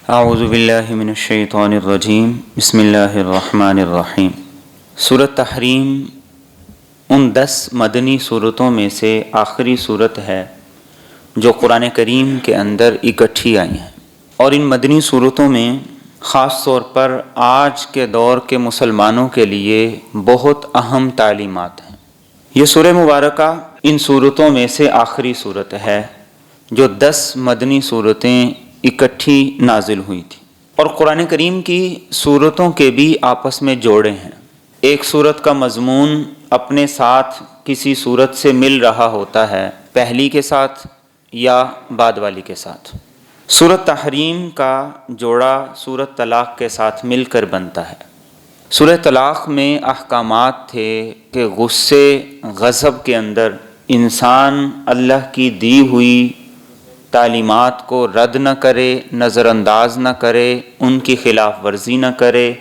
اعوذ باللہ من الشیطان الرجیم بسم اللہ الرحمن الرحیم۔ سورۃ تحریم ان 10 مدنی صورتوں میں سے آخری صورت ہے جو قرآن کریم کے اندر اکٹھی آئی ہیں، اور ان مدنی صورتوں میں خاص طور پر آج کے دور کے مسلمانوں کے لیے بہت اہم تعلیمات ہیں۔ یہ سورہ مبارکہ ان صورتوں میں سے آخری صورت ہے جو 10 مدنی صورتیں اکٹھی نازل ہوئی تھی، اور قرآن کریم کی صورتوں کے بھی آپس میں جوڑے ہیں۔ ایک صورت کا مضمون اپنے ساتھ کسی صورت سے مل رہا ہوتا ہے، پہلی کے ساتھ یا بعد والی کے ساتھ۔ سورۃ تحریم کا جوڑا سورۃ طلاق کے ساتھ مل کر بنتا ہے۔ سورہ طلاق میں احکامات تھے کہ غصے غضب کے اندر انسان اللہ کی دی ہوئی تعلیمات کو رد نہ کرے، نظر انداز نہ کرے، ان کی خلاف ورزی نہ کرے،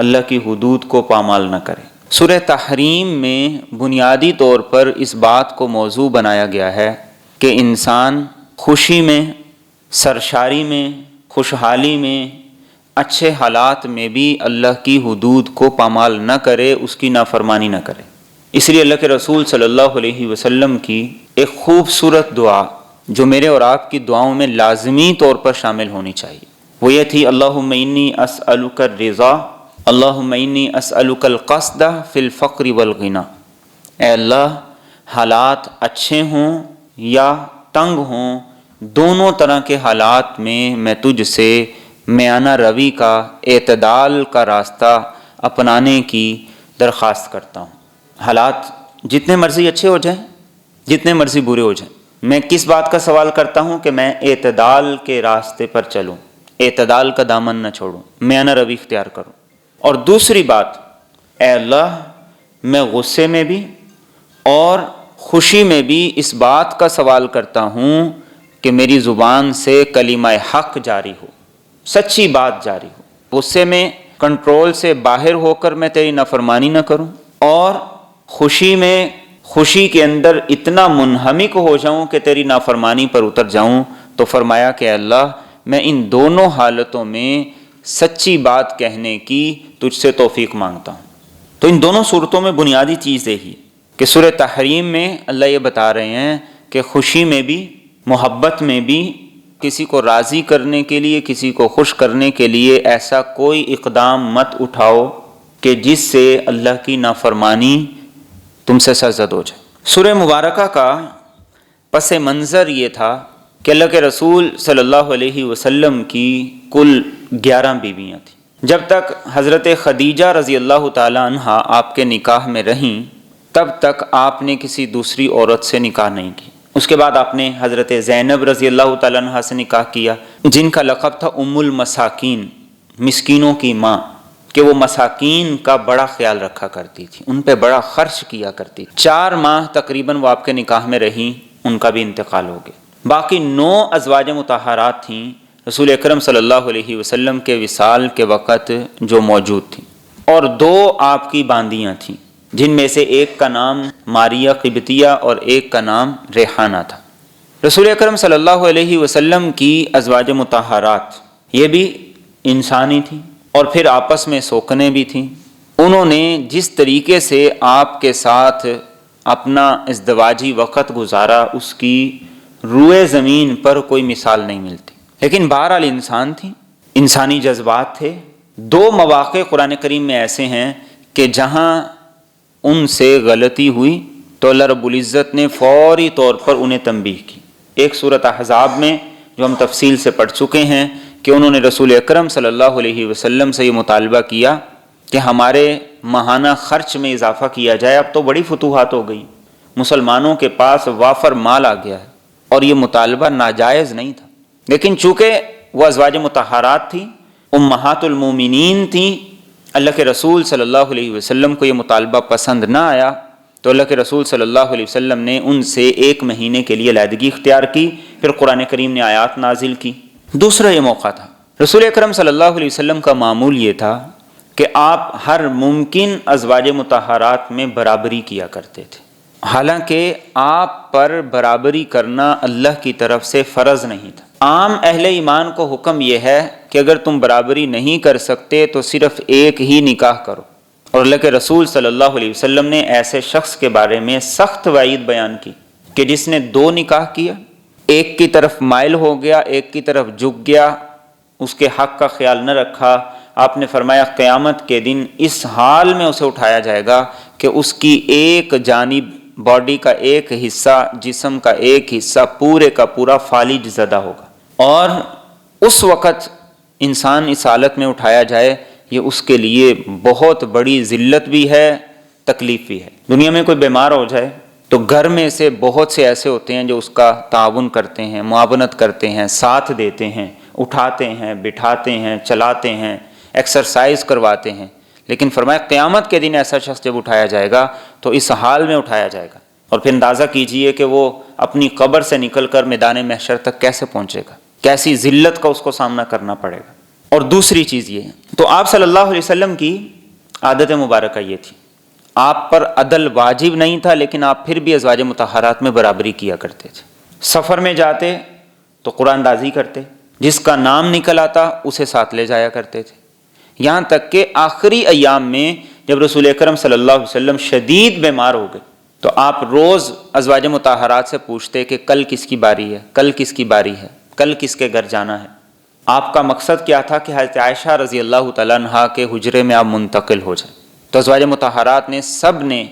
اللہ کی حدود کو پامال نہ کرے۔ سورہ تحریم میں بنیادی طور پر اس بات کو موضوع بنایا گیا ہے کہ انسان خوشی میں، سرشاری میں، خوشحالی میں، اچھے حالات میں بھی اللہ کی حدود کو پامال نہ کرے، اس کی نافرمانی نہ کرے۔ اس لیے اللہ کے رسول صلی اللہ علیہ وسلم کی ایک خوبصورت دعا جو میرے اور آپ کی دعاؤں میں لازمی طور پر شامل ہونی چاہیے، وہ یہ تھی: اللہم انی اسألک الرضا، اللہم انی اسألک القصد فی الفقر والغنی۔ اے اللہ، حالات اچھے ہوں یا تنگ ہوں، دونوں طرح کے حالات میں تجھ سے میانہ روی کا، اعتدال کا راستہ اپنانے کی درخواست کرتا ہوں۔ حالات جتنے مرضی اچھے ہو جائیں، جتنے مرضی برے ہو جائیں، میں کس بات کا سوال کرتا ہوں کہ میں اعتدال کے راستے پر چلوں، اعتدال کا دامن نہ چھوڑوں، میانہ روی اختیار کروں۔ اور دوسری بات، اے اللہ، میں غصے میں بھی اور خوشی میں بھی اس بات کا سوال کرتا ہوں کہ میری زبان سے کلمہ حق جاری ہو، سچی بات جاری ہو، غصے میں کنٹرول سے باہر ہو کر میں تیری نافرمانی نہ کروں، اور خوشی کے اندر اتنا منہمک ہو جاؤں کہ تیری نافرمانی پر اتر جاؤں۔ تو فرمایا کہ اللہ، میں ان دونوں حالتوں میں سچی بات کہنے کی تجھ سے توفیق مانگتا ہوں۔ تو ان دونوں صورتوں میں بنیادی چیز یہی کہ سورہ تحریم میں اللہ یہ بتا رہے ہیں کہ خوشی میں بھی، محبت میں بھی، کسی کو راضی کرنے کے لیے، کسی کو خوش کرنے کے لیے ایسا کوئی اقدام مت اٹھاؤ کہ جس سے اللہ کی نافرمانی تم سے سرزد ہو جائے۔ سورہ مبارکہ کا پس منظر یہ تھا کہ اللہ کے رسول صلی اللہ علیہ وسلم کی کل 11 بیویاں تھیں۔ جب تک حضرت خدیجہ رضی اللہ تعالی عنہا آپ کے نکاح میں رہیں، تب تک آپ نے کسی دوسری عورت سے نکاح نہیں کی۔ اس کے بعد آپ نے حضرت زینب رضی اللہ تعالی عنہا سے نکاح کیا، جن کا لقب تھا ام المساکین، مسکینوں کی ماں، کہ وہ مساکین کا بڑا خیال رکھا کرتی تھی، ان پہ بڑا خرچ کیا کرتی تھی۔ 4 ماہ تقریباً وہ آپ کے نکاح میں رہیں، ان کا بھی انتقال ہو گیا۔ باقی 9 ازواج مطہرات تھیں رسول اکرم صلی اللہ علیہ وسلم کے وصال کے وقت جو موجود تھیں، اور 2 آپ کی باندیاں تھیں، جن میں سے ایک کا نام ماریہ قبطیہ اور ایک کا نام ریحانہ تھا۔ رسول اکرم صلی اللہ علیہ وسلم کی ازواج مطہرات یہ بھی انسانی تھیں، اور پھر آپس میں سوکنے بھی تھیں۔ انہوں نے جس طریقے سے آپ کے ساتھ اپنا ازدواجی وقت گزارا، اس کی روئے زمین پر کوئی مثال نہیں ملتی۔ لیکن بہرحال انسان تھیں، انسانی جذبات تھے۔ 2 مواقع قرآن کریم میں ایسے ہیں کہ جہاں ان سے غلطی ہوئی تو اللہ رب العزت نے فوری طور پر انہیں تنبیہ کی۔ ایک سورۃ احزاب میں جو ہم تفصیل سے پڑھ چکے ہیں کہ انہوں نے رسول اکرم صلی اللہ علیہ وسلم سے یہ مطالبہ کیا کہ ہمارے ماہانہ خرچ میں اضافہ کیا جائے، اب تو بڑی فتوحات ہو گئی، مسلمانوں کے پاس وافر مال آ گیا ہے، اور یہ مطالبہ ناجائز نہیں تھا۔ لیکن چونکہ وہ ازواج مطہرات تھیں، امہات المومنین تھیں، اللہ کے رسول صلی اللہ علیہ وسلم کو یہ مطالبہ پسند نہ آیا، تو اللہ کے رسول صلی اللہ علیہ وسلم نے ان سے 1 مہینے کے لیے علیحدگی اختیار کی۔ پھر قرآن کریم نے آیات نازل کی۔ دوسرا یہ موقع تھا، رسول اکرم صلی اللہ علیہ وسلم کا معمول یہ تھا کہ آپ ہر ممکن ازواج مطہرات میں برابری کیا کرتے تھے، حالانکہ آپ پر برابری کرنا اللہ کی طرف سے فرض نہیں تھا۔ عام اہل ایمان کو حکم یہ ہے کہ اگر تم برابری نہیں کر سکتے تو صرف ایک ہی نکاح کرو، اور اللہ کے رسول صلی اللہ علیہ وسلم نے ایسے شخص کے بارے میں سخت وعید بیان کی کہ جس نے 2 نکاح کیا، ایک کی طرف مائل ہو گیا، ایک کی طرف جھک گیا، اس کے حق کا خیال نہ رکھا۔ آپ نے فرمایا قیامت کے دن اس حال میں اسے اٹھایا جائے گا کہ اس کی ایک جانب باڈی کا ایک حصہ، جسم کا ایک حصہ پورے کا پورا فالج زدہ ہوگا، اور اس وقت انسان اس حالت میں اٹھایا جائے، یہ اس کے لیے بہت بڑی ذلت بھی ہے، تکلیف بھی ہے۔ دنیا میں کوئی بیمار ہو جائے تو گھر میں سے بہت سے ایسے ہوتے ہیں جو اس کا تعاون کرتے ہیں، معاونت کرتے ہیں، ساتھ دیتے ہیں، اٹھاتے ہیں، بٹھاتے ہیں، چلاتے ہیں، ایکسرسائز کرواتے ہیں، لیکن فرمایا قیامت کے دن ایسا شخص جب اٹھایا جائے گا تو اس حال میں اٹھایا جائے گا، اور پھر اندازہ کیجئے کہ وہ اپنی قبر سے نکل کر میدان محشر تک کیسے پہنچے گا، کیسی ذلت کا اس کو سامنا کرنا پڑے گا۔ اور دوسری چیز یہ، تو آپ صلی اللہ علیہ وسلم کی عادت مبارکہ یہ تھی، آپ پر عدل واجب نہیں تھا لیکن آپ پھر بھی ازواج مطہرات میں برابری کیا کرتے تھے۔ سفر میں جاتے تو قرآن دازی کرتے، جس کا نام نکل آتا اسے ساتھ لے جایا کرتے تھے، یہاں تک کہ آخری ایام میں جب رسول اکرم صلی اللہ علیہ وسلم شدید بیمار ہو گئے تو آپ روز ازواج مطہرات سے پوچھتے کہ کل کس کی باری ہے، کل کس کی باری ہے، کل کس کے گھر جانا ہے۔ آپ کا مقصد کیا تھا کہ حضرت عائشہ رضی اللہ تعالیٰ عنہا کے حجرے میں آپ منتقل ہو جائیں، تو ازواج مطہرات نے سب نے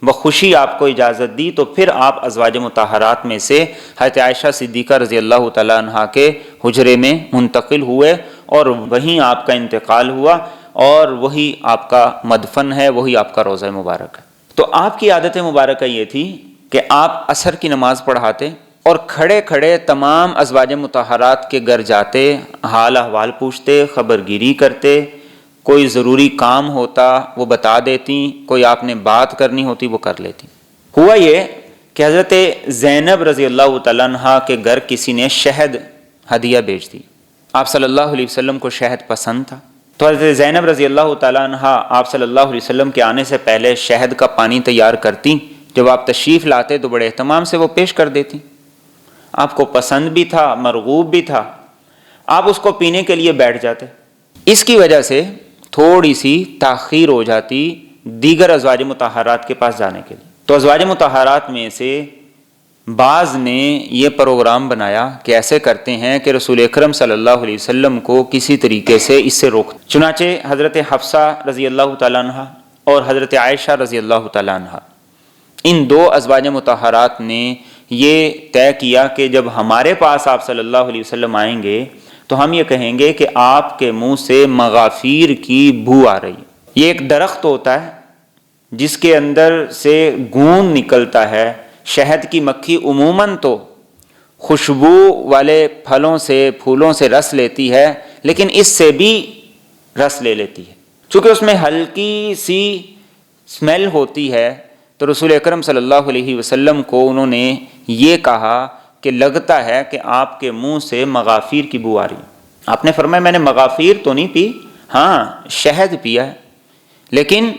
بخوشی آپ کو اجازت دی، تو پھر آپ ازواج مطہرات میں سے حضرت عائشہ صدیقہ رضی اللہ تعالیٰ عنہا کے حجرے میں منتقل ہوئے، اور وہیں آپ کا انتقال ہوا، اور وہی آپ کا مدفن ہے، وہی آپ کا روضہ مبارک ہے۔ تو آپ کی عادت مبارکہ یہ تھی کہ آپ عصر کی نماز پڑھاتے اور کھڑے کھڑے تمام ازواج مطہرات کے گھر جاتے، حال احوال پوچھتے، خبر گیری کرتے، کوئی ضروری کام ہوتا وہ بتا دیتی، کوئی آپ نے بات کرنی ہوتی وہ کر لیتی۔ ہوا یہ کہ حضرت زینب رضی اللہ تعالیٰ عنہ کے گھر کسی نے شہد ہدیہ بھیج دی، آپ صلی اللہ علیہ وسلم کو شہد پسند تھا، تو حضرت زینب رضی اللہ تعالیٰ عنہ آپ صلی اللہ علیہ وسلم کے آنے سے پہلے شہد کا پانی تیار کرتی، جب آپ تشریف لاتے تو بڑے اہتمام سے وہ پیش کر دیتی، آپ کو پسند بھی تھا، مرغوب بھی تھا، آپ اس کو پینے کے لیے بیٹھ جاتے۔ اس کی وجہ سے تھوڑی سی تاخیر ہو جاتی دیگر ازواج مطہرات کے پاس جانے کے لیے، تو ازواج مطہرات میں سے بعض نے یہ پروگرام بنایا کہ ایسے کرتے ہیں کہ رسول اکرم صلی اللہ علیہ وسلم کو کسی طریقے سے اس سے روک، چنانچہ حضرت حفصہ رضی اللہ تعالیٰ عنہ اور حضرت عائشہ رضی اللہ تعالیٰ عنہ، ان 2 ازواج مطہرات نے یہ طے کیا کہ جب ہمارے پاس آپ صلی اللہ علیہ وسلم آئیں گے تو ہم یہ کہیں گے کہ آپ کے منہ سے مغافیر کی بو آ رہی ہے۔ یہ ایک درخت ہوتا ہے جس کے اندر سے گون نکلتا ہے، شہد کی مکھی عموماً تو خوشبو والے پھلوں سے، پھولوں سے رس لیتی ہے، لیکن اس سے بھی رس لے لیتی ہے، چونکہ اس میں ہلکی سی اسمیل ہوتی ہے، تو رسول اکرم صلی اللہ علیہ وسلم کو انہوں نے یہ کہا کہ لگتا ہے کہ آپ کے منہ سے مغافیر کی بو آ رہی ہے۔ آپ نے فرمایا میں نے مغافیر تو نہیں پی، ہاں شہد پیا ہے، لیکن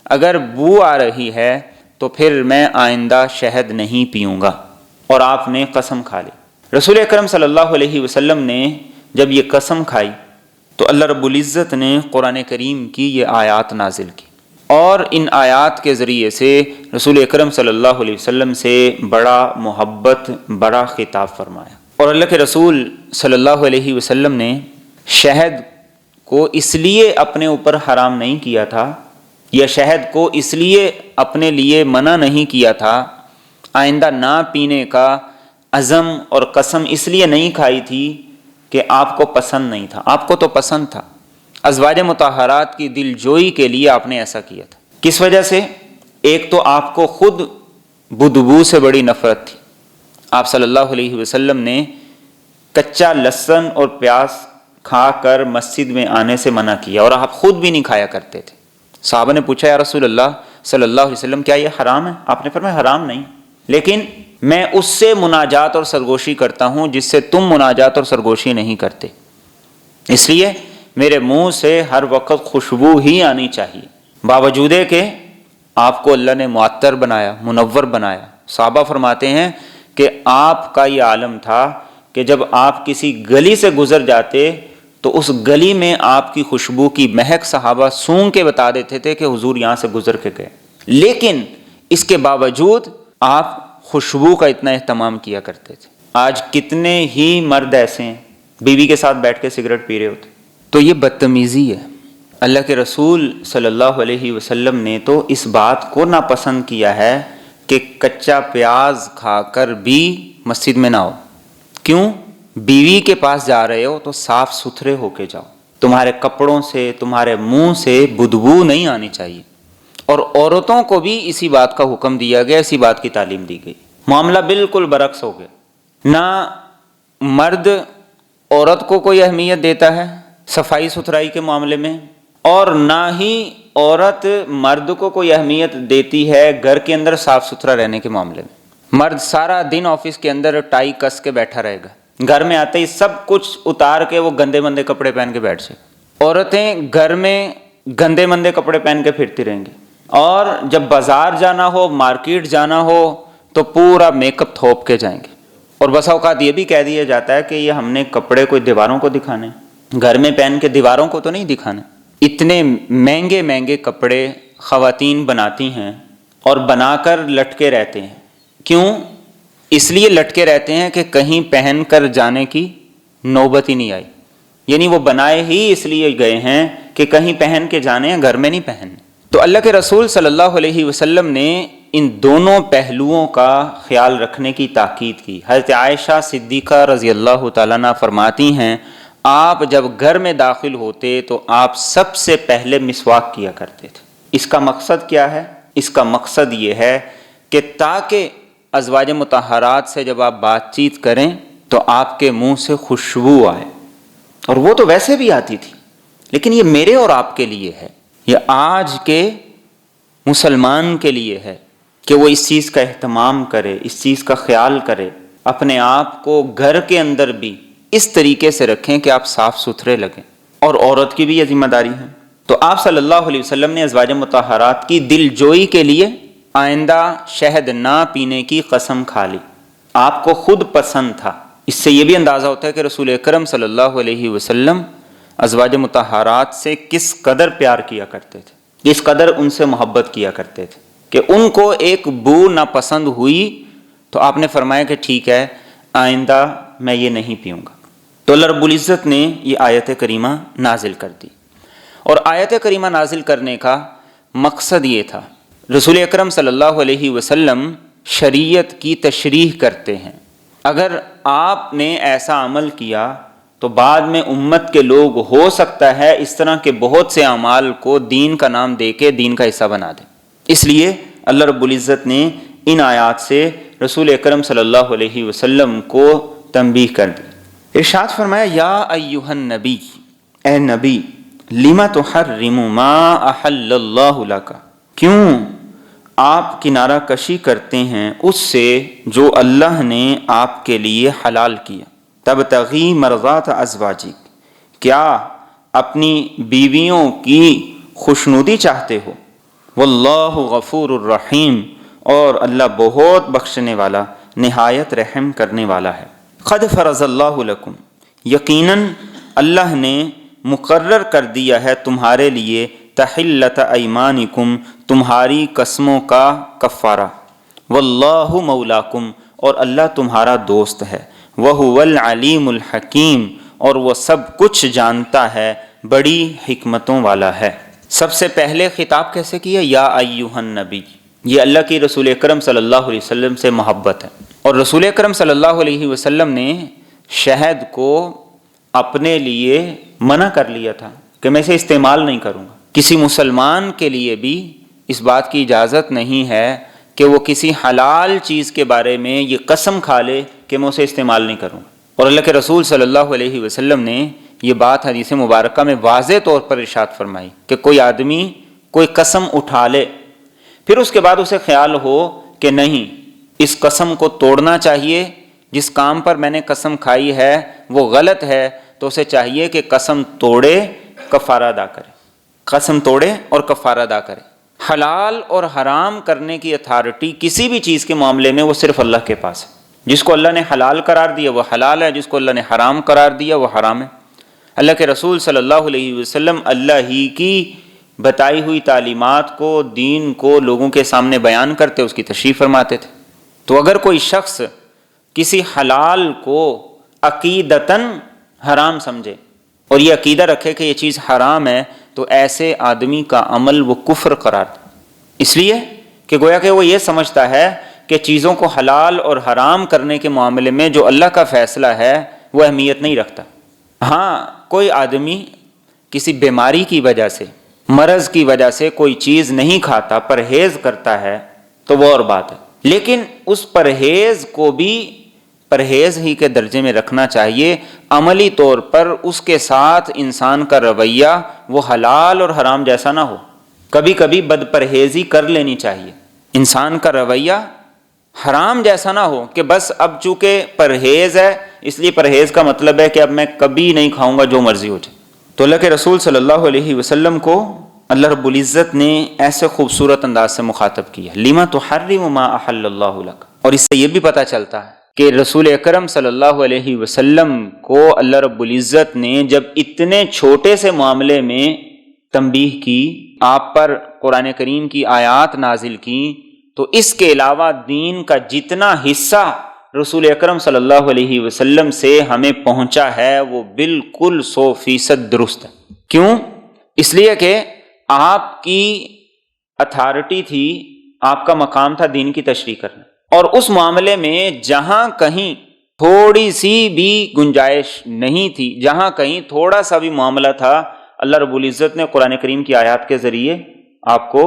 اگر بو آ رہی ہے تو پھر میں آئندہ شہد نہیں پیوں گا، اور آپ نے قسم کھا لی۔ رسول اکرم صلی اللہ علیہ وسلم نے جب یہ قسم کھائی تو اللہ رب العزت نے قرآن کریم کی یہ آیات نازل کی، اور ان آیات کے ذریعے سے رسول اکرم صلی اللہ علیہ وسلم سے بڑا محبت، بڑا خطاب فرمایا۔ اور اللہ کے رسول صلی اللہ علیہ وسلم نے شہد کو اس لیے اپنے اوپر حرام نہیں کیا تھا، یا شہد کو اس لیے اپنے لیے منع نہیں کیا تھا، آئندہ نہ پینے کا عزم اور قسم اس لیے نہیں کھائی تھی کہ آپ کو پسند نہیں تھا، آپ کو تو پسند تھا، ازواج مطہرات کی دل جوئی کے لیے آپ نے ایسا کیا تھا۔ کس وجہ سے؟ ایک تو آپ کو خود بدبو سے بڑی نفرت تھی، آپ صلی اللہ علیہ وسلم نے کچا لہسن اور پیاز کھا کر مسجد میں آنے سے منع کیا، اور آپ خود بھی نہیں کھایا کرتے تھے۔ صحابہ نے پوچھا یا رسول اللہ صلی اللہ علیہ وسلم کیا یہ حرام ہے؟ آپ نے فرمایا حرام نہیں، لیکن میں اس سے مناجات اور سرگوشی کرتا ہوں جس سے تم مناجات اور سرگوشی نہیں کرتے، اس لیے میرے منہ سے ہر وقت خوشبو ہی آنی چاہیے، باوجود کہ آپ کو اللہ نے معطر بنایا، منور بنایا۔ صحابہ فرماتے ہیں کہ آپ کا یہ عالم تھا کہ جب آپ کسی گلی سے گزر جاتے تو اس گلی میں آپ کی خوشبو کی مہک صحابہ سونگھ کے بتا دیتے تھے کہ حضور یہاں سے گزر کے گئے، لیکن اس کے باوجود آپ خوشبو کا اتنا اہتمام کیا کرتے تھے۔ آج کتنے ہی مرد ایسے ہیں بیوی کے ساتھ بیٹھ کے سگریٹ پی رہے ہوتے، تو یہ بدتمیزی ہے۔ اللہ کے رسول صلی اللہ علیہ وسلم نے تو اس بات کو ناپسند کیا ہے کہ کچا پیاز کھا کر بھی مسجد میں نہ ہو۔ کیوں؟ بیوی کے پاس جا رہے ہو تو صاف ستھرے ہو کے جاؤ، تمہارے کپڑوں سے تمہارے منہ سے بدبو نہیں آنی چاہیے۔ اور عورتوں کو بھی اسی بات کا حکم دیا گیا، اسی بات کی تعلیم دی گئی۔ معاملہ بالکل برعکس ہو گیا، نہ مرد عورت کو کوئی اہمیت دیتا ہے صفائی ستھرائی کے معاملے میں، اور نہ ہی عورت مرد کو کوئی اہمیت دیتی ہے گھر کے اندر صاف ستھرا رہنے کے معاملے میں۔ مرد سارا دن آفس کے اندر ٹائی کس کے بیٹھا رہے گا، گھر میں آتے ہی سب کچھ اتار کے وہ گندے مندے کپڑے پہن کے بیٹھ جائے۔ عورتیں گھر میں گندے مندے کپڑے پہن کے پھرتی رہیں گی، اور جب بازار جانا ہو، مارکیٹ جانا ہو تو پورا میک اپ تھوپ کے جائیں گے۔ اور بسا اوقات یہ بھی کہہ دیا جاتا ہے کہ یہ ہم نے کپڑے کوئی دیواروں کو دکھانے، گھر میں پہن کے دیواروں کو تو نہیں دکھانے۔ اتنے مہنگے مہنگے کپڑے خواتین بناتی ہیں اور بنا کر لٹکے رہتے ہیں۔ کیوں؟ اس لیے لٹکے رہتے ہیں کہ کہیں پہن کر جانے کی نوبت ہی نہیں آئی، یعنی وہ بنائے ہی اس لیے گئے ہیں کہ کہیں پہن کے جانے ہیں، گھر میں نہیں پہننے۔ تو اللہ کے رسول صلی اللہ علیہ وسلم نے ان دونوں پہلوؤں کا خیال رکھنے کی تاکید کی۔ حضرت عائشہ صدیقہ رضی اللہ تعالیٰ عنہ فرماتی ہیں آپ جب گھر میں داخل ہوتے تو آپ سب سے پہلے مسواک کیا کرتے تھے۔ اس کا مقصد کیا ہے؟ اس کا مقصد یہ ہے کہ تاکہ ازواج مطہرات سے جب آپ بات چیت کریں تو آپ کے منہ سے خوشبو آئے، اور وہ تو ویسے بھی آتی تھی، لیکن یہ میرے اور آپ کے لیے ہے، یہ آج کے مسلمان کے لیے ہے کہ وہ اس چیز کا اہتمام کرے، اس چیز کا خیال کرے، اپنے آپ کو گھر کے اندر بھی اس طریقے سے رکھیں کہ آپ صاف ستھرے لگیں۔ اور عورت کی بھی یہ ذمہ داری ہے۔ تو آپ صلی اللہ علیہ وسلم نے ازواج مطہرات کی دل جوئی کے لیے آئندہ شہد نہ پینے کی قسم کھا لی۔ آپ کو خود پسند تھا۔ اس سے یہ بھی اندازہ ہوتا ہے کہ رسول اکرم صلی اللہ علیہ وسلم ازواج مطہرات سے کس قدر پیار کیا کرتے تھے، کس قدر ان سے محبت کیا کرتے تھے، کہ ان کو ایک بو ناپسند ہوئی تو آپ نے فرمایا کہ ٹھیک ہے آئندہ میں یہ نہیں پیوں گا۔ تو اللہ رب العزت نے یہ آیت کریمہ نازل کر دی، اور آیت کریمہ نازل کرنے کا مقصد یہ تھا، رسول اکرم صلی اللہ علیہ وسلم شریعت کی تشریح کرتے ہیں۔ اگر آپ نے ایسا عمل کیا تو بعد میں امت کے لوگ ہو سکتا ہے اس طرح کے بہت سے اعمال کو دین کا نام دے کے دین کا حصہ بنا دیں۔ اس لیے اللہ رب العزت نے ان آیات سے رسول اکرم صلی اللہ علیہ وسلم کو تنبیہ کر دی۔ ارشاد فرمایا یا ایھا النبی، اے نبی، لما تحرم ما احل اللہ لک، کیوں آپ کنارہ کشی کرتے ہیں اس سے جو اللہ نے آپ کے لیے حلال کیا۔ تبتغی مرضات ازواجک، کیا اپنی بیویوں کی خوشنودی چاہتے ہو؟ واللہ غفور الرحیم، اور اللہ بہت بخشنے والا نہایت رحم کرنے والا ہے۔ قد فرض اللہ لکم، یقیناً اللہ نے مقرر کر دیا ہے تمہارے لیے تحلت ایمانکم، تمہاری قسموں کا کفارہ۔ واللہ مولاکم، اور اللہ تمہارا دوست ہے۔ وہو العلیم الحکیم، اور وہ سب کچھ جانتا ہے، بڑی حکمتوں والا ہے۔ سب سے پہلے خطاب کیسے کیا؟ یا ایھا النبی، یہ اللہ کی رسول اکرم صلی اللہ علیہ وسلم سے محبت ہے۔ اور رسول اکرم صلی اللہ علیہ وسلم نے شہد کو اپنے لیے منع کر لیا تھا کہ میں اسے استعمال نہیں کروں گا۔ کسی مسلمان کے لیے بھی اس بات کی اجازت نہیں ہے کہ وہ کسی حلال چیز کے بارے میں یہ قسم کھا لے کہ میں اسے استعمال نہیں کروں گا۔ اور اللہ کے رسول صلی اللہ علیہ وسلم نے یہ بات حدیث مبارکہ میں واضح طور پر ارشاد فرمائی کہ کوئی آدمی کوئی قسم اٹھا لے، پھر اس کے بعد اسے خیال ہو کہ نہیں اس قسم کو توڑنا چاہیے، جس کام پر میں نے قسم کھائی ہے وہ غلط ہے، تو اسے چاہیے کہ قسم توڑے، کفارہ ادا کرے، قسم توڑے اور کفارہ ادا کرے۔ حلال اور حرام کرنے کی اتھارٹی کسی بھی چیز کے معاملے میں وہ صرف اللہ کے پاس ہے۔ جس کو اللہ نے حلال قرار دیا وہ حلال ہے، جس کو اللہ نے حرام قرار دیا وہ حرام ہے۔ اللہ کے رسول صلی اللہ علیہ وسلم اللہ ہی کی بتائی ہوئی تعلیمات کو، دین کو لوگوں کے سامنے بیان کرتے، اس کی تشریح فرماتے تھے۔ تو اگر کوئی شخص کسی حلال کو عقیدتاً حرام سمجھے اور یہ عقیدہ رکھے کہ یہ چیز حرام ہے، تو ایسے آدمی کا عمل وہ کفر قرار دے، اس لیے کہ گویا کہ وہ یہ سمجھتا ہے کہ چیزوں کو حلال اور حرام کرنے کے معاملے میں جو اللہ کا فیصلہ ہے وہ اہمیت نہیں رکھتا۔ ہاں، کوئی آدمی کسی بیماری کی وجہ سے، مرض کی وجہ سے کوئی چیز نہیں کھاتا، پرہیز کرتا ہے، تو وہ اور بات ہے، لیکن اس پرہیز کو بھی پرہیز ہی کے درجے میں رکھنا چاہیے۔ عملی طور پر اس کے ساتھ انسان کا رویہ وہ حلال اور حرام جیسا نہ ہو، کبھی کبھی بد پرہیزی کر لینی چاہیے۔ انسان کا رویہ حرام جیسا نہ ہو کہ بس اب چونکہ پرہیز ہے اس لیے پرہیز کا مطلب ہے کہ اب میں کبھی نہیں کھاؤں گا جو مرضی ہو جائے۔ تو اللہ کے رسول صلی اللہ علیہ وسلم کو اللہ رب العزت نے ایسے خوبصورت انداز سے مخاطب کیا، لما تحرم ما احل اللہ لک، اور اس سے یہ بھی پتہ چلتا ہے کہ رسول اکرم صلی اللہ علیہ وسلم کو اللہ رب العزت نے جب اتنے چھوٹے سے معاملے میں تنبیہ کی، آپ پر قرآن کریم کی آیات نازل کی، تو اس کے علاوہ دین کا جتنا حصہ رسول اکرم صلی اللہ علیہ وسلم سے ہمیں پہنچا ہے وہ بالکل 100% درست ہے۔ کیوں؟ اس لیے کہ آپ کی اتھارٹی تھی، آپ کا مقام تھا دین کی تشریح کرنا، اور اس معاملے میں جہاں کہیں تھوڑی سی بھی گنجائش نہیں تھی، جہاں کہیں تھوڑا سا بھی معاملہ تھا، اللہ رب العزت نے قرآن کریم کی آیات کے ذریعے آپ کو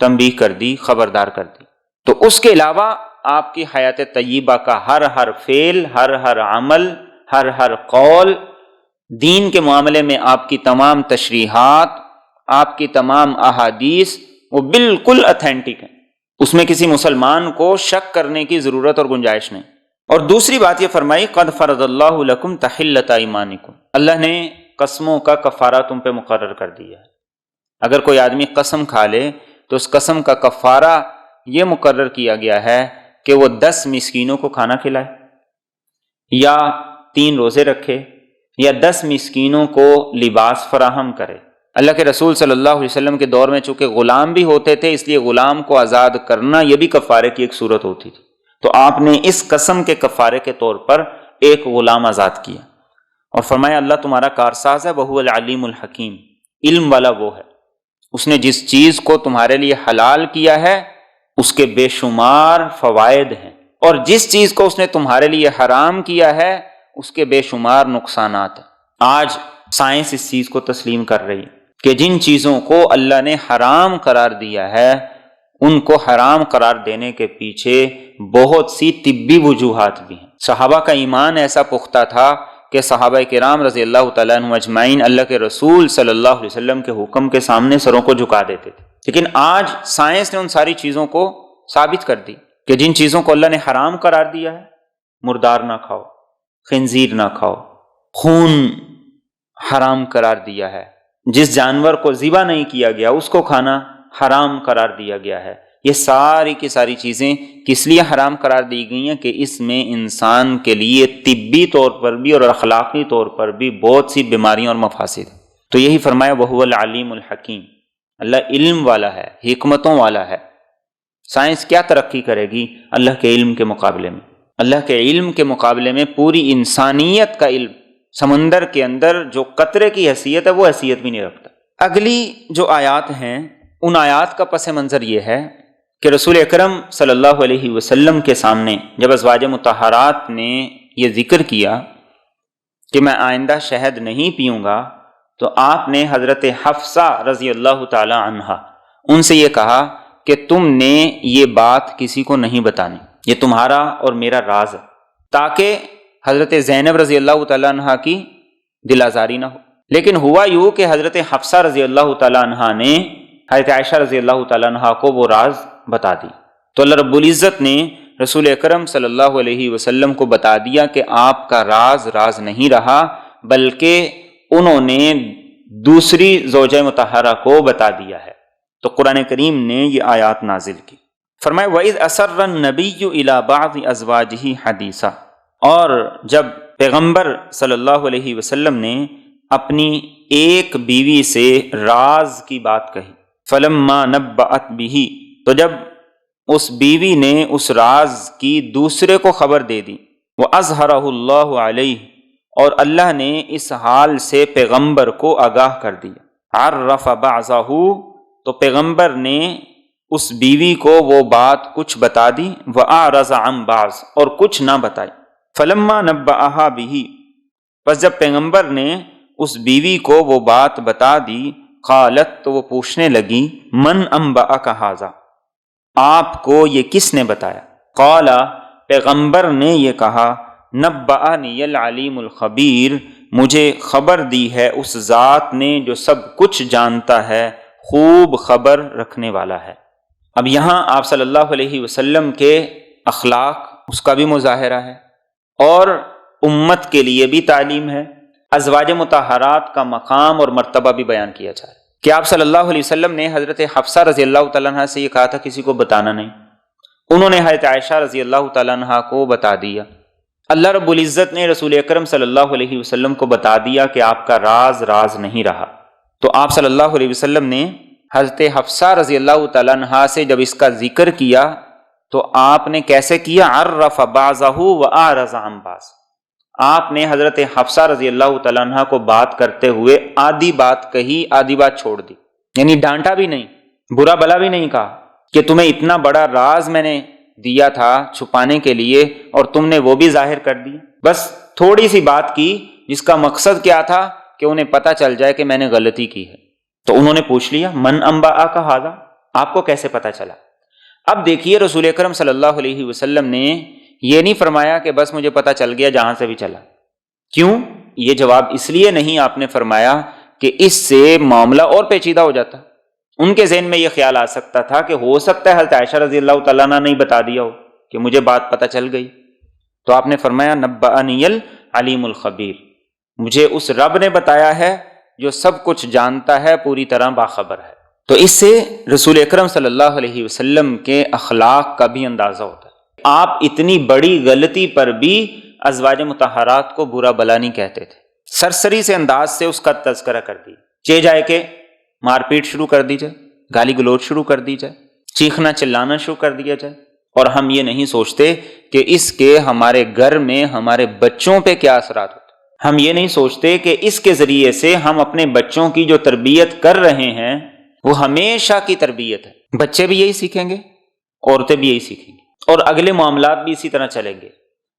تنبیہ کر دی، خبردار کر دی۔ تو اس کے علاوہ آپ کی حیات طیبہ کا ہر فعل، ہر عمل، ہر قول، دین کے معاملے میں آپ کی تمام تشریحات، آپ کی تمام احادیث وہ بالکل اتھینٹک ہیں، اس میں کسی مسلمان کو شک کرنے کی ضرورت اور گنجائش نہیں۔ اور دوسری بات یہ فرمائی، قد فرض اللہ لکم تحلۃ ایمانکم، اللہ نے قسموں کا کفارہ تم پہ مقرر کر دیا ہے۔ اگر کوئی آدمی قسم کھا لے تو اس قسم کا کفارہ یہ مقرر کیا گیا ہے کہ وہ 10 مسکینوں کو کھانا کھلائے، یا 3 روزے رکھے، یا 10 مسکینوں کو لباس فراہم کرے۔ اللہ کے رسول صلی اللہ علیہ وسلم کے دور میں چونکہ غلام بھی ہوتے تھے، اس لیے غلام کو آزاد کرنا یہ بھی کفارے کی ایک صورت ہوتی تھی، تو آپ نے اس قسم کے کفارے کے طور پر ایک غلام آزاد کیا، اور فرمایا اللہ تمہارا کارساز ہے، وہو العلیم الحکیم، علم والا وہ ہے، اس نے جس چیز کو تمہارے لیے حلال کیا ہے اس کے بے شمار فوائد ہیں، اور جس چیز کو اس نے تمہارے لیے حرام کیا ہے اس کے بے شمار نقصانات ہیں۔ آج سائنس اس چیز کو تسلیم کر رہی ہے کہ جن چیزوں کو اللہ نے حرام قرار دیا ہے ان کو حرام قرار دینے کے پیچھے بہت سی طبی وجوہات بھی ہیں۔ صحابہ کا ایمان ایسا پختہ تھا کہ صحابہ کرام رضی اللہ تعالیٰ عنہ اجمعین اللہ کے رسول صلی اللہ علیہ وسلم کے حکم کے سامنے سروں کو جھکا دیتے تھے، لیکن آج سائنس نے ان ساری چیزوں کو ثابت کر دی کہ جن چیزوں کو اللہ نے حرام قرار دیا ہے، مردار نہ کھاؤ، خنزیر نہ کھاؤ، خون حرام قرار دیا ہے، جس جانور کو ذبح نہیں کیا گیا اس کو کھانا حرام قرار دیا گیا ہے۔ یہ ساری کی ساری چیزیں کس لیے حرام قرار دی گئی ہیں کہ اس میں انسان کے لیے طبی طور پر بھی اور اخلاقی طور پر بھی بہت سی بیماریاں اور مفاسد ہیں۔ تو یہی فرمایا وہو العلیم الحکیم، اللہ علم والا ہے، حکمتوں والا ہے۔ سائنس کیا ترقی کرے گی اللہ کے علم کے مقابلے میں؟ اللہ کے علم کے مقابلے میں پوری انسانیت کا علم سمندر کے اندر جو قطرے کی حیثیت ہے وہ حیثیت بھی نہیں رکھتا۔ اگلی جو آیات ہیں ان آیات کا پس منظر یہ ہے کہ رسول اکرم صلی اللہ علیہ وسلم کے سامنے جب ازواج مطہرات نے یہ ذکر کیا کہ میں آئندہ شہد نہیں پیوں گا، تو آپ نے حضرت حفصہ رضی اللہ تعالی عنہا ان سے یہ کہا کہ تم نے یہ بات کسی کو نہیں بتانی، یہ تمہارا اور میرا راز ہے، تاکہ حضرت زینب رضی اللہ تعالیٰ عنہ کی دل آزاری نہ ہو۔ لیکن ہوا یوں کہ حضرت حفصہ رضی اللہ تعالیٰ عنہ نے حضرت عائشہ رضی اللہ تعالیٰ عنہ کو وہ راز بتا دی، تو اللہ رب العزت نے رسول اکرم صلی اللہ علیہ وسلم کو بتا دیا کہ آپ کا راز نہیں رہا، بلکہ انہوں نے دوسری زوجہ مطہرہ کو بتا دیا ہے۔ تو قرآن کریم نے یہ آیات نازل کی۔ فرمایا وَإِذْ أَسَرَّ النَّبِيُّ إِلَى بَعْضِ أَزْوَاجِهِ حَدِيثًا، اور جب پیغمبر صلی اللہ علیہ وسلم نے اپنی ایک بیوی سے راز کی بات کہی، فَلَمَّا نَبَّأَتْ بِهِ، تو جب اس بیوی نے اس راز کی دوسرے کو خبر دے دی، وَأَظْهَرَهُ اللَّهُ عَلَيْهِ، اور اللہ نے اس حال سے پیغمبر کو آگاہ کر دیا، عَرَّفَ بَعْضَهُ، تو پیغمبر نے اس بیوی کو وہ بات کچھ بتا دی، وَأَعْرَضَ عَنْ بَعْضٍ، اور کچھ نہ بتائی، فَلَمَّا نَبَّأَهَا بِهِ، پس جب پیغمبر نے اس بیوی کو وہ بات بتا دی، قالت، تو وہ پوچھنے لگی، من انبأک ھذا، آپ کو یہ کس نے بتایا؟ قال، پیغمبر نے یہ کہا، نبأنی العلیم الخبیر، مجھے خبر دی ہے اس ذات نے جو سب کچھ جانتا ہے، خوب خبر رکھنے والا ہے۔ اب یہاں آپ صلی اللہ علیہ وسلم کے اخلاق، اس کا بھی مظاہرہ ہے، اور امت کے لیے بھی تعلیم ہے۔ ازواج مطہرات کا مقام اور مرتبہ بھی بیان کیا جائے کہ آپ صلی اللہ علیہ وسلم نے حضرت حفصہ رضی اللہ تعالیٰ عنہ سے یہ کہا تھا کسی کو بتانا نہیں، انہوں نے حضرت عائشہ رضی اللہ تعالیٰ عنہ کو بتا دیا۔ اللہ رب العزت نے رسول اکرم صلی اللہ علیہ وسلم کو بتا دیا کہ آپ کا راز راز نہیں رہا، تو آپ صلی اللہ علیہ وسلم نے حضرت حفصہ رضی اللہ تعالیٰ عنہ سے جب اس کا ذکر کیا تو آپ نے کیسے کیا؟ عرف بعضہ وأعرض عن بعض، آپ نے حضرت حفصہ رضی اللہ تعالیٰ عنہ کو بات کرتے ہوئے آدھی بات کہی، آدھی بات چھوڑ دی، یعنی ڈانٹا بھی نہیں، برا بلا بھی نہیں کہا کہ تمہیں اتنا بڑا راز میں نے دیا تھا چھپانے کے لیے اور تم نے وہ بھی ظاہر کر دیا۔ بس تھوڑی سی بات کی جس کا مقصد کیا تھا کہ انہیں پتہ چل جائے کہ میں نے غلطی کی ہے، تو انہوں نے پوچھ لیا من انبأک ھذا، آپ کو کیسے پتہ چلا؟ اب دیکھیے رسول اکرم صلی اللہ علیہ وسلم نے یہ نہیں فرمایا کہ بس مجھے پتہ چل گیا جہاں سے بھی چلا۔ کیوں؟ یہ جواب اس لیے نہیں آپ نے فرمایا کہ اس سے معاملہ اور پیچیدہ ہو جاتا، ان کے ذہن میں یہ خیال آ سکتا تھا کہ ہو سکتا ہے حضرت عائشہ رضی اللہ تعالیٰ عنہ نے بتا دیا ہو کہ مجھے بات پتہ چل گئی، تو آپ نے فرمایا نبأنی العلیم الخبیر، مجھے اس رب نے بتایا ہے جو سب کچھ جانتا ہے، پوری طرح باخبر ہے۔ تو اس سے رسول اکرم صلی اللہ علیہ وسلم کے اخلاق کا بھی اندازہ ہوتا ہے۔ آپ اتنی بڑی غلطی پر بھی ازواج مطہرات کو برا بلا نہیں کہتے تھے، سرسری سے انداز سے اس کا تذکرہ کر دی، چہ جائے کہ مار پیٹ شروع کر دی جائے، گالی گلوچ شروع کر دی جائے، چیخنا چلانا شروع کر دیا جائے، اور ہم یہ نہیں سوچتے کہ اس کے ہمارے گھر میں ہمارے بچوں پہ کیا اثرات ہوتے، ہم یہ نہیں سوچتے کہ اس کے ذریعے سے ہم اپنے بچوں کی جو تربیت کر رہے ہیں وہ ہمیشہ کی تربیت ہے، بچے بھی یہی سیکھیں گے، عورتیں بھی یہی سیکھیں گی، اور اگلے معاملات بھی اسی طرح چلیں گے۔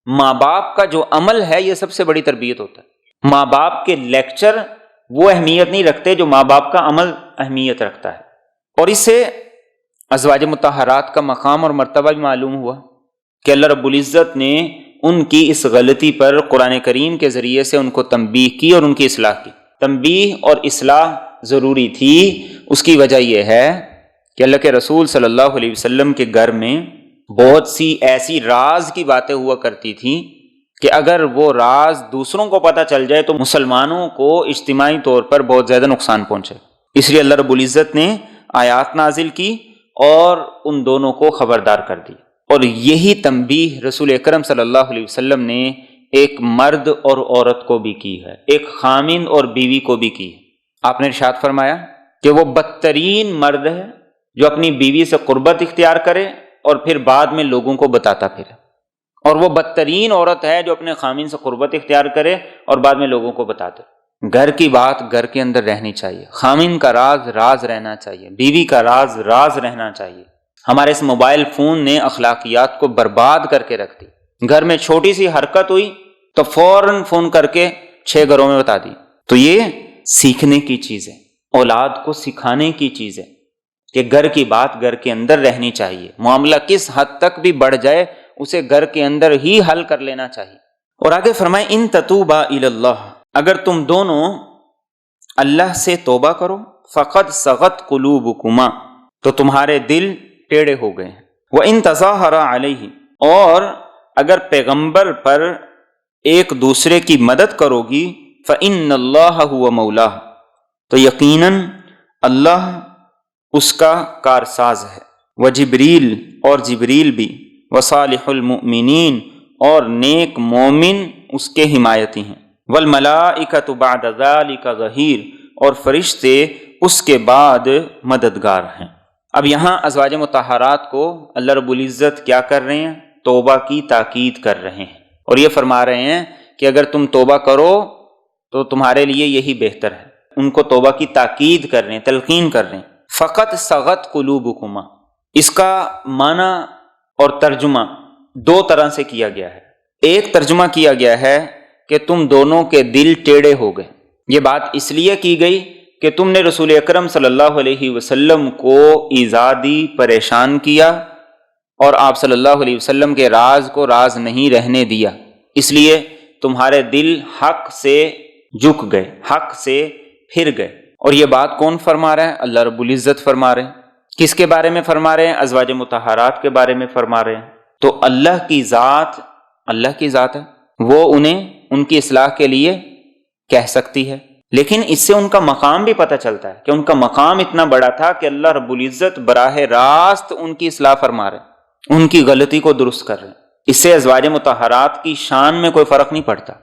ماں باپ کا جو عمل ہے یہ سب سے بڑی تربیت ہوتا ہے، ماں باپ کے لیکچر وہ اہمیت نہیں رکھتے جو ماں باپ کا عمل اہمیت رکھتا ہے، اور اس سے ازواج مطہرات کا مقام اور مرتبہ بھی معلوم ہوا کہ اللہ رب العزت نے ان کی اس غلطی پر قرآن کریم کے ذریعے سے ان کو تنبیہ کی اور ان کی اصلاح کی۔ تنبیہ اور اصلاح ضروری تھی، اس کی وجہ یہ ہے کہ اللہ کے رسول صلی اللہ علیہ وسلم کے گھر میں بہت سی ایسی راز کی باتیں ہوا کرتی تھیں کہ اگر وہ راز دوسروں کو پتہ چل جائے تو مسلمانوں کو اجتماعی طور پر بہت زیادہ نقصان پہنچے، اس لیے اللہ رب العزت نے آیات نازل کی اور ان دونوں کو خبردار کر دی، اور یہی تنبیہ رسول اکرم صلی اللہ علیہ وسلم نے ایک مرد اور عورت کو بھی کی ہے، ایک خامند اور بیوی کو بھی کی ہے۔ آپ نے ارشاد فرمایا کہ وہ بدترین مرد ہے جو اپنی بیوی سے قربت اختیار کرے اور پھر بعد میں لوگوں کو بتاتا پھرے، اور وہ بدترین عورت ہے جو اپنے خامند سے قربت اختیار کرے اور بعد میں لوگوں کو بتاتے۔ گھر کی بات گھر کے اندر رہنی چاہیے، خامند کا راز راز رہنا چاہیے، بیوی کا راز راز رہنا چاہیے۔ ہمارے اس موبائل فون نے اخلاقیات کو برباد کر کے رکھ دی، گھر میں چھوٹی سی حرکت ہوئی تو فوراً فون کر کے 6 گھروں میں بتا دی۔ تو یہ سیکھنے کی چیز ہے، اولاد کو سکھانے کی چیز ہے کہ گھر کی بات گھر کے اندر رہنی چاہیے، معاملہ کس حد تک بھی بڑھ جائے اسے گھر کے اندر ہی حل کر لینا چاہیے۔ اور آگے فرمائیں ان تتوبا الی اللہ، اگر تم دونوں اللہ سے توبہ کرو، فقد صغت قلوبکما، تو تمہارے دل ٹیڑے ہو گئے ہیں، وَإِن تَظَاهَرَ عَلَيْهِ، اور اگر پیغمبر پر ایک دوسرے کی مدد کرو گی، فَإِنَّ اللَّهَ هُوَ مَوْلَاهُ، تو یقیناً اللہ اس کا کارساز ہے، و جبریل اور جبریل بھی، و صالح المؤمنین اور نیک مومن اس کے حمایتی ہیں، والملائکۃ بعد ذلک ظہیر اور فرشتے اس کے بعد مددگار ہیں۔ اب یہاں ازواج مطہرات کو اللہ رب العزت کیا کر رہے ہیں؟ توبہ کی تاکید کر رہے ہیں، اور یہ فرما رہے ہیں کہ اگر تم توبہ کرو تو تمہارے لیے یہی بہتر ہے۔ ان کو توبہ کی تاکید کر رہے ہیں، تلقین کر رہے ہیں۔ فقط صغت قلوبکما، اس کا معنی اور ترجمہ دو طرح سے کیا گیا ہے۔ ایک ترجمہ کیا گیا ہے کہ تم دونوں کے دل ٹیڑھے ہو گئے۔ یہ بات اس لیے کی گئی کہ تم نے رسول اکرم صلی اللہ علیہ وسلم کو ایذا دی، پریشان کیا، اور آپ صلی اللہ علیہ وسلم کے راز کو راز نہیں رہنے دیا، اس لیے تمہارے دل حق سے جھک گئے، حق سے پھر گئے۔ اور یہ بات کون فرما رہا ہے؟ اللہ رب العزت فرما رہے ہیں۔ کس کے بارے میں فرما رہے ہیں؟ ازواج مطہرات کے بارے میں فرما رہے ہیں۔ تو اللہ کی ذات ہے، وہ انہیں ان کی اصلاح کے لیے کہہ سکتی ہے، لیکن اس سے ان کا مقام بھی پتہ چلتا ہے کہ ان کا مقام اتنا بڑا تھا کہ اللہ رب العزت براہ راست ان کی اصلاح فرما رہے ہیں، ان کی غلطی کو درست کر رہے ہیں۔ اس سے ازواج مطہرات کی شان میں کوئی فرق نہیں پڑتا،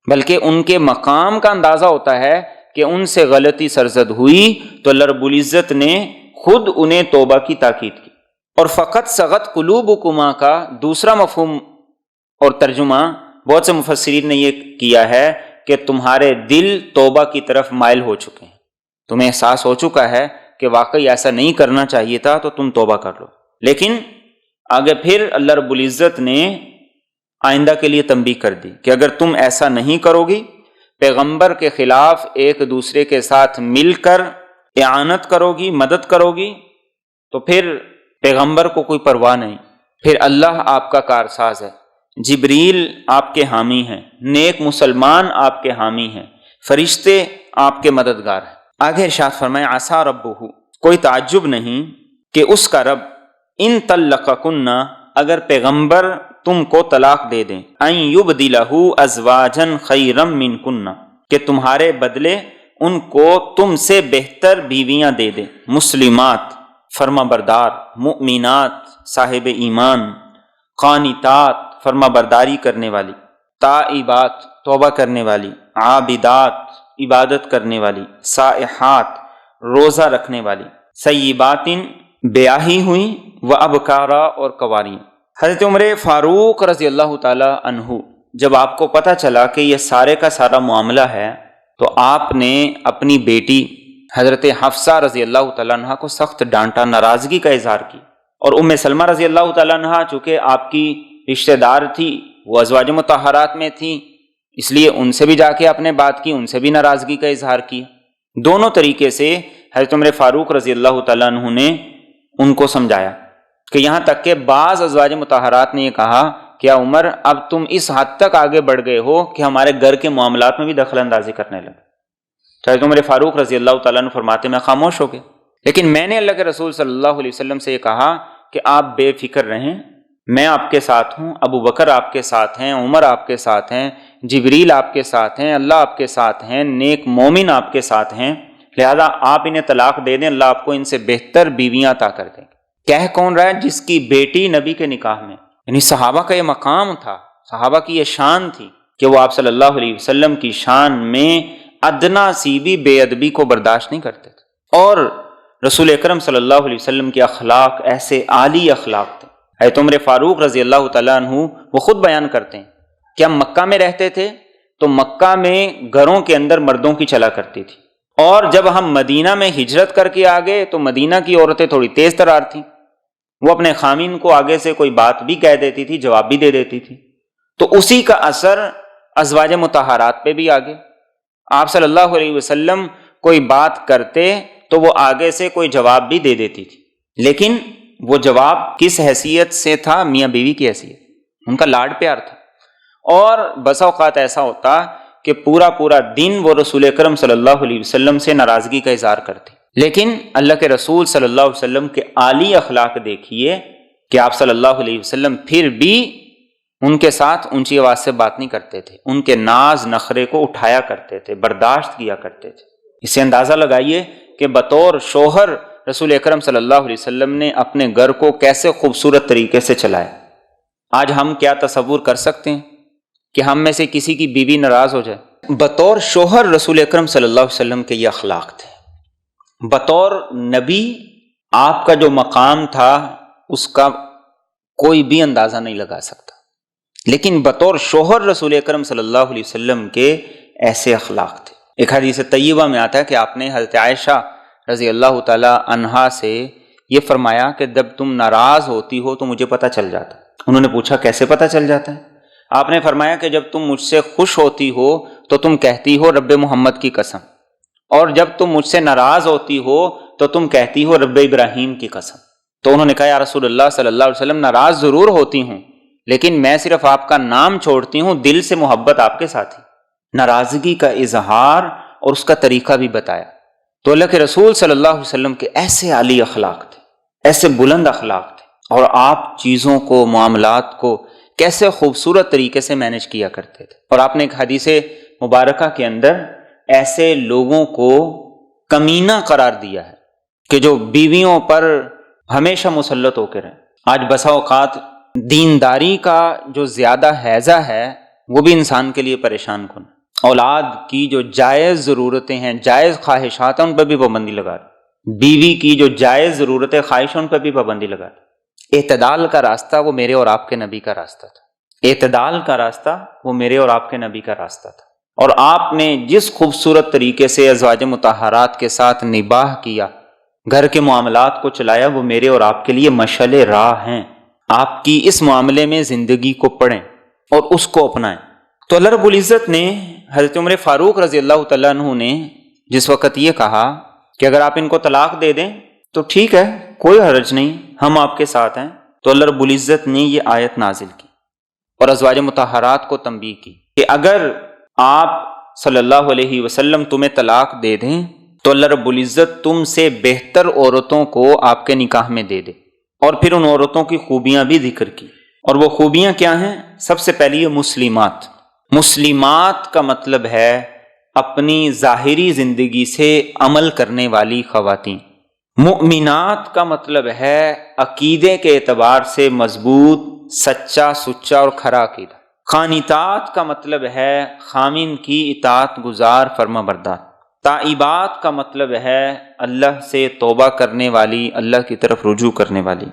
بلکہ ان کے مقام کا اندازہ ہوتا ہے کہ ان سے غلطی سرزد ہوئی تو اللہ رب العزت نے خود انہیں توبہ کی تاکید کی۔ اور فقط صغت قلوبکما کا دوسرا مفہوم اور ترجمہ بہت سے مفسرین نے یہ کیا ہے کہ تمہارے دل توبہ کی طرف مائل ہو چکے ہیں، تمہیں احساس ہو چکا ہے کہ واقعی ایسا نہیں کرنا چاہیے تھا، تو تم توبہ کر لو۔ لیکن آگے پھر اللہ رب العزت نے آئندہ کے لیے تنبیہ کر دی کہ اگر تم ایسا نہیں کرو گی، پیغمبر کے خلاف ایک دوسرے کے ساتھ مل کر اعانت کرو گی، مدد کرو گی، تو پھر پیغمبر کو کوئی پرواہ نہیں، پھر اللہ آپ کا کارساز ہے، جبریل آپ کے حامی ہیں، نیک مسلمان آپ کے حامی ہیں، فرشتے آپ کے مددگار ہیں۔ آگے ارشاد فرمائے عسیٰ ربہ، کوئی تعجب نہیں کہ اس کا رب ان طلقکن، اگر پیغمبر تم کو طلاق دے دیں، ان یبدلہ ازواجا خیرا منکن، کہ تمہارے بدلے ان کو تم سے بہتر بیویاں دے دیں، مسلمات فرما بردار، مؤمنات صاحب ایمان، قانتات فرما برداری کرنے والی، تائبات توبہ کرنے والی، عابدات عبادت کرنے والی، سائحات روزہ رکھنے والی، سیبات بیاہی ہوئیں، و ابکارا اور کنواری۔ حضرت عمر فاروق رضی اللہ تعالی عنہ جب آپ کو پتہ چلا کہ یہ سارے کا سارا معاملہ ہے، تو آپ نے اپنی بیٹی حضرت حفصہ رضی اللہ تعالیٰ عنہ کو سخت ڈانٹا، ناراضگی کا اظہار کی، اور ام سلمہ رضی اللہ تعالیٰ عنہ چونکہ آپ کی رشتہ دار تھی، وہ ازواج مطہرات میں تھیں، اس لیے ان سے بھی جا کے آپ نے بات کی، ان سے بھی ناراضگی کا اظہار کیا۔ دونوں طریقے سے حضرت عمر فاروق رضی اللہ تعالیٰ عنہ نے ان کو سمجھایا، کہ یہاں تک کہ بعض ازواج مطہرات نے یہ کہا کہ عمر اب تم اس حد تک آگے بڑھ گئے ہو کہ ہمارے گھر کے معاملات میں بھی دخل اندازی کرنے لگے۔ تو حضرت عمر فاروق رضی اللہ تعالیٰ عنہ فرماتے میں خاموش ہو گئے، لیکن میں نے اللہ کے رسول صلی اللہ علیہ وسلم سے یہ کہا کہ آپ بے فکر رہیں، میں آپ کے ساتھ ہوں، ابو بکر آپ کے ساتھ ہیں، عمر آپ کے ساتھ ہیں، جبریل آپ کے ساتھ ہیں، اللہ آپ کے ساتھ ہیں، نیک مومن آپ کے ساتھ ہیں، لہذا آپ انہیں طلاق دے دیں، اللہ آپ کو ان سے بہتر بیویاں عطا کر دیں۔ کہہ کون رہا ہے؟ جس کی بیٹی نبی کے نکاح میں، یعنی صحابہ کا یہ مقام تھا، صحابہ کی یہ شان تھی کہ وہ آپ صلی اللہ علیہ وسلم کی شان میں ادنا سی بھی بے ادبی کو برداشت نہیں کرتے تھے، اور رسول اکرم صلی اللہ علیہ وسلم کے اخلاق ایسے عالی اخلاق تھے۔ حضرت عمر فاروق رضی اللہ تعالیٰ عنہ وہ خود بیان کرتے ہیں کہ ہم مکہ میں رہتے تھے تو مکہ میں گھروں کے اندر مردوں کی چلا کرتی تھی، اور جب ہم مدینہ میں ہجرت کر کے آگے تو مدینہ کی عورتیں تھوڑی تیز ترار تھیں، وہ اپنے خامین کو آگے سے کوئی بات بھی کہہ دیتی تھی، جواب بھی دے دیتی تھی، تو اسی کا اثر ازواج مطہرات پہ بھی آگے، آپ صلی اللہ علیہ وسلم کوئی بات کرتے تو وہ آگے سے کوئی جواب بھی دے دیتی تھی، لیکن وہ جواب کس حیثیت سے تھا؟ میاں بیوی کی حیثیت، ان کا لاڈ پیار تھا۔ اور بسا اوقات ایسا ہوتا کہ پورا دن وہ رسول اکرم صلی اللہ علیہ وسلم سے ناراضگی کا اظہار کرتے، لیکن اللہ کے رسول صلی اللہ علیہ وسلم کے عالی اخلاق دیکھیے کہ آپ صلی اللہ علیہ وسلم پھر بھی ان کے ساتھ اونچی آواز سے بات نہیں کرتے تھے، ان کے ناز نخرے کو اٹھایا کرتے تھے، برداشت کیا کرتے تھے۔ اس سے اندازہ لگائیے کہ بطور شوہر رسول اکرم صلی اللہ علیہ وسلم نے اپنے گھر کو کیسے خوبصورت طریقے سے چلایا۔ آج ہم کیا تصور کر سکتے ہیں کہ ہم میں سے کسی کی بیوی ناراض ہو جائے؟ بطور شوہر رسول اکرم صلی اللہ علیہ وسلم کے یہ اخلاق تھے۔ بطور نبی آپ کا جو مقام تھا اس کا کوئی بھی اندازہ نہیں لگا سکتا، لیکن بطور شوہر رسول اکرم صلی اللہ علیہ وسلم کے ایسے اخلاق تھے۔ ایک حدیث طیبہ میں آتا ہے کہ آپ نے حضرت عائشہ رضی اللہ تعالی عنہا سے یہ فرمایا کہ جب تم ناراض ہوتی ہو تو مجھے پتہ چل جاتا ہے۔ انہوں نے پوچھا کیسے پتہ چل جاتا ہے؟ آپ نے فرمایا کہ جب تم مجھ سے خوش ہوتی ہو تو تم کہتی ہو رب محمد کی قسم، اور جب تم مجھ سے ناراض ہوتی ہو تو تم کہتی ہو رب ابراہیم کی قسم۔ تو انہوں نے کہا یا رسول اللہ صلی اللہ علیہ وسلم، ناراض ضرور ہوتی ہوں لیکن میں صرف آپ کا نام چھوڑتی ہوں، دل سے محبت آپ کے ساتھ ہی۔ ناراضگی کا اظہار اور اس کا طریقہ بھی بتایا۔ تو اللہ کے رسول صلی اللہ علیہ وسلم کے ایسے عالی اخلاق تھے، ایسے بلند اخلاق تھے، اور آپ چیزوں کو، معاملات کو کیسے خوبصورت طریقے سے مینج کیا کرتے تھے۔ اور آپ نے ایک حدیث مبارکہ کے اندر ایسے لوگوں کو کمینہ قرار دیا ہے کہ جو بیویوں پر ہمیشہ مسلط ہو کے رہیں۔ آج بسا اوقات دینداری کا جو زیادہ حیضہ ہے وہ بھی انسان کے لیے پریشان کن۔ اولاد کی جو جائز ضرورتیں ہیں، جائز خواہشات ہیں، ان پہ بھی پابندی لگا دی۔ بیوی کی جو جائز ضرورتیں، خواہش ہیں، ان پہ بھی پابندی لگا دی۔ اعتدال کا راستہ وہ میرے اور آپ کے نبی کا راستہ تھا۔ اعتدال کا راستہ وہ میرے اور آپ کے نبی کا راستہ تھا، اور آپ نے جس خوبصورت طریقے سے ازواج مطہرات کے ساتھ نباہ کیا، گھر کے معاملات کو چلایا، وہ میرے اور آپ کے لیے مشعل راہ ہیں۔ آپ کی اس معاملے میں زندگی کو پڑھیں اور اس کو اپنائیں۔ تو اللہ رب العزت نے حضرت عمر فاروق رضی اللہ تعالیٰ عنہ نے جس وقت یہ کہا کہ اگر آپ ان کو طلاق دے دیں تو ٹھیک ہے، کوئی حرج نہیں، ہم آپ کے ساتھ ہیں، تو اللہ رب العزت نے یہ آیت نازل کی اور ازواج مطہرات کو تنبیہ کی کہ اگر آپ صلی اللہ علیہ وسلم تمہیں طلاق دے دیں تو اللہ رب العزت تم سے بہتر عورتوں کو آپ کے نکاح میں دے دے، اور پھر ان عورتوں کی خوبیاں بھی ذکر کی۔ اور وہ خوبیاں کیا ہیں؟ سب سے پہلی یہ مسلمات۔ مسلمات کا مطلب ہے اپنی ظاہری زندگی سے عمل کرنے والی خواتین۔ مؤمنات کا مطلب ہے عقیدے کے اعتبار سے مضبوط، سچا، سچا اور کھرا عقیدہ۔ قانتات کا مطلب ہے خامن کی اطاعت گزار، فرما بردار۔ تائبات کا مطلب ہے اللہ سے توبہ کرنے والی، اللہ کی طرف رجوع کرنے والی۔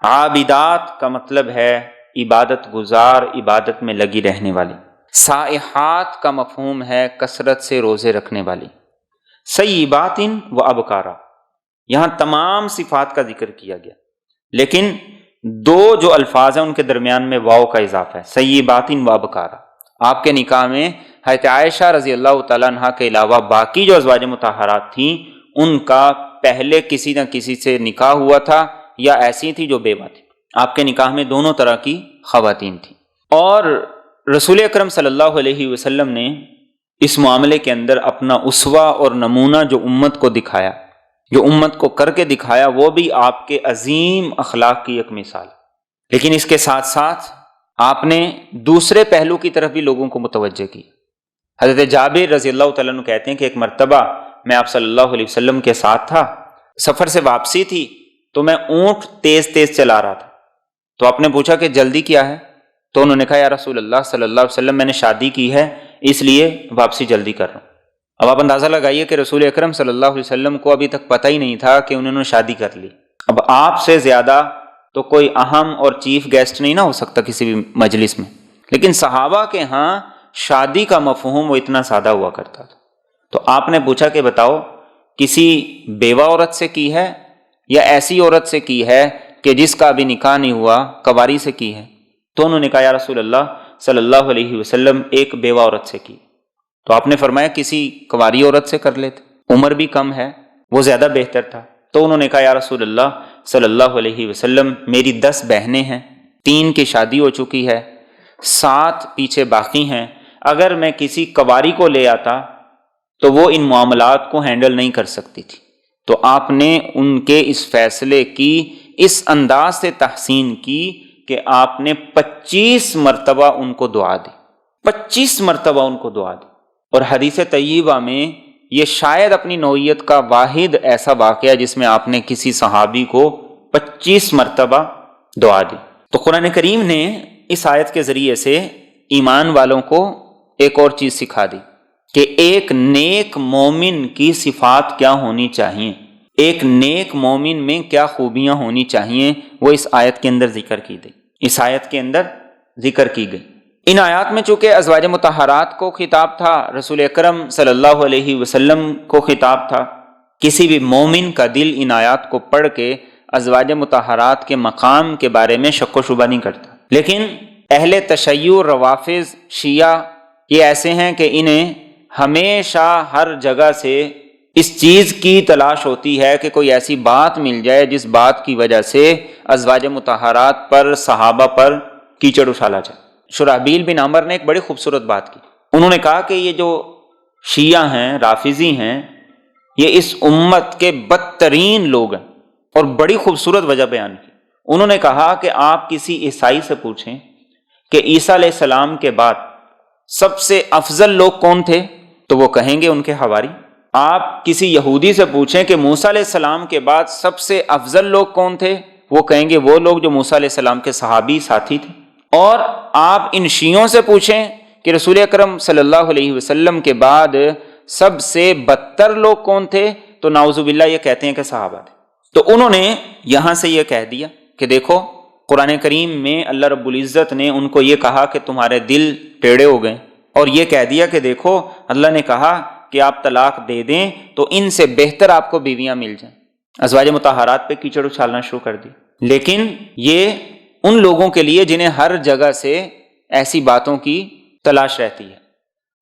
عابدات کا مطلب ہے عبادت گزار، عبادت میں لگی رہنے والی۔ سائحات کا مفہوم ہے کثرت سے روزے رکھنے والی۔ سیبات و ابکارا، یہاں تمام صفات کا ذکر کیا گیا، لیکن دو جو الفاظ ہیں ان کے درمیان میں واو کا اضافہ ہے، سیبات و ابکارا۔ آپ کے نکاح میں حضرت عائشہ رضی اللہ تعالیٰ عنہ کے علاوہ باقی جو ازواج مطہرات تھیں ان کا پہلے کسی نہ کسی سے نکاح ہوا تھا، یا ایسی تھی جو بیوہ تھی۔ آپ کے نکاح میں دونوں طرح کی خواتین تھیں، اور رسول اکرم صلی اللہ علیہ وسلم نے اس معاملے کے اندر اپنا اسوہ اور نمونہ جو امت کو دکھایا، جو امت کو کر کے دکھایا، وہ بھی آپ کے عظیم اخلاق کی ایک مثال۔ لیکن اس کے ساتھ ساتھ آپ نے دوسرے پہلو کی طرف بھی لوگوں کو متوجہ کی۔ حضرت جابر رضی اللہ تعالیٰ عنہ کہتے ہیں کہ ایک مرتبہ میں آپ صلی اللہ علیہ وسلم کے ساتھ تھا، سفر سے واپسی تھی تو میں اونٹ تیز تیز چلا رہا تھا، تو آپ نے پوچھا کہ جلدی کیا ہے؟ تو انہوں نے کہا یا رسول اللہ صلی اللہ علیہ وسلم، میں نے شادی کی ہے اس لیے واپسی جلدی کر رہا ہوں۔ اب آپ اندازہ لگائیے کہ رسول اکرم صلی اللہ علیہ وسلم کو ابھی تک پتہ ہی نہیں تھا کہ انہوں نے شادی کر لی۔ اب آپ سے زیادہ تو کوئی اہم اور چیف گیسٹ نہیں نہ ہو سکتا کسی بھی مجلس میں، لیکن صحابہ کے ہاں شادی کا مفہوم وہ اتنا سادہ ہوا کرتا تھا۔ تو آپ نے پوچھا کہ بتاؤ کسی بیوہ عورت سے کی ہے یا ایسی عورت سے کی ہے کہ جس کا ابھی نکاح نہیں ہوا، کنواری سے کی ہے؟ تو انہوں نے کہا یا رسول اللہ صلی اللہ علیہ وسلم ایک بیوہ عورت سے کی۔ تو آپ نے فرمایا کسی کنواری عورت سے کر لیتے، عمر بھی کم ہے، وہ زیادہ بہتر تھا۔ تو انہوں نے کہا یا رسول اللہ صلی اللہ علیہ وسلم میری 10 بہنیں ہیں، 3 کی شادی ہو چکی ہے، 7 پیچھے باقی ہیں، اگر میں کسی کنواری کو لے آتا تو وہ ان معاملات کو ہینڈل نہیں کر سکتی تھی۔ تو آپ نے ان کے اس فیصلے کی اس انداز سے تحسین کی کہ آپ نے 25 مرتبہ ان کو دعا دی، 25 مرتبہ ان کو دعا دی۔ اور حدیث طیبہ میں یہ شاید اپنی نوعیت کا واحد ایسا واقعہ جس میں آپ نے کسی صحابی کو 25 مرتبہ دعا دی۔ تو قرآن کریم نے اس آیت کے ذریعے سے ایمان والوں کو ایک اور چیز سکھا دی کہ ایک نیک مومن کی صفات کیا ہونی چاہیے، ایک نیک مومن میں کیا خوبیاں ہونی چاہیے، وہ اس آیت کے اندر ذکر کی گئی، اس آیت کے اندر ذکر کی گئی۔ ان آیات میں چونکہ ازواج مطہرات کو خطاب تھا، رسول اکرم صلی اللہ علیہ وسلم کو خطاب تھا، کسی بھی مومن کا دل ان آیات کو پڑھ کے ازواج مطہرات کے مقام کے بارے میں شک و شبہ نہیں کرتا۔ لیکن اہل تشیع، روافض، شیعہ یہ ایسے ہیں کہ انہیں ہمیشہ ہر جگہ سے اس چیز کی تلاش ہوتی ہے کہ کوئی ایسی بات مل جائے جس بات کی وجہ سے ازواج مطہرات پر، صحابہ پر کیچڑ اچھالا جائے۔ شرحبیل بن عمر نے ایک بڑی خوبصورت بات کی، انہوں نے کہا کہ یہ جو شیعہ ہیں، رافضی ہیں، یہ اس امت کے بدترین لوگ ہیں، اور بڑی خوبصورت وجہ بیان کی۔ انہوں نے کہا کہ آپ کسی عیسائی سے پوچھیں کہ عیسیٰ علیہ السلام کے بعد سب سے افضل لوگ کون تھے، تو وہ کہیں گے ان کے حواری۔ آپ کسی یہودی سے پوچھیں کہ موسیٰ علیہ السلام کے بعد سب سے افضل لوگ کون تھے، وہ کہیں گے وہ لوگ جو موسیٰ علیہ السلام کے صحابی ساتھی تھے۔ اور آپ ان شیعوں سے پوچھیں کہ رسول اکرم صلی اللہ علیہ وسلم کے بعد سب سے بدتر لوگ کون تھے، تو نعوذ باللہ یہ کہتے ہیں کہ صحابہ تھے۔ تو انہوں نے یہاں سے یہ کہہ دیا کہ دیکھو قرآن کریم میں اللہ رب العزت نے ان کو یہ کہا کہ تمہارے دل ٹیڑھے ہو گئے، اور یہ کہہ دیا کہ دیکھو اللہ نے کہا کہ آپ طلاق دے دیں تو ان سے بہتر آپ کو بیویاں مل جائیں۔ ازواج مطہرات پہ کیچڑ اچھالنا شروع کر دی۔ لیکن یہ ان لوگوں کے لیے جنہیں ہر جگہ سے ایسی باتوں کی تلاش رہتی ہے۔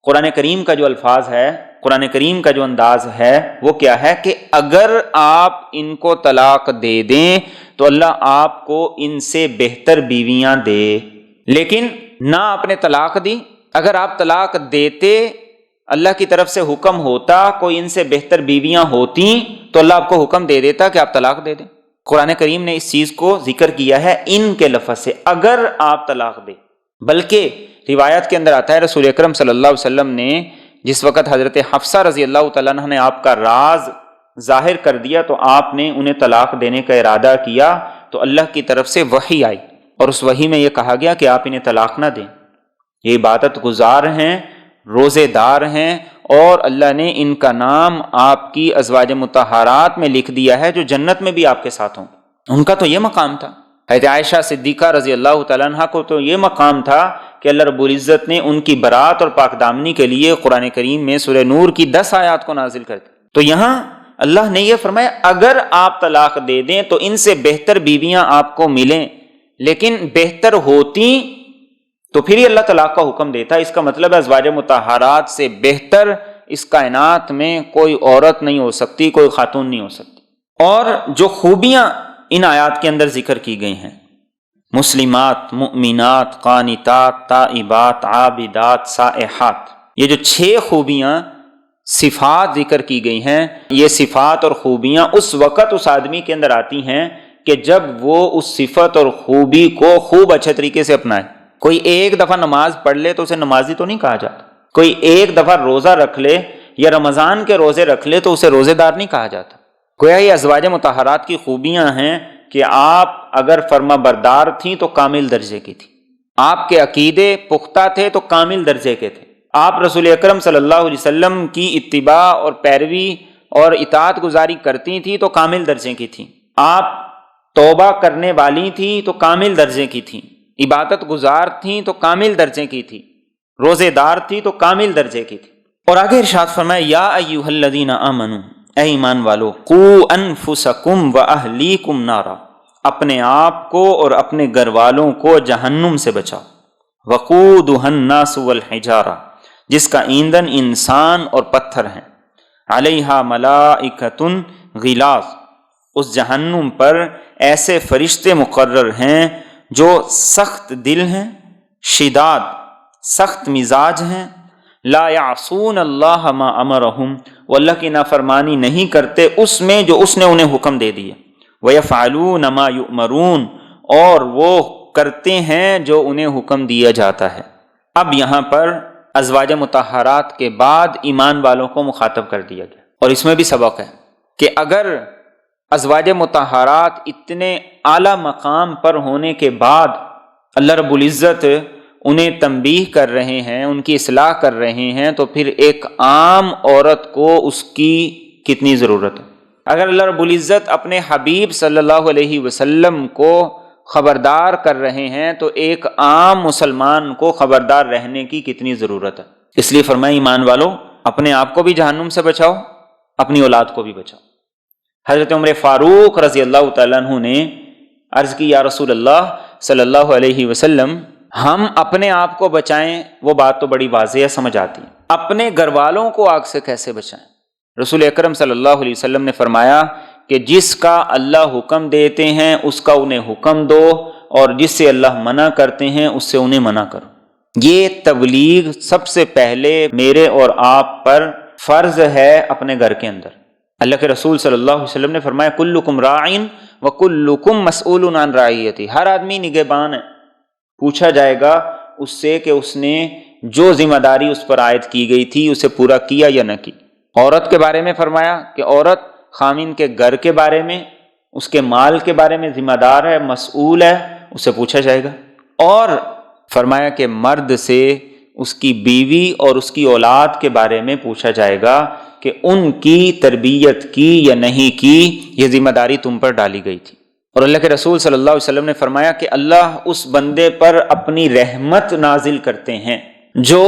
قرآن کریم کا جو الفاظ ہے، قرآن کریم کا جو انداز ہے وہ کیا ہے کہ اگر آپ ان کو طلاق دے دیں تو اللہ آپ کو ان سے بہتر بیویاں دے۔ لیکن نہ آپ نے طلاق دی، اگر آپ طلاق دیتے، اللہ کی طرف سے حکم ہوتا، کوئی ان سے بہتر بیویاں ہوتی تو اللہ آپ کو حکم دے دیتا کہ آپ طلاق دے دیں۔ قرآن کریم نے اس چیز کو ذکر کیا ہے ان کے لفظ سے، اگر آپ طلاق دیں۔ بلکہ روایت کے اندر آتا ہے رسول اکرم صلی اللہ علیہ وسلم نے جس وقت حضرت حفصہ رضی اللہ تعالیٰ عنہ نے آپ کا راز ظاہر کر دیا تو آپ نے انہیں طلاق دینے کا ارادہ کیا، تو اللہ کی طرف سے وحی آئی، اور اس وحی میں یہ کہا گیا کہ آپ انہیں طلاق نہ دیں۔ یہ عبادت گزار ہیں، روزے دار ہیں، اور اللہ نے ان کا نام آپ کی ازواج مطہرات میں لکھ دیا ہے جو جنت میں بھی آپ کے ساتھ ہوں۔ ان کا تو یہ مقام تھا۔ حضرت عائشہ صدیقہ رضی اللہ تعالیٰ عنہ کو تو یہ مقام تھا کہ اللہ رب العزت نے ان کی برات اور پاک دامنی کے لیے قرآن کریم میں سورہ نور کی 10 آیات کو نازل کر دی۔ تو یہاں اللہ نے یہ فرمایا اگر آپ طلاق دے دیں تو ان سے بہتر بیویاں آپ کو ملیں، لیکن بہتر ہوتی تو پھر ہی اللہ طلاق کا حکم دیتا۔ اس کا مطلب ہے ازواج مطہرات سے بہتر اس کائنات میں کوئی عورت نہیں ہو سکتی، کوئی خاتون نہیں ہو سکتی۔ اور جو خوبیاں ان آیات کے اندر ذکر کی گئی ہیں، مسلمات، مؤمنات، قانتات، تائبات، عابدات، سائحات، یہ جو 6 خوبیاں صفات ذکر کی گئی ہیں، یہ صفات اور خوبیاں اس وقت اس آدمی کے اندر آتی ہیں کہ جب وہ اس صفت اور خوبی کو خوب اچھے طریقے سے اپنائے۔ کوئی ایک دفعہ نماز پڑھ لے تو اسے نمازی تو نہیں کہا جاتا، کوئی ایک دفعہ روزہ رکھ لے یا رمضان کے روزے رکھ لے تو اسے روزے دار نہیں کہا جاتا۔ گویا یہ ازواج مطہرات کی خوبیاں ہیں کہ آپ اگر فرما بردار تھیں تو کامل درجے کی تھی، آپ کے عقیدے پختہ تھے تو کامل درجے کے تھے، آپ رسول اکرم صلی اللہ علیہ وسلم کی اتباع اور پیروی اور اطاعت گزاری کرتی تھیں تو کامل درجے کی تھیں، آپ توبہ کرنے والی تھیں تو کامل درجے کی تھیں، عبادت گزار تھیں تو کامل درجے کی تھی، روزے دار تھی تو کامل درجے کی تھی۔ اور آگے ارشاد فرمایا یا ایھا الذین آمنوا، اے ایمان والو، قوا انفسکم واہلیکم نارا، اپنے آپ کو اور اپنے گھر والوں کو جہنم سے بچاؤ، وقودھا الناس والحجارہ، جس کا ایندھن انسان اور پتھر ہیں، علیہا ملائکۃ غلاظ، اس جہنم پر ایسے فرشتے مقرر ہیں جو سخت دل ہیں، شداد، سخت مزاج ہیں، لا یعصون اللہ ما امرہم، وہ اللہ کی نافرمانی نہیں کرتے اس میں جو اس نے انہیں حکم دے دیے، ویفعلون ما یؤمرون، اور وہ کرتے ہیں جو انہیں حکم دیا جاتا ہے۔ اب یہاں پر ازواج مطہرات کے بعد ایمان والوں کو مخاطب کر دیا گیا۔ اور اس میں بھی سبق ہے کہ اگر ازواج مطہرات اتنے اعلیٰ مقام پر ہونے کے بعد اللہ رب العزت انہیں تنبیہ کر رہے ہیں، ان کی اصلاح کر رہے ہیں، تو پھر ایک عام عورت کو اس کی کتنی ضرورت ہے۔ اگر اللہ رب العزت اپنے حبیب صلی اللہ علیہ وسلم کو خبردار کر رہے ہیں تو ایک عام مسلمان کو خبردار رہنے کی کتنی ضرورت ہے۔ اس لیے فرمایا ایمان والو اپنے آپ کو بھی جہنم سے بچاؤ، اپنی اولاد کو بھی بچاؤ۔ حضرت عمر فاروق رضی اللہ تعالیٰ عنہ نے عرض کی یا رسول اللہ صلی اللہ علیہ وسلم، ہم اپنے آپ کو بچائیں وہ بات تو بڑی واضح ہے، سمجھ آتی ہے، اپنے گھر والوں کو آگ سے کیسے بچائیں؟ رسول اکرم صلی اللہ علیہ وسلم نے فرمایا کہ جس کا اللہ حکم دیتے ہیں اس کا انہیں حکم دو، اور جس سے اللہ منع کرتے ہیں اس سے انہیں منع کرو۔ یہ تبلیغ سب سے پہلے میرے اور آپ پر فرض ہے اپنے گھر کے اندر۔ اللہ کے رسول صلی اللہ علیہ وسلم نے فرمایا کلکم راعٍ وکلکم مسئول عن رعیتہ، ہر آدمی نگہبان ہے، پوچھا جائے گا اس سے کہ اس نے جو ذمہ داری اس پر عائد کی گئی تھی اسے پورا کیا یا نہ کی۔ عورت کے بارے میں فرمایا کہ عورت خامن کے گھر کے بارے میں، اس کے مال کے بارے میں ذمہ دار ہے، مسئول ہے، اسے پوچھا جائے گا۔ اور فرمایا کہ مرد سے اس کی بیوی اور اس کی اولاد کے بارے میں پوچھا جائے گا کہ ان کی تربیت کی یا نہیں کی، یہ ذمہ داری تم پر ڈالی گئی تھی۔ اور اللہ کے رسول صلی اللہ علیہ وسلم نے فرمایا کہ اللہ اس بندے پر اپنی رحمت نازل کرتے ہیں جو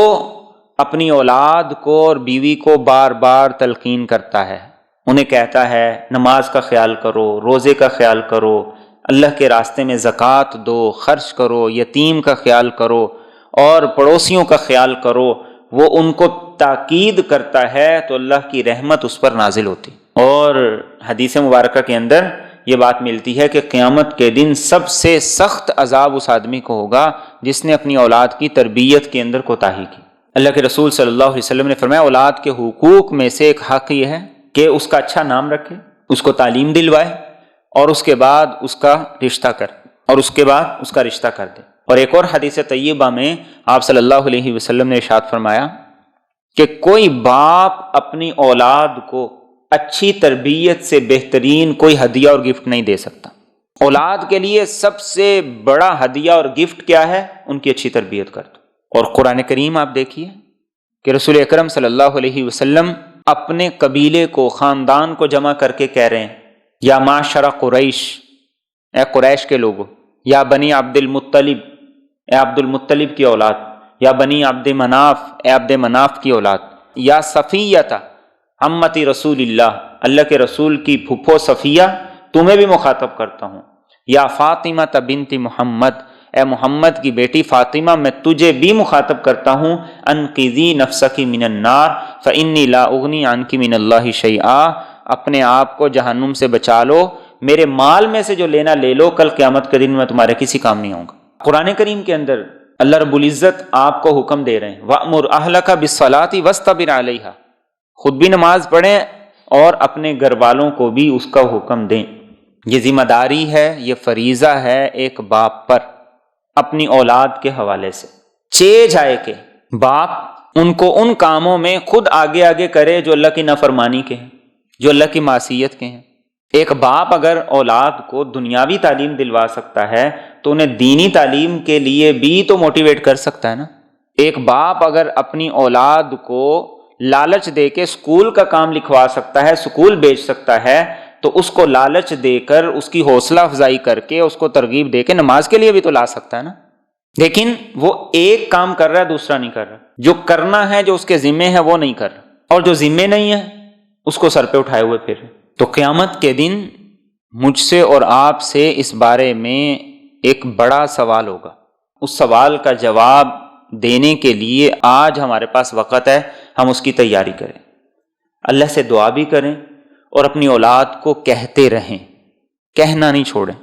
اپنی اولاد کو اور بیوی کو بار بار تلقین کرتا ہے، انہیں کہتا ہے نماز کا خیال کرو، روزے کا خیال کرو، اللہ کے راستے میں زکوٰۃ دو، خرچ کرو، یتیم کا خیال کرو اور پڑوسیوں کا خیال کرو۔ وہ ان کو تاکید کرتا ہے تو اللہ کی رحمت اس پر نازل ہوتی۔ اور حدیث مبارکہ کے اندر یہ بات ملتی ہے کہ قیامت کے دن سب سے سخت عذاب اس آدمی کو ہوگا جس نے اپنی اولاد کی تربیت کے اندر کوتاہی کی۔ اللہ کے رسول صلی اللہ علیہ وسلم نے فرمایا اولاد کے حقوق میں سے ایک حق یہ ہے کہ اس کا اچھا نام رکھے، اس کو تعلیم دلوائے، اور اس کے بعد اس کا رشتہ کر دے۔ اور ایک اور حدیث طیبہ میں آپ صلی اللہ علیہ وسلم نے ارشاد فرمایا کہ کوئی باپ اپنی اولاد کو اچھی تربیت سے بہترین کوئی ہدیہ اور گفٹ نہیں دے سکتا۔ اولاد کے لیے سب سے بڑا ہدیہ اور گفٹ کیا ہے؟ ان کی اچھی تربیت کر دو۔ اور قرآن کریم آپ دیکھیے کہ رسول اکرم صلی اللہ علیہ وسلم اپنے قبیلے کو، خاندان کو جمع کر کے کہہ رہے ہیں یا معشر قریش، اے قریش کے لوگوں، یا بنی عبد المطلب، اے عبد المطلب کی اولاد، یا بنی عبد مناف، اے عبد مناف کی اولاد، یا صفیہ عمتی رسول اللہ، اللہ کے رسول کی پھپھو صفیہ، تمہیں بھی مخاطب کرتا ہوں، یا فاطمہ بنت محمد، اے محمد کی بیٹی فاطمہ، میں تجھے بھی مخاطب کرتا ہوں، انقذی نفسک من النار فانی لا اغنی عنک من اللہ شیئا، اپنے آپ کو جہنم سے بچا لو، میرے مال میں سے جو لینا لے لو، کل قیامت کے دن میں تمہارے کسی کام نہیں آؤں گا۔ قرآن کریم کے اندر اللہ رب العزت آپ کو حکم دے رہے ہیں وَأْمُرْ أَهْلَكَ بِالصَّلَاةِ وَاسْتَبِرْ عَلَيْهَا، خود بھی نماز پڑھیں اور اپنے گھر والوں کو بھی اس کا حکم دیں۔ یہ ذمہ داری ہے، یہ فریضہ ہے ایک باپ پر اپنی اولاد کے حوالے سے۔ جائے کہ باپ ان کو ان کاموں میں خود آگے آگے کرے جو اللہ کی نافرمانی کے ہیں، جو اللہ کی معصیت کے ہیں۔ ایک باپ اگر اولاد کو دنیاوی تعلیم دلوا سکتا ہے تو انہیں دینی تعلیم کے لیے بھی تو موٹیویٹ کر سکتا ہے نا۔ ایک باپ اگر اپنی اولاد کو لالچ دے کے سکول کا کام لکھوا سکتا ہے، سکول بیچ سکتا ہے، تو اس کو لالچ دے کر، اس کی حوصلہ افزائی کر کے، اس کو ترغیب دے کے نماز کے لیے بھی تو لا سکتا ہے نا۔ لیکن وہ ایک کام کر رہا ہے، دوسرا نہیں کر رہا۔ جو کرنا ہے، جو اس کے ذمے ہے، وہ نہیں کر رہا، اور جو ذمے نہیں ہے اس کو سر پہ اٹھائے ہوئے پھر۔ تو قیامت کے دن مجھ سے اور آپ سے اس بارے میں ایک بڑا سوال ہوگا۔ اس سوال کا جواب دینے کے لیے آج ہمارے پاس وقت ہے، ہم اس کی تیاری کریں، اللہ سے دعا بھی کریں اور اپنی اولاد کو کہتے رہیں، کہنا نہیں چھوڑیں،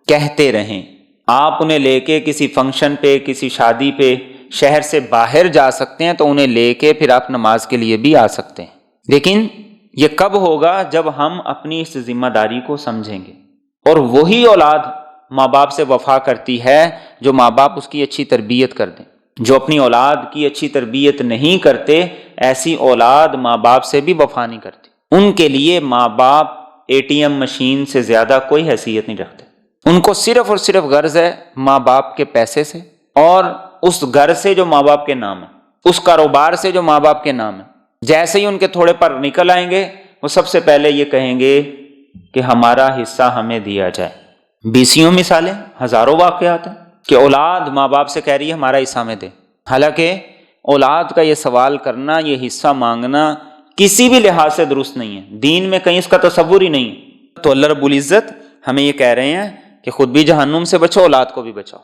کہتے رہیں۔ آپ انہیں لے کے کسی فنکشن پہ، کسی شادی پہ، شہر سے باہر جا سکتے ہیں تو انہیں لے کے پھر آپ نماز کے لیے بھی آ سکتے ہیں، لیکن یہ کب ہوگا؟ جب ہم اپنی اس ذمہ داری کو سمجھیں گے۔ اور وہی اولاد ماں باپ سے وفا کرتی ہے جو ماں باپ اس کی اچھی تربیت کر دیں۔ جو اپنی اولاد کی اچھی تربیت نہیں کرتے، ایسی اولاد ماں باپ سے بھی وفا نہیں کرتی۔ ان کے لیے ماں باپ ATM مشین سے زیادہ کوئی حیثیت نہیں رکھتے۔ ان کو صرف اور صرف غرض ہے ماں باپ کے پیسے سے، اور اس گھر سے جو ماں باپ کے نام ہے، اس کاروبار سے جو ماں باپ کے نام ہے۔ جیسے ہی ان کے تھوڑے پر نکل آئیں گے، وہ سب سے پہلے یہ کہیں گے کہ ہمارا حصہ ہمیں دیا جائے۔ بیسیوں مثالیں، ہزاروں واقعات ہیں کہ اولاد ماں باپ سے کہہ رہی ہے ہمارا حصہ ہمیں دے۔ حالانکہ اولاد کا یہ سوال کرنا، یہ حصہ مانگنا کسی بھی لحاظ سے درست نہیں ہے، دین میں کہیں اس کا تصور ہی نہیں ہے۔ تو اللہ رب العزت ہمیں یہ کہہ رہے ہیں کہ خود بھی جہنم سے بچو، اولاد کو بھی بچاؤ،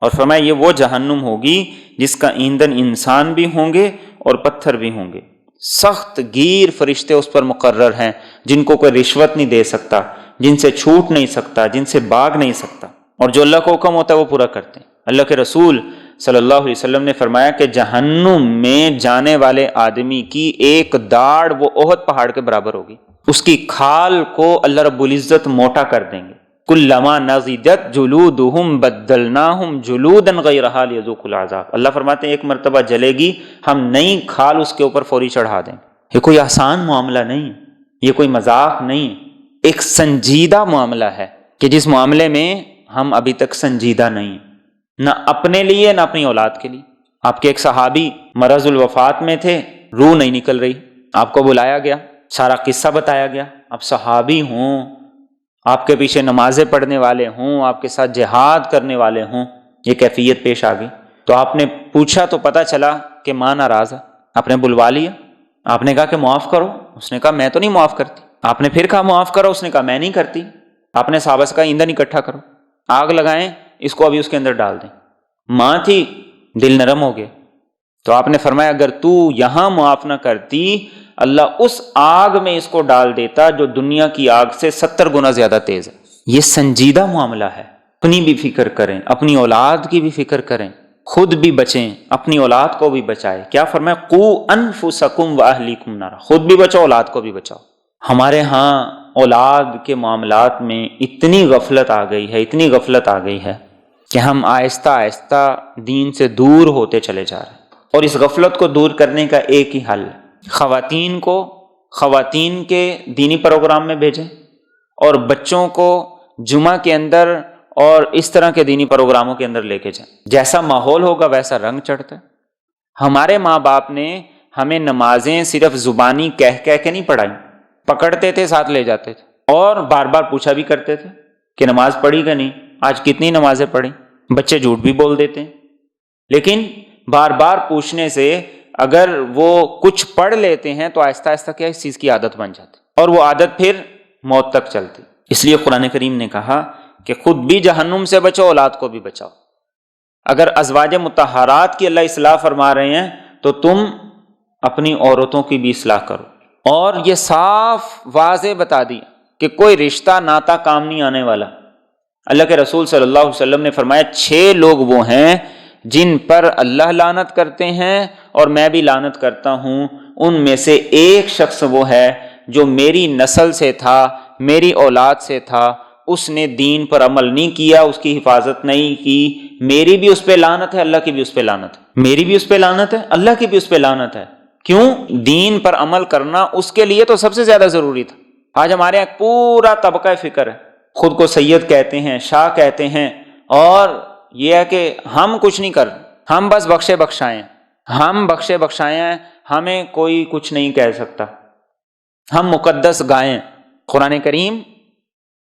اور فرمایا یہ وہ جہنم ہوگی جس کا ایندھن انسان بھی ہوں گے اور پتھر بھی ہوں گے۔ سخت گیر فرشتے اس پر مقرر ہیں، جن کو کوئی رشوت نہیں دے سکتا، جن سے چھوٹ نہیں سکتا، جن سے بھاگ نہیں سکتا، اور جو اللہ کو حکم ہوتا ہے وہ پورا کرتے ہیں۔ اللہ کے رسول صلی اللہ علیہ وسلم نے فرمایا کہ جہنم میں جانے والے آدمی کی ایک داڑھ وہ احد پہاڑ کے برابر ہوگی، اس کی کھال کو اللہ رب العزت موٹا کر دیں گے۔ کلما نضجت جلودہم بدلناہم جلودا غیرہا لیذوقوا العذاب، اللہ فرماتے ہیں ایک مرتبہ جلے گی، ہم نئی کھال اس کے اوپر فوری چڑھا دیں۔ یہ کوئی آسان معاملہ نہیں، یہ کوئی مذاق نہیں، ایک سنجیدہ معاملہ ہے کہ جس معاملے میں ہم ابھی تک سنجیدہ نہیں ہیں، نہ اپنے لیے نہ اپنی اولاد کے لیے۔ آپ کے ایک صحابی مرض الوفات میں تھے، روح نہیں نکل رہی، آپ کو بلایا گیا، سارا قصہ بتایا گیا۔ آپ صحابی ہوں، آپ کے پیچھے نمازیں پڑھنے والے ہوں، آپ کے ساتھ جہاد کرنے والے ہوں، یہ کیفیت پیش آ گئی۔ تو آپ نے پوچھا تو پتہ چلا کہ ماں ناراض ہے، آپ نے بلوا لیا، آپ نے کہا کہ معاف کرو، اس نے کہا میں تو نہیں معاف کرتی۔ آپ نے پھر کہا معاف کرو، اس نے کہا میں نہیں کرتی۔ آپ نے صحابہ سے کہا ایندھن اکٹھا کرو، آگ لگائیں، اس کو ابھی اس کے اندر ڈال دیں۔ ماں تھی، دل نرم ہو گیا۔ تو آپ نے فرمایا اگر تو یہاں معاف نہ کرتی، اللہ اس آگ میں اس کو ڈال دیتا جو دنیا کی آگ سے 70 گنا زیادہ تیز ہے۔ یہ سنجیدہ معاملہ ہے، اپنی بھی فکر کریں، اپنی اولاد کی بھی فکر کریں، خود بھی بچیں، اپنی اولاد کو بھی بچائیں۔ کیا فرمایا قوا انفسکم واہلیکم نارا، خود بھی بچاؤ، اولاد کو بھی بچاؤ۔ ہمارے ہاں اولاد کے معاملات میں اتنی غفلت آ گئی ہے، اتنی غفلت آ گئی ہے کہ ہم آہستہ آہستہ دین سے دور ہوتے چلے جا رہے ہیں، اور اس غفلت کو دور کرنے کا ایک ہی حل ہے، خواتین کو خواتین کے دینی پروگرام میں بھیجیں، اور بچوں کو جمعہ کے اندر اور اس طرح کے دینی پروگراموں کے اندر لے کے جائیں۔ جیسا ماحول ہوگا ویسا رنگ چڑھتا ہے۔ ہمارے ماں باپ نے ہمیں نمازیں صرف زبانی کہہ کہہ کے نہیں پڑھائی، پکڑتے تھے، ساتھ لے جاتے تھے، اور بار بار پوچھا بھی کرتے تھے کہ نماز پڑھی کہ نہیں، آج کتنی نمازیں پڑھی۔ بچے جھوٹ بھی بول دیتے ہیں، لیکن بار بار پوچھنے سے اگر وہ کچھ پڑھ لیتے ہیں تو آہستہ آہستہ کیا اس چیز کی عادت بن جاتی، اور وہ عادت پھر موت تک چلتی۔ اس لیے قرآن کریم نے کہا کہ خود بھی جہنم سے بچو، اولاد کو بھی بچاؤ۔ اگر ازواج مطہرات کی اللہ اصلاح فرما رہے ہیں تو تم اپنی عورتوں کی بھی اصلاح کرو۔ اور یہ صاف واضح بتا دیا کہ کوئی رشتہ ناتا کام نہیں آنے والا۔ اللہ کے رسول صلی اللہ علیہ وسلم نے فرمایا 6 لوگ وہ ہیں جن پر اللہ لعنت کرتے ہیں اور میں بھی لعنت کرتا ہوں، ان میں سے ایک شخص وہ ہے جو میری نسل سے تھا، میری اولاد سے تھا، اس نے دین پر عمل نہیں کیا، اس کی حفاظت نہیں کی، میری بھی اس پہ لعنت ہے، اللہ کی بھی اس پہ لعنت ہے، میری بھی اس پہ لعنت ہے، اللہ کی بھی اس پہ لعنت ہے۔ کیوں؟ دین پر عمل کرنا اس کے لیے تو سب سے زیادہ ضروری تھا۔ آج ہمارے یہاں پورا طبقہ فکر ہے، خود کو سید کہتے ہیں، شاہ کہتے ہیں، اور یہ ہے کہ ہم کچھ نہیں کر، ہم بس بخشے بخشائیں، ہم بخشے بخشائیں ہیں، ہمیں کوئی کچھ نہیں کہہ سکتا، ہم مقدس گائیں۔ قرآن کریم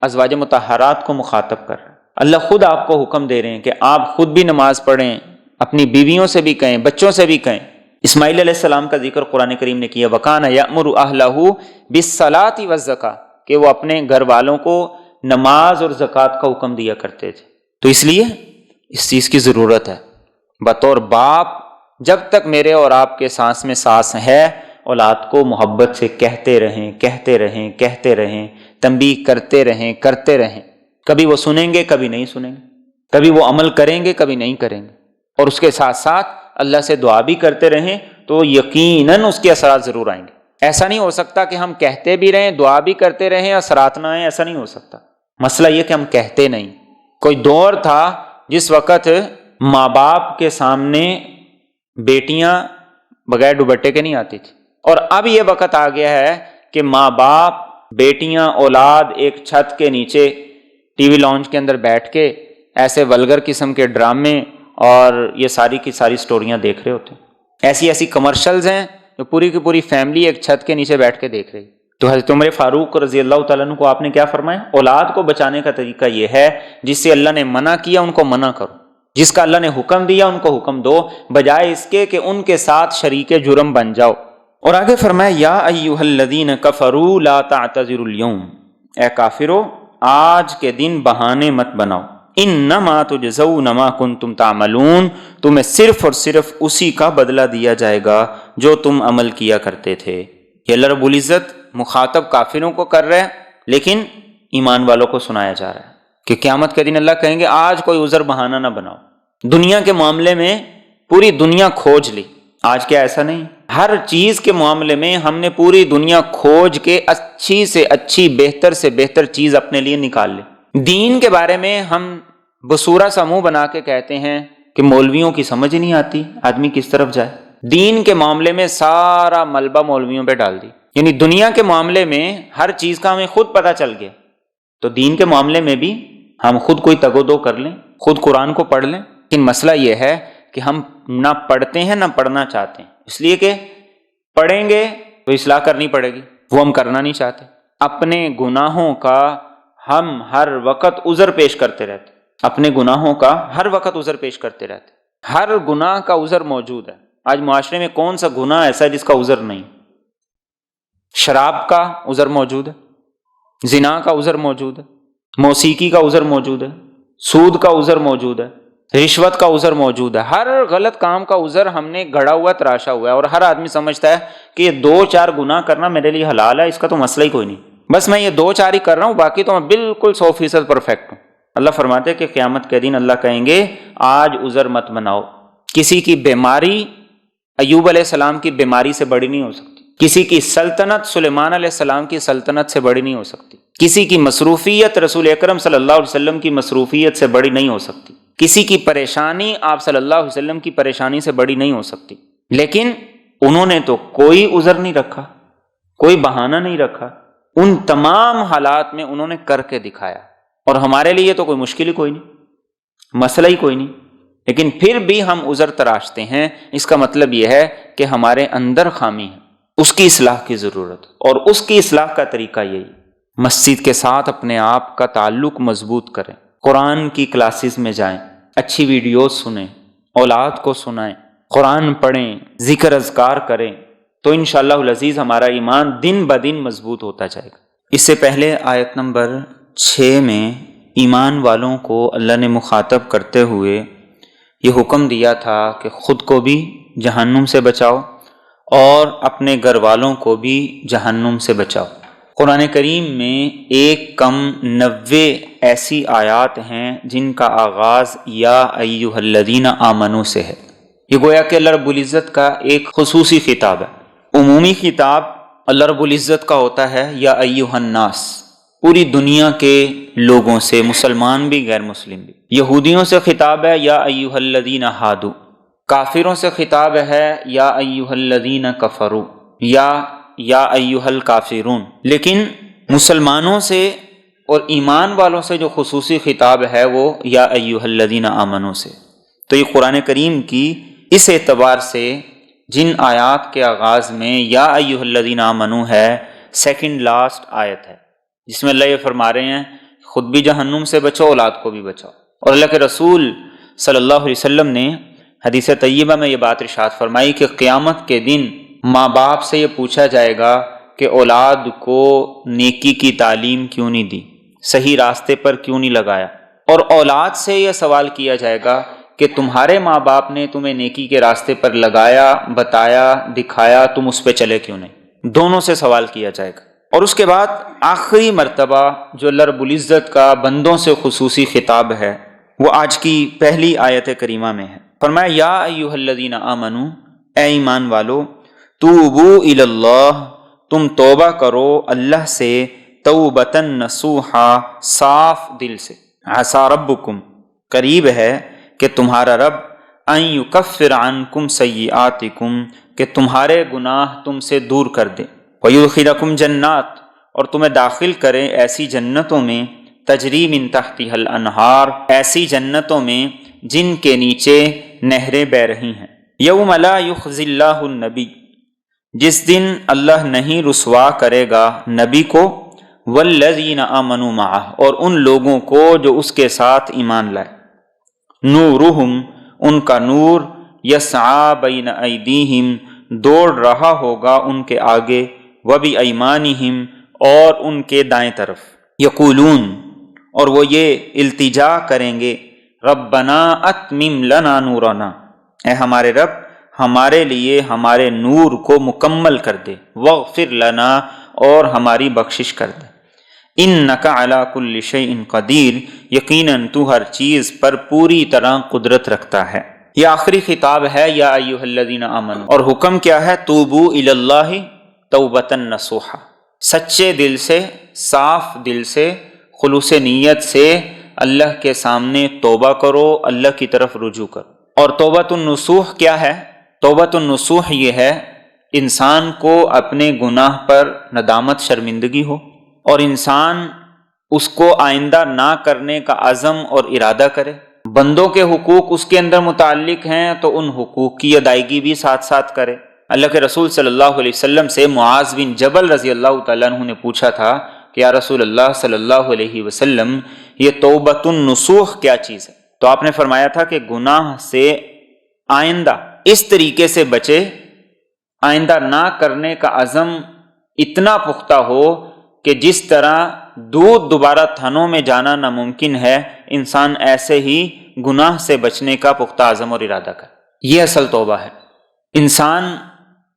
ازواج مطہرات کو مخاطب کر رہے ہیں، اللہ خود آپ کو حکم دے رہے ہیں کہ آپ خود بھی نماز پڑھیں، اپنی بیویوں سے بھی کہیں، بچوں سے بھی کہیں۔ اسماعیل علیہ السلام کا ذکر قرآن کریم نے کیا، وَكَانَ يَأْمُرُ أَهْلَهُ بِالصَّلَاةِ وَالزَّكَاةِ، کہ وہ اپنے گھر والوں کو نماز اور زکوٰۃ کا حکم دیا کرتے تھے۔ تو اس لیے اس چیز کی ضرورت ہے، بطور باپ جب تک میرے اور آپ کے سانس میں سانس ہے، اولاد کو محبت سے کہتے رہیں، کہتے رہیں، کہتے رہیں، تنبیہ کرتے رہیں، کرتے رہیں۔ کبھی وہ سنیں گے، کبھی نہیں سنیں گے، کبھی وہ عمل کریں گے، کبھی نہیں کریں گے، اور اس کے ساتھ ساتھ اللہ سے دعا بھی کرتے رہیں تو یقیناً اس کے اثرات ضرور آئیں گے۔ ایسا نہیں ہو سکتا کہ ہم کہتے بھی رہیں، دعا بھی کرتے رہیں، اثرات نہ آئیں، ایسا نہیں ہو سکتا۔ مسئلہ یہ کہ ہم کہتے نہیں۔ کوئی دور تھا جس وقت ماں باپ کے سامنے بیٹیاں بغیر دوپٹے کے نہیں آتی تھی، اور اب یہ وقت آ گیا ہے کہ ماں باپ، بیٹیاں، اولاد ایک چھت کے نیچے ٹی وی لاؤنج کے اندر بیٹھ کے ایسے ولگر قسم کے ڈرامے اور یہ ساری کی ساری سٹوریاں دیکھ رہے ہوتے ہیں۔ ایسی کمرشلز ہیں جو پوری کی پوری فیملی ایک چھت کے نیچے بیٹھ کے دیکھ رہی۔ تو حضرت عمر فاروق رضی اللہ تعالیٰ عنہ کو آپ نے کیا فرمایا؟ اولاد کو بچانے کا طریقہ یہ ہے، جس سے اللہ نے منع کیا ان کو منع کرو، جس کا اللہ نے حکم دیا ان کو حکم دو، بجائے اس کے کہ ان کے ساتھ شریک جرم بن جاؤ۔ اور آگے فرمایا یا ایھا الذین کفروا لا تعتذروا اليوم، اے کافرو آج کے دن بہانے مت بناؤ، انما تجزون ما کنتم تعملون، تمہیں صرف اور صرف اسی کا بدلہ دیا جائے گا جو تم عمل کیا کرتے تھے۔ یہ اللہ رب العزت مخاطب کافروں کو کر رہے ہیں، لیکن ایمان والوں کو سنایا جا رہا ہے کہ قیامت کے دن اللہ کہیں گے آج کوئی عذر بہانہ نہ بناؤ۔ دنیا کے معاملے میں پوری دنیا کھوج لی، آج کیا ایسا نہیں؟ ہر چیز کے معاملے میں ہم نے پوری دنیا کھوج کے اچھی سے اچھی، بہتر سے بہتر چیز اپنے لیے نکال لی۔ دین کے بارے میں ہم بصورہ سا منہ بنا کے کہتے ہیں کہ مولویوں کی سمجھ نہیں آتی، آدمی کس طرف جائے۔ دین کے معاملے میں سارا ملبہ مولویوں پہ ڈال دی، یعنی دنیا کے معاملے میں ہر چیز کا ہمیں خود پتہ چل گیا، تو دین کے معاملے میں بھی ہم خود کوئی تگ و دو کر لیں، خود قرآن کو پڑھ لیں۔ لیکن مسئلہ یہ ہے کہ ہم نہ پڑھتے ہیں نہ پڑھنا چاہتے ہیں، اس لیے کہ پڑھیں گے تو اصلاح کرنی پڑے گی، وہ ہم کرنا نہیں چاہتے۔ اپنے گناہوں کا ہم ہر وقت عذر پیش کرتے رہتے، اپنے گناہوں کا ہر وقت عذر پیش کرتے رہتے، ہر گناہ کا عذر موجود ہے۔ آج معاشرے میں کون سا گناہ ایسا ہے جس کا عذر نہیں؟ شراب کا عذر موجود ہے، زنا کا عذر موجود ہے، موسیقی کا عذر موجود ہے، سود کا عذر موجود ہے، رشوت کا عذر موجود ہے۔ ہر غلط کام کا عذر ہم نے گھڑا ہوا تراشا ہوا ہے، اور ہر آدمی سمجھتا ہے کہ یہ 2-4 گناہ کرنا میرے لیے حلال ہے، اس کا تو مسئلہ ہی کوئی نہیں، بس میں یہ 2-4 ہی کر رہا ہوں، باقی تو میں بالکل 100% پرفیکٹ ہوں۔ اللہ فرماتے ہیں کہ قیامت کے دن اللہ کہیں گے آج عذر مت بناؤ۔ کسی کی بیماری ایوب علیہ السلام کی بیماری سے بڑی نہیں ہو سکتی، کسی کی سلطنت سلیمان علیہ السلام کی سلطنت سے بڑی نہیں ہو سکتی، کسی کی مصروفیت رسول اکرم صلی اللہ علیہ وسلم کی مصروفیت سے بڑی نہیں ہو سکتی، کسی کی پریشانی آپ صلی اللہ علیہ وسلم کی پریشانی سے بڑی نہیں ہو سکتی۔ لیکن انہوں نے تو کوئی عذر نہیں رکھا، کوئی بہانہ نہیں رکھا، ان تمام حالات میں انہوں نے کر کے دکھایا، اور ہمارے لیے تو کوئی مشکل ہی کوئی نہیں، مسئلہ ہی کوئی نہیں، لیکن پھر بھی ہم عذر تراشتے ہیں۔ اس کا مطلب یہ ہے کہ ہمارے اندر خامی ہے، اس کی اصلاح کی ضرورت، اور اس کی اصلاح کا طریقہ یہی، مسجد کے ساتھ اپنے آپ کا تعلق مضبوط کریں، قرآن کی کلاسز میں جائیں، اچھی ویڈیوز سنیں، اولاد کو سنائیں، قرآن پڑھیں، ذکر اذکار کریں، تو انشاءاللہ العزیز ہمارا ایمان دن بدن مضبوط ہوتا جائے گا۔ اس سے پہلے آیت نمبر 6 میں ایمان والوں کو اللہ نے مخاطب کرتے ہوئے یہ حکم دیا تھا کہ خود کو بھی جہنم سے بچاؤ اور اپنے گھر والوں کو بھی جہنم سے بچاؤ۔ قرآن کریم میں 190 ایسی آیات ہیں جن کا آغاز یا ایھا الذین آمنوا سے ہے۔ یہ گویا کہ اللہ رب العزت کا ایک خصوصی خطاب ہے۔ عمومی خطاب اللہ رب العزت کا ہوتا ہے یا ایھا الناس، پوری دنیا کے لوگوں سے، مسلمان بھی غیر مسلم بھی۔ یہودیوں سے خطاب ہے یا ایھا الذین ہادوا، کافروں سے خطاب ہے یا ایھا الذین کفروا یا ایھا الکافرون۔ لیکن مسلمانوں سے اور ایمان والوں سے جو خصوصی خطاب ہے وہ یا ایھا الذین آمنوا سے۔ تو یہ قرآن کریم کی اس اعتبار سے جن آیات کے آغاز میں یا ایھا الذین آمنوا ہے، سیکنڈ لاسٹ آیت ہے، جس میں اللہ یہ فرما رہے ہیں خود بھی جہنم سے بچو، اولاد کو بھی بچاؤ۔ اور اللہ کے رسول صلی اللہ علیہ وسلم نے حدیث طیبہ میں یہ بات ارشاد فرمائی کہ قیامت کے دن ماں باپ سے یہ پوچھا جائے گا کہ اولاد کو نیکی کی تعلیم کیوں نہیں دی، صحیح راستے پر کیوں نہیں لگایا، اور اولاد سے یہ سوال کیا جائے گا کہ تمہارے ماں باپ نے تمہیں نیکی کے راستے پر لگایا، بتایا، دکھایا، تم اس پہ چلے کیوں نہیں۔ دونوں سے سوال کیا جائے گا۔ اور اس کے بعد آخری مرتبہ جو اللہ رب العزت کا بندوں سے خصوصی خطاب ہے وہ آج کی پہلی آیت کریمہ میں ہے۔ فرمایا یا ایھا الذین آمنوا، اے ایمان والو، توبوا الی اللہ، تم توبہ کرو اللہ سے، توبۃ نصوحا، صاف دل سے، عسیٰ ربکم، قریب ہے کہ تمہارا رب ان یکفر عنکم سیئاتکم، کہ تمہارے گناہ تم سے دور کر دے، ویدخلکم جنات، اور تمہیں داخل کرے ایسی جنتوں میں، تجری من تحتها الانہار، ایسی جنتوں میں جن کے نیچے نہریں بہہ رہی ہیں۔ یوم لا یخزی اللہ النبی، جس دن اللہ نہیں رسوا کرے گا نبی کو، والذین آمنوا معہ، اور ان لوگوں کو جو اس کے ساتھ ایمان لائے، نورہم، ان کا نور، یسعی بین ایدیہم، دوڑ رہا ہوگا ان کے آگے، وبایمانہم، اور ان کے دائیں طرف، یقولون، اور وہ یہ التجا کریں گے، ربنا اتمم لنا نورنا، اے ہمارے رب ہمارے لیے ہمارے نور کو مکمل کر دے، واغفر لنا، اور ہماری بخشش کر دے، انک علی کل شیء قدیر، یقیناً تو ہر چیز پر پوری طرح قدرت رکھتا ہے۔ یہ آخری خطاب ہے، یا ایھا الذین آمنوا، اور حکم کیا ہے؟ توبوا الی اللہ توبۃ نصوحا، سچے دل سے، صاف دل سے، خلوص نیت سے اللہ کے سامنے توبہ کرو، اللہ کی طرف رجوع کرو۔ اور توبۃ النصوح کیا ہے؟ توبۃ النصوح یہ ہے انسان کو اپنے گناہ پر ندامت، شرمندگی ہو، اور انسان اس کو آئندہ نہ کرنے کا عزم اور ارادہ کرے۔ بندوں کے حقوق اس کے اندر متعلق ہیں تو ان حقوق کی ادائیگی بھی ساتھ ساتھ کرے۔ اللہ کے رسول صلی اللہ علیہ وسلم سے معاذ بن جبل رضی اللہ تعالیٰ عنہ نے پوچھا تھا کہ یا رسول اللہ صلی اللہ علیہ وسلم، یہ توبۃ النصوح کیا چیز ہے؟ تو آپ نے فرمایا تھا کہ گناہ سے آئندہ اس طریقے سے بچے، آئندہ نہ کرنے کا عزم اتنا پختہ ہو کہ جس طرح دودھ دوبارہ تھنوں میں جانا ناممکن ہے، انسان ایسے ہی گناہ سے بچنے کا پختہ عزم اور ارادہ کرے۔ یہ اصل توبہ ہے۔ انسان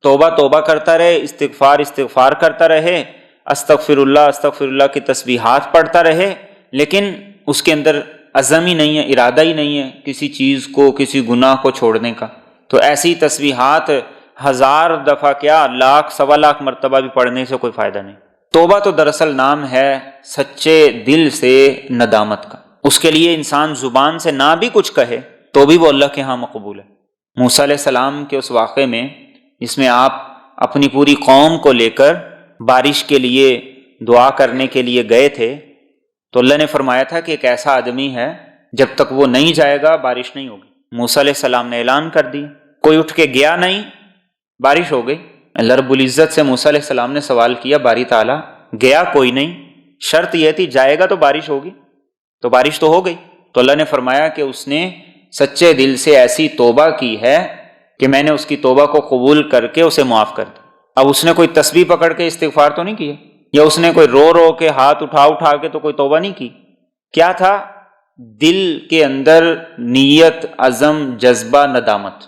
توبہ کرتا رہے، استغفار کرتا رہے، استغفر اللہ کی تسبیحات پڑھتا رہے، لیکن اس کے اندر عزم ہی نہیں ہے، ارادہ ہی نہیں ہے کسی چیز کو، کسی گناہ کو چھوڑنے کا، تو ایسی تسبیحات 1000 دفعہ کیا، لاکھ، 1.25 مرتبہ بھی پڑھنے سے کوئی فائدہ نہیں۔ توبہ تو دراصل نام ہے سچے دل سے ندامت کا۔ اس کے لیے انسان زبان سے نہ بھی کچھ کہے تو بھی وہ اللہ کے ہاں مقبول ہے۔ موسیٰ علیہ السلام کے اس واقعے میں جس میں آپ اپنی پوری قوم کو لے کر بارش کے لیے دعا کرنے کے لیے گئے تھے، تو اللہ نے فرمایا تھا کہ ایک ایسا آدمی ہے جب تک وہ نہیں جائے گا بارش نہیں ہوگی۔ موسیٰ علیہ السلام نے اعلان کر دی، کوئی اٹھ کے گیا نہیں، بارش ہو گئی۔ اللہ رب العزت سے موسیٰ علیہ السلام نے سوال کیا، باری تعالیٰ گیا کوئی نہیں، شرط یہ تھی جائے گا تو بارش ہوگی، تو بارش تو ہو گئی۔ تو اللہ نے فرمایا کہ اس نے سچے دل سے ایسی توبہ کی ہے کہ میں نے اس کی توبہ کو قبول کر کے اسے معاف کر دیا۔ اب اس نے کوئی تسبیح پکڑ کے استغفار تو نہیں کیا، یا اس نے کوئی رو کے ہاتھ اٹھا کے تو کوئی توبہ نہیں کی۔ کیا تھا؟ دل کے اندر نیت، عزم، جذبہ، ندامت،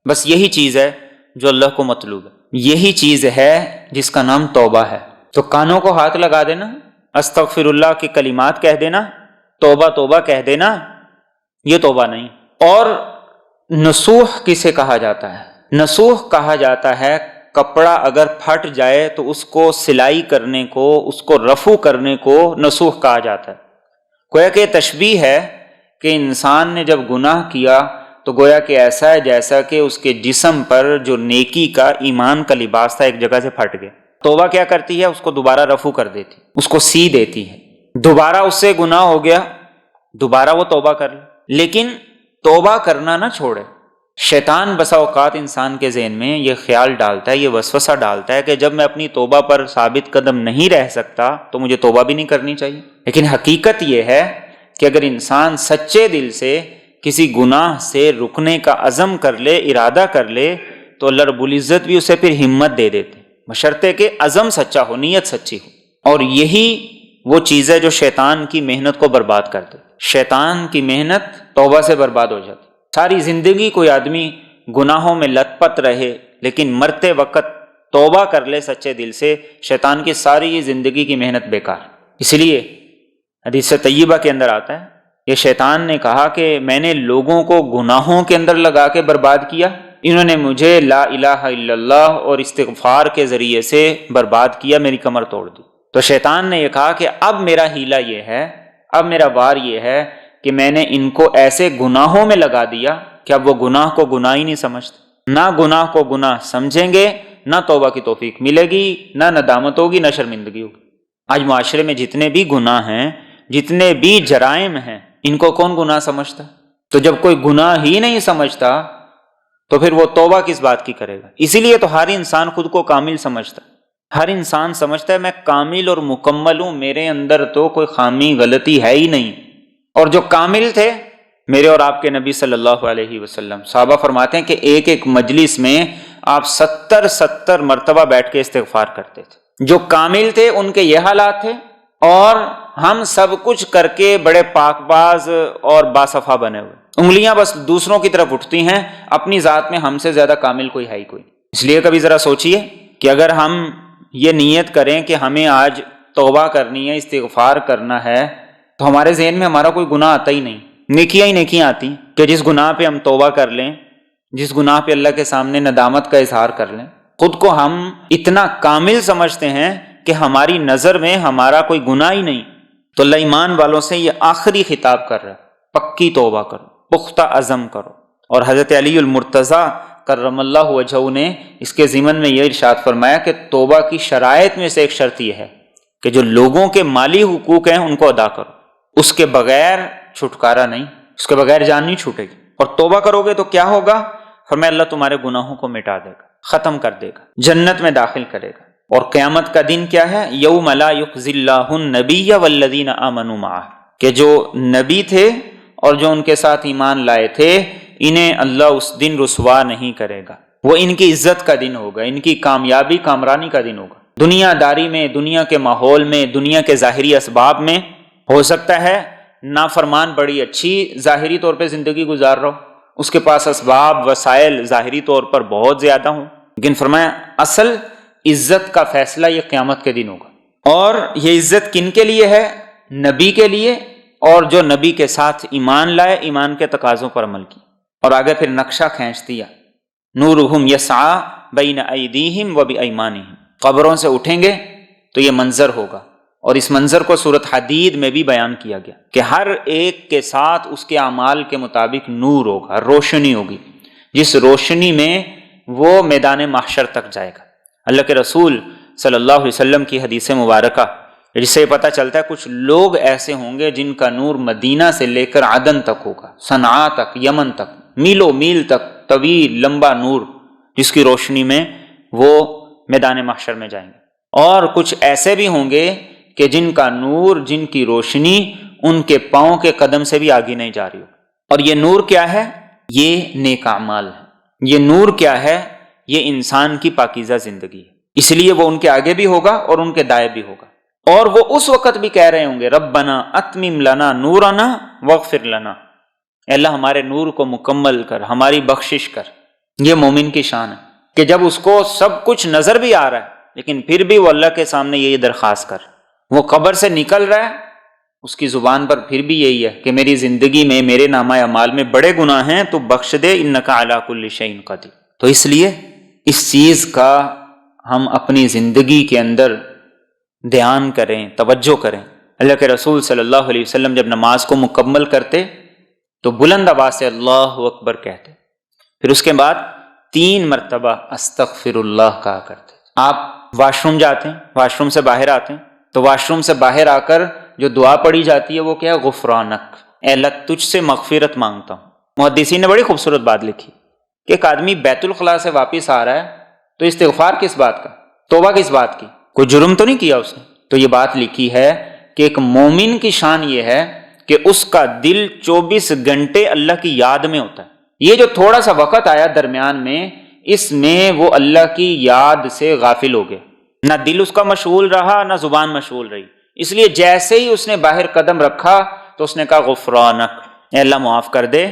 بس یہی چیز ہے جو اللہ کو مطلوب ہے، یہی چیز ہے جس کا نام توبہ ہے۔ تو کانوں کو ہاتھ لگا دینا، استغفر اللہ کے کلمات کہہ دینا، توبہ کہہ دینا، یہ توبہ نہیں۔ اور نصوح کسے کہا جاتا ہے؟ نصوح کہا جاتا ہے کپڑا اگر پھٹ جائے تو اس کو سلائی کرنے کو، اس کو رفع کرنے کو نصوح کہا جاتا ہے۔ گویا کہ تشبیہ ہے کہ انسان نے جب گناہ کیا تو گویا کہ ایسا ہے جیسا کہ اس کے جسم پر جو نیکی کا، ایمان کا لباس تھا ایک جگہ سے پھٹ گیا۔ توبہ کیا کرتی ہے؟ اس کو دوبارہ رفع کر دیتی، اس کو سی دیتی ہے۔ دوبارہ اس سے گناہ ہو گیا، دوبارہ وہ توبہ کر لے، لیکن توبہ کرنا نہ چھوڑے۔ شیطان بسا اوقات انسان کے ذہن میں یہ خیال ڈالتا ہے، یہ وسوسہ ڈالتا ہے کہ جب میں اپنی توبہ پر ثابت قدم نہیں رہ سکتا تو مجھے توبہ بھی نہیں کرنی چاہیے۔ لیکن حقیقت یہ ہے کہ اگر انسان سچے دل سے کسی گناہ سے رکنے کا عزم کر لے، ارادہ کر لے، تو اللہ رب العزت بھی اسے پھر ہمت دے دیتے، بشرطے کہ عزم سچا ہو، نیت سچی ہو۔ اور یہی وہ چیز ہے جو شیطان کی محنت کو برباد کر دے۔ شیطان کی محنت توبہ سے برباد ہو جاتی۔ ساری زندگی کوئی آدمی گناہوں میں لت پت رہے لیکن مرتے وقت توبہ کر لے سچے دل سے، شیطان کی ساری زندگی کی محنت بیکار۔ اس لیے حدیث طیبہ کے اندر آتا ہے، یہ شیطان نے کہا کہ میں نے لوگوں کو گناہوں کے اندر لگا کے برباد کیا، انہوں نے مجھے لا الہ الا اللہ اور استغفار کے ذریعے سے برباد کیا، میری کمر توڑ دی۔ تو شیطان نے یہ کہا کہ اب میرا ہیلہ یہ ہے، اب میرا وار یہ ہے کہ میں نے ان کو ایسے گناہوں میں لگا دیا کہ اب وہ گناہ کو گناہ ہی نہیں سمجھتے، نہ گناہ کو گناہ سمجھیں گے، نہ توبہ کی توفیق ملے گی، نہ ندامت ہوگی، نہ شرمندگی ہوگی۔ آج معاشرے میں جتنے بھی گناہ ہیں، جتنے بھی جرائم ہیں، ان کو کون گناہ سمجھتا؟ تو جب کوئی گناہ ہی نہیں سمجھتا تو پھر وہ توبہ کس بات کی کرے گا؟ اسی لیے تو ہر انسان خود کو کامل سمجھتا ہے، ہر انسان سمجھتا ہے میں کامل اور مکمل ہوں، میرے اندر تو کوئی خامی غلطی ہے ہی نہیں۔ اور جو کامل تھے میرے اور آپ کے نبی صلی اللہ علیہ وسلم، صحابہ فرماتے ہیں کہ ایک ایک مجلس میں آپ 70 مرتبہ بیٹھ کے استغفار کرتے تھے۔ جو کامل تھے ان کے یہ حالات تھے، اور ہم سب کچھ کر کے بڑے پاک باز اور باصفا بنے ہوئے، انگلیاں بس دوسروں کی طرف اٹھتی ہیں، اپنی ذات میں ہم سے زیادہ کامل کوئی ہے ہی کوئی۔ اس لیے کبھی ذرا سوچئے کہ اگر ہم یہ نیت کریں کہ ہمیں آج توبہ کرنی ہے، استغفار کرنا ہے، تو ہمارے ذہن میں ہمارا کوئی گناہ آتا ہی نہیں، نیکیاں ہی نیکیاں آتی ہیں کہ جس گناہ پہ ہم توبہ کر لیں، جس گناہ پہ اللہ کے سامنے ندامت کا اظہار کر لیں۔ خود کو ہم اتنا کامل سمجھتے ہیں کہ ہماری نظر میں ہمارا کوئی گناہ ہی نہیں۔ تو اللہ ایمان والوں سے یہ آخری خطاب کر رہا ہے، پکی توبہ کرو، پختہ عزم کرو۔ اور حضرت علی المرتضیٰ کرم اللہ وجہہ نے اس کے ضمن میں یہ ارشاد فرمایا کہ توبہ کی شرائط میں سے ایک شرط یہ ہے کہ جو لوگوں کے مالی حقوق ہیں ان کو ادا کرو، اس کے بغیر چھٹکارا نہیں، اس کے بغیر جان نہیں چھوٹے گی۔ اور توبہ کرو گے تو کیا ہوگا؟ فرمایا اللہ تمہارے گناہوں کو مٹا دے گا، ختم کر دے گا، جنت میں داخل کرے گا۔ اور قیامت کا دن کیا ہے؟ یوم لا یخزی اللہ النبی والذین آمنوا معہ، کہ جو نبی تھے اور جو ان کے ساتھ ایمان لائے تھے انہیں اللہ اس دن رسوا نہیں کرے گا، وہ ان کی عزت کا دن ہوگا، ان کی کامیابی کامرانی کا دن ہوگا۔ دنیا داری میں، دنیا کے ماحول میں، دنیا کے ظاہری اسباب میں ہو سکتا ہے نافرمان بڑی اچھی ظاہری طور پہ زندگی گزار رہا ہو، اس کے پاس اسباب وسائل ظاہری طور پر بہت زیادہ ہوں، لیکن فرمایا اصل عزت کا فیصلہ یہ قیامت کے دن ہوگا۔ اور یہ عزت کن کے لیے ہے؟ نبی کے لیے، اور جو نبی کے ساتھ ایمان لائے، ایمان کے تقاضوں پر عمل کی۔ اور آگے پھر نقشہ کھینچ دیا، نورہم یسعی بین ایدیہم و بایمانہم، قبروں سے اٹھیں گے تو یہ منظر ہوگا۔ اور اس منظر کو سورۃ حدید میں بھی بیان کیا گیا کہ ہر ایک کے ساتھ اس کے اعمال کے مطابق نور ہوگا، روشنی ہوگی، جس روشنی میں وہ میدان محشر تک جائے گا۔ اللہ کے رسول صلی اللہ علیہ وسلم کی حدیث مبارکہ جس سے پتہ چلتا ہے کچھ لوگ ایسے ہوں گے جن کا نور مدینہ سے لے کر عدن تک ہوگا، صنعاء تک، یمن تک، میلوں میل تک طویل لمبا نور، جس کی روشنی میں وہ میدان محشر میں جائیں گے۔ اور کچھ ایسے بھی ہوں گے کہ جن کا نور، جن کی روشنی ان کے پاؤں کے قدم سے بھی آگے نہیں جا رہی ہو۔ اور یہ نور کیا ہے؟ یہ نیک اعمال ہے۔ یہ نور کیا ہے؟ یہ انسان کی پاکیزہ زندگی ہے، اس لیے وہ ان کے آگے بھی ہوگا اور ان کے دائیں بھی ہوگا۔ اور وہ اس وقت بھی کہہ رہے ہوں گے ربنا اتمم لنا نورنا واغفر لنا، اے اللہ ہمارے نور کو مکمل کر، ہماری بخشش کر۔ یہ مومن کی شان ہے کہ جب اس کو سب کچھ نظر بھی آ رہا ہے لیکن پھر بھی وہ اللہ کے سامنے یہی درخواست کر، وہ قبر سے نکل رہا ہے، اس کی زبان پر پھر بھی یہی ہے کہ میری زندگی میں، میرے نامہ اعمال میں بڑے گناہ ہیں، تو بخش دے، انک علی کل شیء قدیر۔ تو اس لیے اس چیز کا ہم اپنی زندگی کے اندر دھیان کریں، توجہ کریں۔ اللہ کے رسول صلی اللہ علیہ وسلم جب نماز کو مکمل کرتے تو بلند آواز سے اللہ اکبر کہتے، پھر اس کے بعد 3 مرتبہ استغفر اللہ کہا کرتے۔ آپ واش روم جاتے ہیں، واش روم سے باہر آتے ہیں تو واش روم سے باہر آ کر جو دعا پڑھی جاتی ہے وہ کیا ہے؟ غفرانک، اے اللہ تجھ سے مغفرت مانگتا ہوں۔ محدثین نے بڑی خوبصورت بات لکھی کہ ایک آدمی بیت الخلاء سے واپس آ رہا ہے تو استغفار کس بات کا؟ توبہ کس بات کی؟ کوئی جرم تو نہیں کیا اس نے۔ تو یہ بات لکھی ہے کہ ایک مومن کی شان یہ ہے کہ اس کا دل 24 گھنٹے اللہ کی یاد میں ہوتا ہے۔ یہ جو تھوڑا سا وقت آیا درمیان میں، اس میں وہ اللہ کی یاد سے غافل ہو گیا، نہ دل اس کا مشغول رہا نہ زبان مشغول رہی، اس لیے جیسے ہی اس نے باہر قدم رکھا تو اس نے کہا غفرانک، اے اللہ معاف کر دے،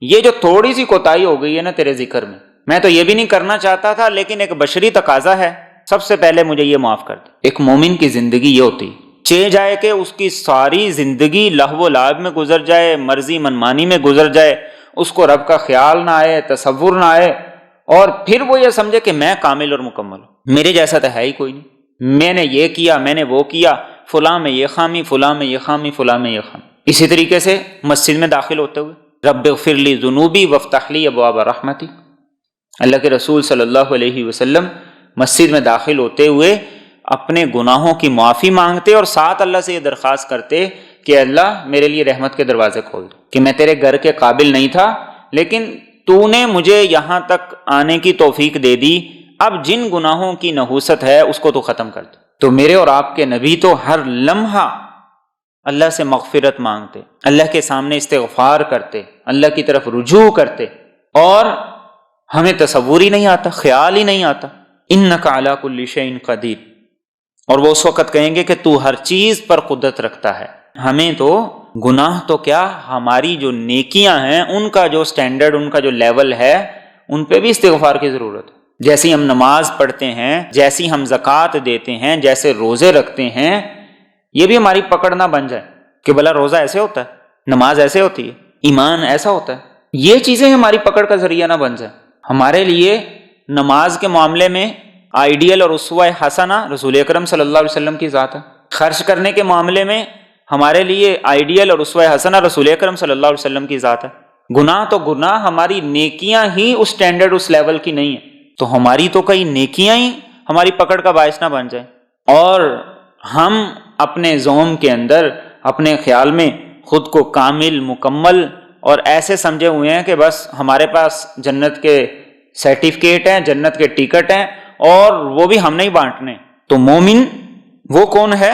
یہ جو تھوڑی سی کوتاہی ہو گئی ہے نا تیرے ذکر میں تو یہ بھی نہیں کرنا چاہتا تھا، لیکن ایک بشری تقاضا ہے، سب سے پہلے مجھے یہ معاف کر دے۔ ایک مومن کی زندگی یہ ہوتی چہ جائے کہ اس کی ساری زندگی لہو و لعب میں گزر جائے، مرضی منمانی میں گزر جائے، اس کو رب کا خیال نہ آئے، تصور نہ آئے، اور پھر وہ یہ سمجھے کہ میں کامل اور مکمل ہوں، میرے جیسا تو ہے ہی کوئی نہیں، میں نے یہ کیا، میں نے وہ کیا، فلاں میں یہ خامی، فلاں میں یہ خامی، فلاں میں یہ خامی۔ اسی طریقے سے مسجد میں داخل ہوتے ہوئے رب اغفر لی ذنوبی وافتح لی ابواب رحمتی۔ اللہ کے رسول صلی اللہ علیہ وسلم مسجد میں داخل ہوتے ہوئے اپنے گناہوں کی معافی مانگتے اور ساتھ اللہ سے یہ درخواست کرتے کہ اللہ میرے لیے رحمت کے دروازے کھول دو، کہ میں تیرے گھر کے قابل نہیں تھا لیکن تو نے مجھے یہاں تک آنے کی توفیق دے دی، اب جن گناہوں کی نحوست ہے اس کو تو ختم کر دو۔ تو میرے اور آپ کے نبی تو ہر لمحہ اللہ سے مغفرت مانگتے، اللہ کے سامنے استغفار کرتے، اللہ کی طرف رجوع کرتے، اور ہمیں تصور ہی نہیں آتا، خیال ہی نہیں آتا انک علی کل شیء قدیر، اور وہ اس وقت کہیں گے کہ تو ہر چیز پر قدرت رکھتا ہے۔ ہمیں تو گناہ تو کیا، ہماری جو نیکیاں ہیں ان کا جو سٹینڈرڈ، ان کا جو لیول ہے، ان پہ بھی استغفار کی ضرورت ہے۔ جیسی ہم نماز پڑھتے ہیں، جیسی ہم زکوٰۃ دیتے ہیں، جیسے روزے رکھتے ہیں، یہ بھی ہماری پکڑ نہ بن جائے کہ بھلا روزہ ایسے ہوتا ہے، نماز ایسے ہوتی ہے، ایمان ایسا ہوتا ہے، یہ چیزیں ہماری پکڑ کا ذریعہ نہ بن جائے۔ ہمارے لیے نماز کے معاملے میں آئیڈیل اور اسوہ حسنہ رسول اکرم صلی اللہ علیہ وسلم کی ذات ہے، خرچ کرنے کے معاملے میں ہمارے لیے آئیڈیل اور اسوہ حسنہ رسول اکرم صلی اللہ علیہ وسلم کی ذات ہے۔ گناہ تو گناہ، ہماری نیکیاں ہی اس سٹینڈرڈ، اس لیول کی نہیں ہیں، تو ہماری تو کئی نیکیاں ہی ہماری پکڑ کا باعث نہ بن جائیں، اور ہم اپنے زوم کے اندر، اپنے خیال میں خود کو کامل، مکمل اور ایسے سمجھے ہوئے ہیں کہ بس ہمارے پاس جنت کے سرٹیفکیٹ ہیں، جنت کے ٹکٹ ہیں، اور وہ بھی ہم نہیں بانٹنے۔ تو مومن وہ کون ہے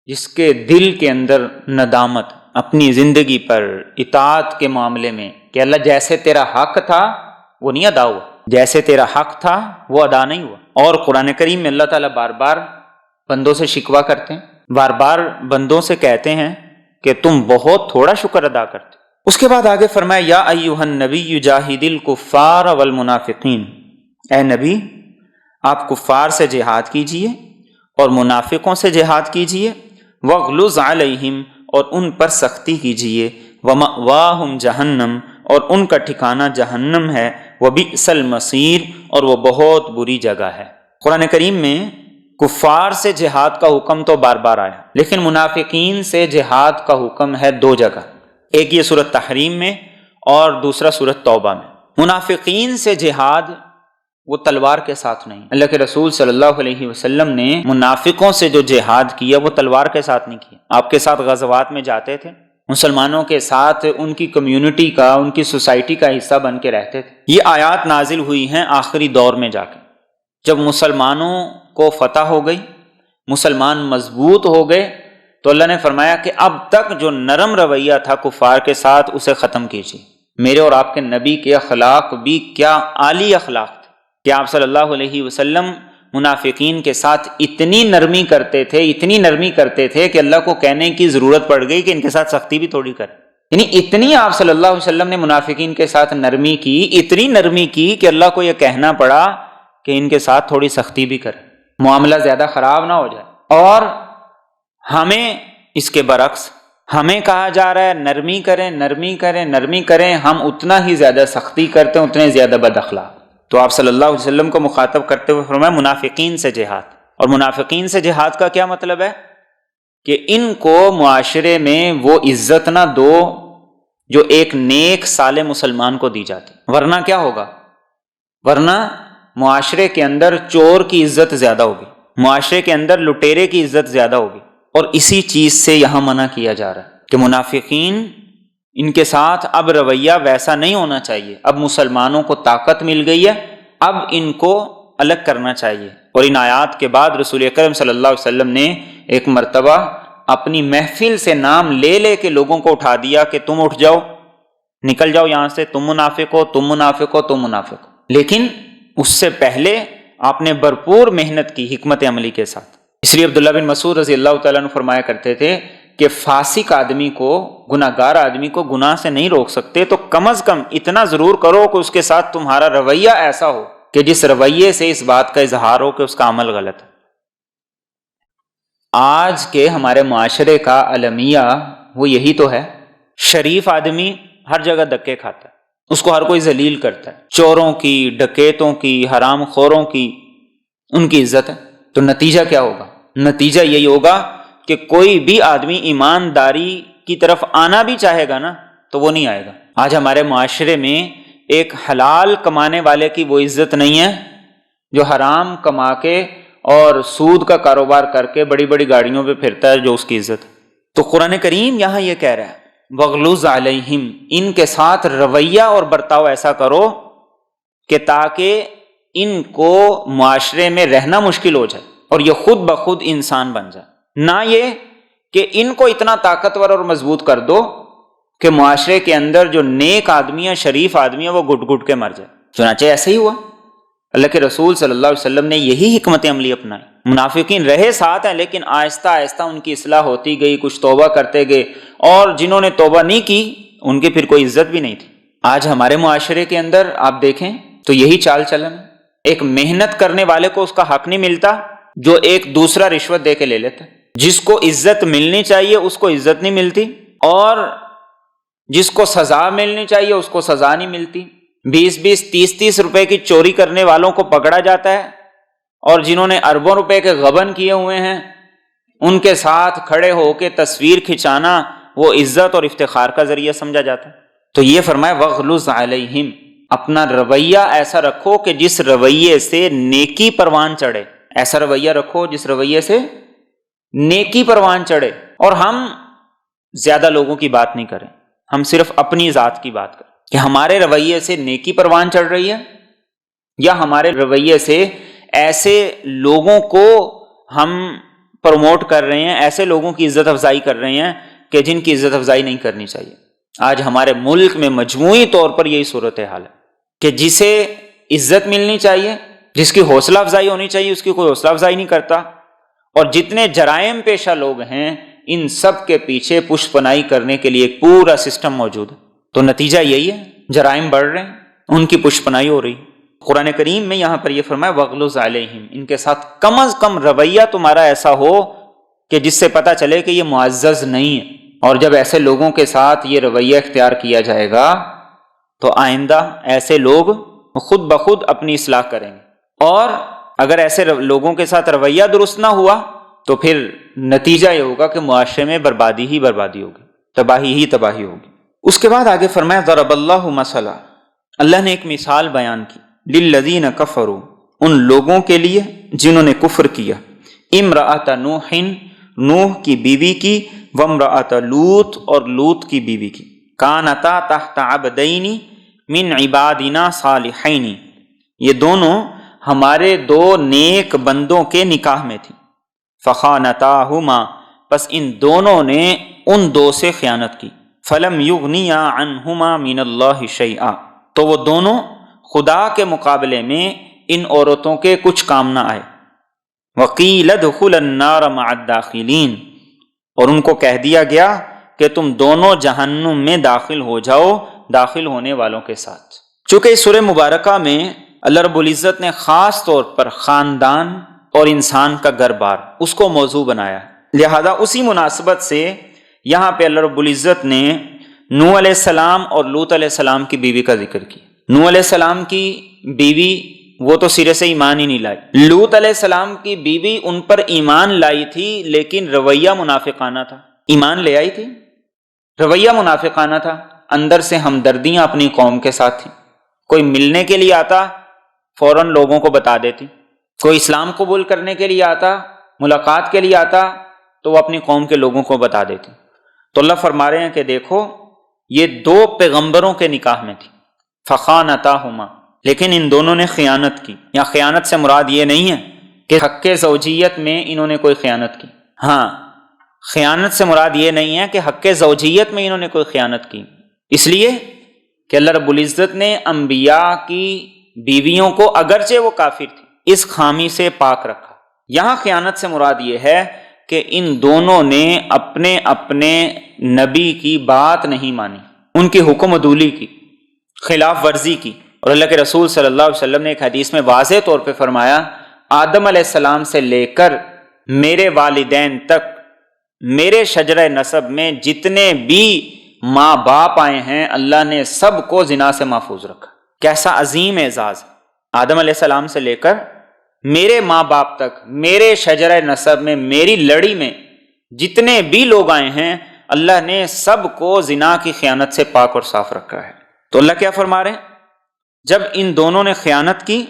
جس کے دل کے اندر ندامت اپنی زندگی پر، اطاعت کے معاملے میں، کہ اللہ جیسے تیرا حق تھا وہ نہیں ادا ہوا، جیسے تیرا حق تھا وہ ادا نہیں ہوا۔ اور قرآن کریم میں اللہ تعالیٰ بار بار بندوں سے شکوہ کرتے ہیں، بار بار بندوں سے کہتے ہیں کہ تم بہت تھوڑا شکر ادا کرتے۔ اس کے بعد آگے فرمایا یا ایھا النبی جاہد الکفار والمنافقین، اے نبی آپ کفار سے جہاد کیجئے اور منافقوں سے جہاد کیجئے، وغلظ علیہم اور ان پر سختی کیجئے، ومأواہم جہنم اور ان کا ٹھکانہ جہنم ہے، وبئس المصیر اور وہ بہت بری جگہ ہے۔ قرآن کریم میں کفار سے جہاد کا حکم تو بار بار آیا، لیکن منافقین سے جہاد کا حکم ہے دو جگہ، ایک یہ سورۃ تحریم میں اور دوسرا سورۃ توبہ میں۔ منافقین سے جہاد وہ تلوار کے ساتھ نہیں، اللہ کے رسول صلی اللہ علیہ وسلم نے منافقوں سے جو جہاد کیا وہ تلوار کے ساتھ نہیں کیا۔ آپ کے ساتھ غزوات میں جاتے تھے، مسلمانوں کے ساتھ ان کی کمیونٹی کا، ان کی سوسائٹی کا حصہ بن کے رہتے تھے۔ یہ آیات نازل ہوئی ہیں آخری دور میں جا کے، جب مسلمانوں کو فتح ہو گئی، مسلمان مضبوط ہو گئے، تو اللہ نے فرمایا کہ اب تک جو نرم رویہ تھا کفار کے ساتھ اسے ختم کیجیے۔ میرے اور آپ کے نبی کے اخلاق بھی کیا عالی اخلاق تھے کہ آپ صلی اللہ علیہ وسلم منافقین کے ساتھ اتنی نرمی کرتے تھے، اتنی نرمی کرتے تھے کہ اللہ کو کہنے کی ضرورت پڑ گئی کہ ان کے ساتھ سختی بھی تھوڑی کریں۔ یعنی اتنی آپ صلی اللہ علیہ وسلم نے منافقین کے ساتھ نرمی کی، اتنی نرمی کی کہ اللہ کو یہ کہنا پڑا کہ ان کے ساتھ تھوڑی سختی بھی کریں، معاملہ زیادہ خراب نہ ہو جائے۔ اور ہمیں اس کے برعکس ہمیں کہا جا رہا ہے نرمی کریں، نرمی کریں، نرمی کریں، ہم اتنا ہی زیادہ سختی کرتے ہیں، اتنے زیادہ بد اخلاق۔ تو آپ صلی اللہ علیہ وسلم کو مخاطب کرتے ہوئے فرمایا منافقین سے جہاد۔ اور منافقین سے جہاد کا کیا مطلب ہے؟ کہ ان کو معاشرے میں وہ عزت نہ دو جو ایک نیک صالح مسلمان کو دی جاتی، ورنہ کیا ہوگا؟ ورنہ معاشرے کے اندر چور کی عزت زیادہ ہوگی، معاشرے کے اندر لٹیرے کی عزت زیادہ ہوگی۔ اور اسی چیز سے یہاں منع کیا جا رہا ہے کہ منافقین، ان کے ساتھ اب رویہ ویسا نہیں ہونا چاہیے۔ اب مسلمانوں کو طاقت مل گئی ہے، اب ان کو الگ کرنا چاہیے۔ اور ان آیات کے بعد رسول اکرم صلی اللہ علیہ وسلم نے ایک مرتبہ اپنی محفل سے نام لے لے کے لوگوں کو اٹھا دیا کہ تم اٹھ جاؤ، نکل جاؤ یہاں سے، تم منافق ہو، تم منافق ہو، تم منافق ہو۔ لیکن اس سے پہلے آپ نے بھرپور محنت کی حکمت عملی کے ساتھ۔ اس لیے عبداللہ بن مسعود رضی اللہ تعالیٰ عنہ فرمایا کرتے تھے کہ فاسق آدمی کو، گناہ گار آدمی کو گناہ سے نہیں روک سکتے تو کم از کم اتنا ضرور کرو کہ اس کے ساتھ تمہارا رویہ ایسا ہو کہ جس رویے سے اس بات کا اظہار ہو کہ اس کا عمل غلط ہے۔ آج کے ہمارے معاشرے کا المیہ وہ یہی تو ہے، شریف آدمی ہر جگہ دھکے کھاتا ہے، اس کو ہر کوئی ذلیل کرتا ہے، چوروں کی، ڈکیتوں کی، حرام خوروں کی ان کی عزت ہے۔ تو نتیجہ کیا ہوگا؟ نتیجہ یہی ہوگا کہ کوئی بھی آدمی ایمانداری کی طرف آنا بھی چاہے گا نا تو وہ نہیں آئے گا۔ آج ہمارے معاشرے میں ایک حلال کمانے والے کی وہ عزت نہیں ہے جو حرام کما کے اور سود کا کاروبار کر کے بڑی بڑی گاڑیوں پہ پھرتا ہے، جو اس کی عزت ہے۔ تو قرآن کریم یہاں یہ کہہ رہا ہے وَغْلُظْ عَلَيْهِمْ، ان کے ساتھ رویہ اور برتاؤ ایسا کرو کہ تاکہ ان کو معاشرے میں رہنا مشکل ہو جائے اور یہ خود بخود انسان بن جائے، نہ یہ کہ ان کو اتنا طاقتور اور مضبوط کر دو کہ معاشرے کے اندر جو نیک آدمی ہے، شریف آدمی ہے، وہ گٹ گٹ کے مر جائے۔ چنانچہ ایسے ہی ہوا، اللہ کے رسول صلی اللہ علیہ وسلم نے یہی حکمت عملی اپنائی۔ منافقین رہے ساتھ ہیں لیکن آہستہ آہستہ ان کی اصلاح ہوتی گئی، کچھ توبہ کرتے گئے، اور جنہوں نے توبہ نہیں کی ان کی پھر کوئی عزت بھی نہیں تھی۔ آج ہمارے معاشرے کے اندر آپ دیکھیں تو یہی چال چلن ہے، ایک محنت کرنے والے کو اس کا حق نہیں ملتا جو ایک دوسرا رشوت دے کے لے لیتا ہے، جس کو عزت ملنی چاہیے اس کو عزت نہیں ملتی، اور جس کو سزا ملنی چاہیے اس کو سزا نہیں ملتی۔ 20-20 30-30 روپے کی چوری کرنے والوں کو پکڑا جاتا ہے، اور جنہوں نے اربوں روپے کے غبن کیے ہوئے ہیں ان کے ساتھ کھڑے ہو کے تصویر کھنچانا وہ عزت اور افتخار کا ذریعہ سمجھا جاتا ہے۔ تو یہ فرمایا وَغْلُظْ عَلَيْهِمْ، اپنا رویہ ایسا رکھو کہ جس رویے سے نیکی پروان چڑھے، ایسا رویہ رکھو جس رویے سے نیکی پروان چڑھے، اور ہم زیادہ لوگوں کی بات نہیں کریں، ہم صرف اپنی ذات کی بات کریں کہ ہمارے رویے سے نیکی پروان چڑھ رہی ہے، یا ہمارے رویے سے ایسے لوگوں کو ہم پروموٹ کر رہے ہیں، ایسے لوگوں کی عزت افزائی کر رہے ہیں کہ جن کی عزت افزائی نہیں کرنی چاہیے۔ آج ہمارے ملک میں مجموعی طور پر یہی صورتحال ہے کہ جسے عزت ملنی چاہیے، جس کی حوصلہ افزائی ہونی چاہیے، اس کی کوئی حوصلہ افزائی نہیں کرتا، اور جتنے جرائم پیشہ لوگ ہیں ان سب کے پیچھے پشت پناہی کرنے کے لیے ایک پورا سسٹم موجود ہے۔ تو نتیجہ یہی ہے، جرائم بڑھ رہے ہیں، ان کی پشت پناہی ہو رہی۔ قرآن کریم میں یہاں پر یہ فرمایا وَغْلُظْ عَلَيْهِمْ، ان کے ساتھ کم از کم رویہ تمہارا ایسا ہو کہ جس سے پتہ چلے کہ یہ معزز نہیں ہے، اور جب ایسے لوگوں کے ساتھ یہ رویہ اختیار کیا جائے گا تو آئندہ ایسے لوگ خود بخود اپنی اصلاح کریں گے، اور اگر ایسے لوگوں کے ساتھ رویہ درست نہ ہوا تو پھر نتیجہ یہ ہوگا کہ معاشرے میں بربادی ہی بربادی ہوگی، تباہی ہی تباہی ہوگی۔ اس کے بعد آگے فرمایا ضرب اللہ مثلا، اللہ نے ایک مثال بیان کی، للذین کفروا، ان لوگوں کے لیے جنہوں نے کفر کیا، امرأۃ نوح، نوح کی بیوی کی، وامرأۃ لوط، اور لوط کی بیوی کی، کانتا تحت عبدین من عبادنا صالحین، یہ دونوں ہمارے دو نیک بندوں کے نکاح میں تھی، فخانتاہما، پس ان دونوں نے ان دو سے خیانت کی، فلم یغنیا عنہما من اللہ شیئا، تو وہ دونوں خدا کے مقابلے میں ان عورتوں کے کچھ کام نہ آئے، وقیل ادخلا النار مع الداخلین، اور ان کو کہہ دیا گیا کہ تم دونوں جہنم میں داخل ہو جاؤ داخل ہونے والوں کے ساتھ۔ چونکہ اس سورہ مبارکہ میں اللہ رب العزت نے خاص طور پر خاندان اور انسان کا گھر بار اس کو موضوع بنایا، لہذا اسی مناسبت سے یہاں پہ اللہ رب العزت نے نوح علیہ السلام اور لوط علیہ السلام کی بیوی کا ذکر کیا۔ نوح علیہ السلام کی بیوی وہ تو سرے سے ایمان ہی نہیں لائی، لوط علیہ السلام کی بیوی ان پر ایمان لائی تھی لیکن رویہ منافقانہ تھا، ایمان لے آئی تھی، رویہ منافقانہ تھا، اندر سے ہمدردیاں اپنی قوم کے ساتھ تھیں، کوئی ملنے کے لیے آتا فوراً لوگوں کو بتا دیتی، کوئی اسلام قبول کرنے کے لیے آتا، ملاقات کے لیے آتا تو وہ اپنی قوم کے لوگوں کو بتا دیتی۔ تو اللہ فرما رہے ہیں کہ دیکھو یہ دو پیغمبروں کے نکاح میں تھی، فخانتاہما، لیکن ان دونوں نے خیانت کی، یا خیانت سے مراد یہ نہیں ہے کہ حق زوجیت میں انہوں نے کوئی خیانت کی، ہاں خیانت سے مراد یہ نہیں ہے کہ حق زوجیت میں انہوں نے کوئی خیانت کی، اس لیے کہ اللہ رب العزت نے انبیاء کی بیویوں کو اگرچہ وہ کافر تھی اس خامی سے پاک رکھا۔ یہاں خیانت سے مراد یہ ہے کہ ان دونوں نے اپنے اپنے نبی کی بات نہیں مانی، ان کی حکم عدولی کی، خلاف ورزی کی، اور اللہ کے رسول صلی اللہ علیہ وسلم نے ایک حدیث میں واضح طور پہ فرمایا آدم علیہ السلام سے لے کر میرے والدین تک میرے شجرہ نسب میں جتنے بھی ماں باپ آئے ہیں اللہ نے سب کو زنا سے محفوظ رکھا۔ کیسا عظیم اعزاز ہے، آدم علیہ السلام سے لے کر میرے ماں باپ تک میرے شجرہ نسب میں میری لڑی میں جتنے بھی لوگ آئے ہیں اللہ نے سب کو زنا کی خیانت سے پاک اور صاف رکھا ہے۔ تو اللہ کیا فرما رہے ہیں؟ جب ان دونوں نے خیانت کی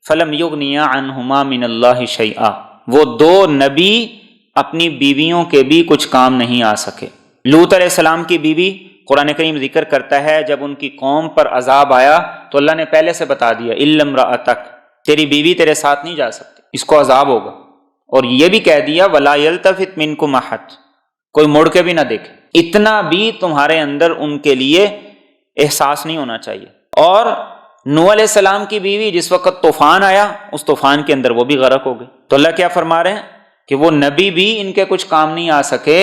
فلم یغنیا عنہما من اللہ شیئا، وہ دو نبی اپنی بیویوں کے بھی کچھ کام نہیں آ سکے۔ لوط علیہ السلام کی بیوی، قرآن کریم ذکر کرتا ہے جب ان کی قوم پر عذاب آیا تو اللہ نے پہلے سے بتا دیا الا امرأتک، تیری بیوی تیرے ساتھ نہیں جا سکتی، اس کو عذاب ہوگا۔ اور یہ بھی کہہ دیا ولا یلتفت منکم احد، کوئی مڑ کے بھی نہ دیکھے، اتنا بھی تمہارے اندر ان کے لیے احساس نہیں ہونا چاہیے۔ اور نوح علیہ السلام کی بیوی جس وقت طوفان آیا اس طوفان کے اندر وہ بھی غرق ہو گئی۔ تو اللہ کیا فرما رہے ہیں کہ وہ نبی بھی ان کے کچھ کام نہیں آ سکے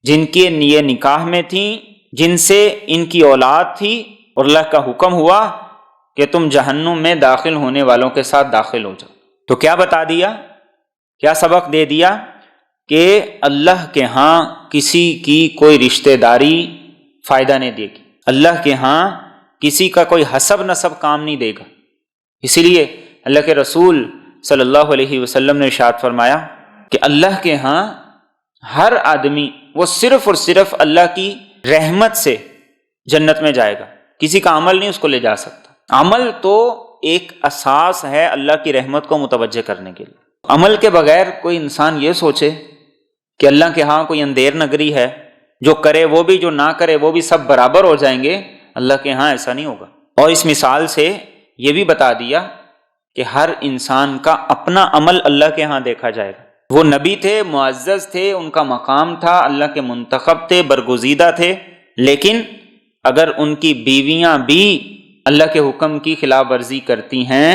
جن کی یہ نکاح میں تھیں، جن سے ان کی اولاد تھی، اور اللہ کا حکم ہوا کہ تم جہنم میں داخل ہونے والوں کے ساتھ داخل ہو جاؤ۔ تو کیا بتا دیا، کیا سبق دے دیا کہ اللہ کے ہاں کسی کی کوئی رشتہ داری فائدہ نہیں دے گی، اللہ کے ہاں کسی کا کوئی حسب نسب کام نہیں دے گا۔ اسی لیے اللہ کے رسول صلی اللہ علیہ وسلم نے ارشاد فرمایا کہ اللہ کے ہاں ہر آدمی وہ صرف اور صرف اللہ کی رحمت سے جنت میں جائے گا، کسی کا عمل نہیں اس کو لے جا سکتا۔ عمل تو ایک اساس ہے اللہ کی رحمت کو متوجہ کرنے کے لیے۔ عمل کے بغیر کوئی انسان یہ سوچے کہ اللہ کے ہاں کوئی اندھیر نگری ہے، جو کرے وہ بھی جو نہ کرے وہ بھی سب برابر ہو جائیں گے، اللہ کے ہاں ایسا نہیں ہوگا۔ اور اس مثال سے یہ بھی بتا دیا کہ ہر انسان کا اپنا عمل اللہ کے ہاں دیکھا جائے گا۔ وہ نبی تھے، معزز تھے، ان کا مقام تھا، اللہ کے منتخب تھے، برگزیدہ تھے، لیکن اگر ان کی بیویاں بھی اللہ کے حکم کی خلاف ورزی کرتی ہیں،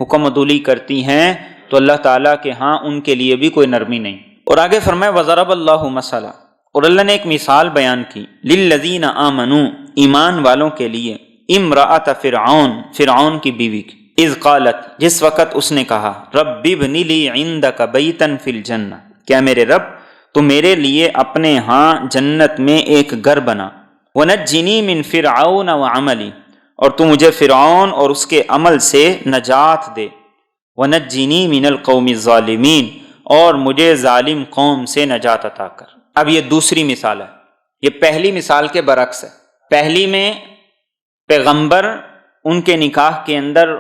حکم عدولی کرتی ہیں، تو اللہ تعالیٰ کے ہاں ان کے لیے بھی کوئی نرمی نہیں۔ اور آگے فرمائے وَضَرَبَ اللَّهُ مَثَلًا، اور اللہ نے ایک مثال بیان کی لِلَّذِينَ آمَنُوا، ایمان والوں کے لیے، امرأۃ فرعون، فرعون کی بیوی کی، اذ قالت، جس وقت اس نے کہا رب ابن لی عندک بیتا فی الجنہ، کیا میرے رب تو میرے لیے اپنے ہاں جنت میں ایک گھر بنا، ونجنی من فرعون وعملی، اور تو مجھے فرعون اور اس کے عمل سے نجات دے، ونجنی من القوم الظالمین، اور مجھے ظالم قوم سے نجات عطا کر۔ اب یہ دوسری مثال ہے، یہ پہلی مثال کے برعکس ہے۔ پہلی میں پیغمبر، ان کے نکاح کے اندر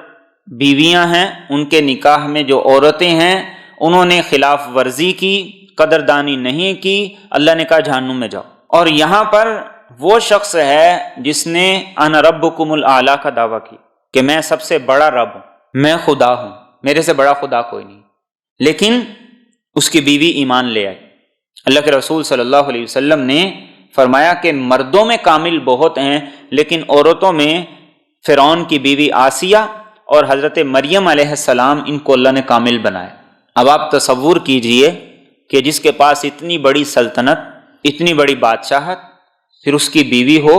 بیویاں ہیں، ان کے نکاح میں جو عورتیں ہیں انہوں نے خلاف ورزی کی، قدردانی نہیں کی، اللہ نے کہا جہنم میں جاؤ۔ اور یہاں پر وہ شخص ہے جس نے انا ربکم الاعلی کا دعویٰ کی کہ میں سب سے بڑا رب ہوں، میں خدا ہوں، میرے سے بڑا خدا کوئی نہیں، لیکن اس کی بیوی ایمان لے آئی۔ اللہ کے رسول صلی اللہ علیہ وسلم نے فرمایا کہ مردوں میں کامل بہت ہیں، لیکن عورتوں میں فرعون کی بیوی آسیہ اور حضرت مریم علیہ السلام، ان کو اللہ نے کامل بنایا۔ اب آپ تصور کیجئے کہ جس کے پاس اتنی بڑی سلطنت، اتنی بڑی بادشاہت، پھر اس کی بیوی ہو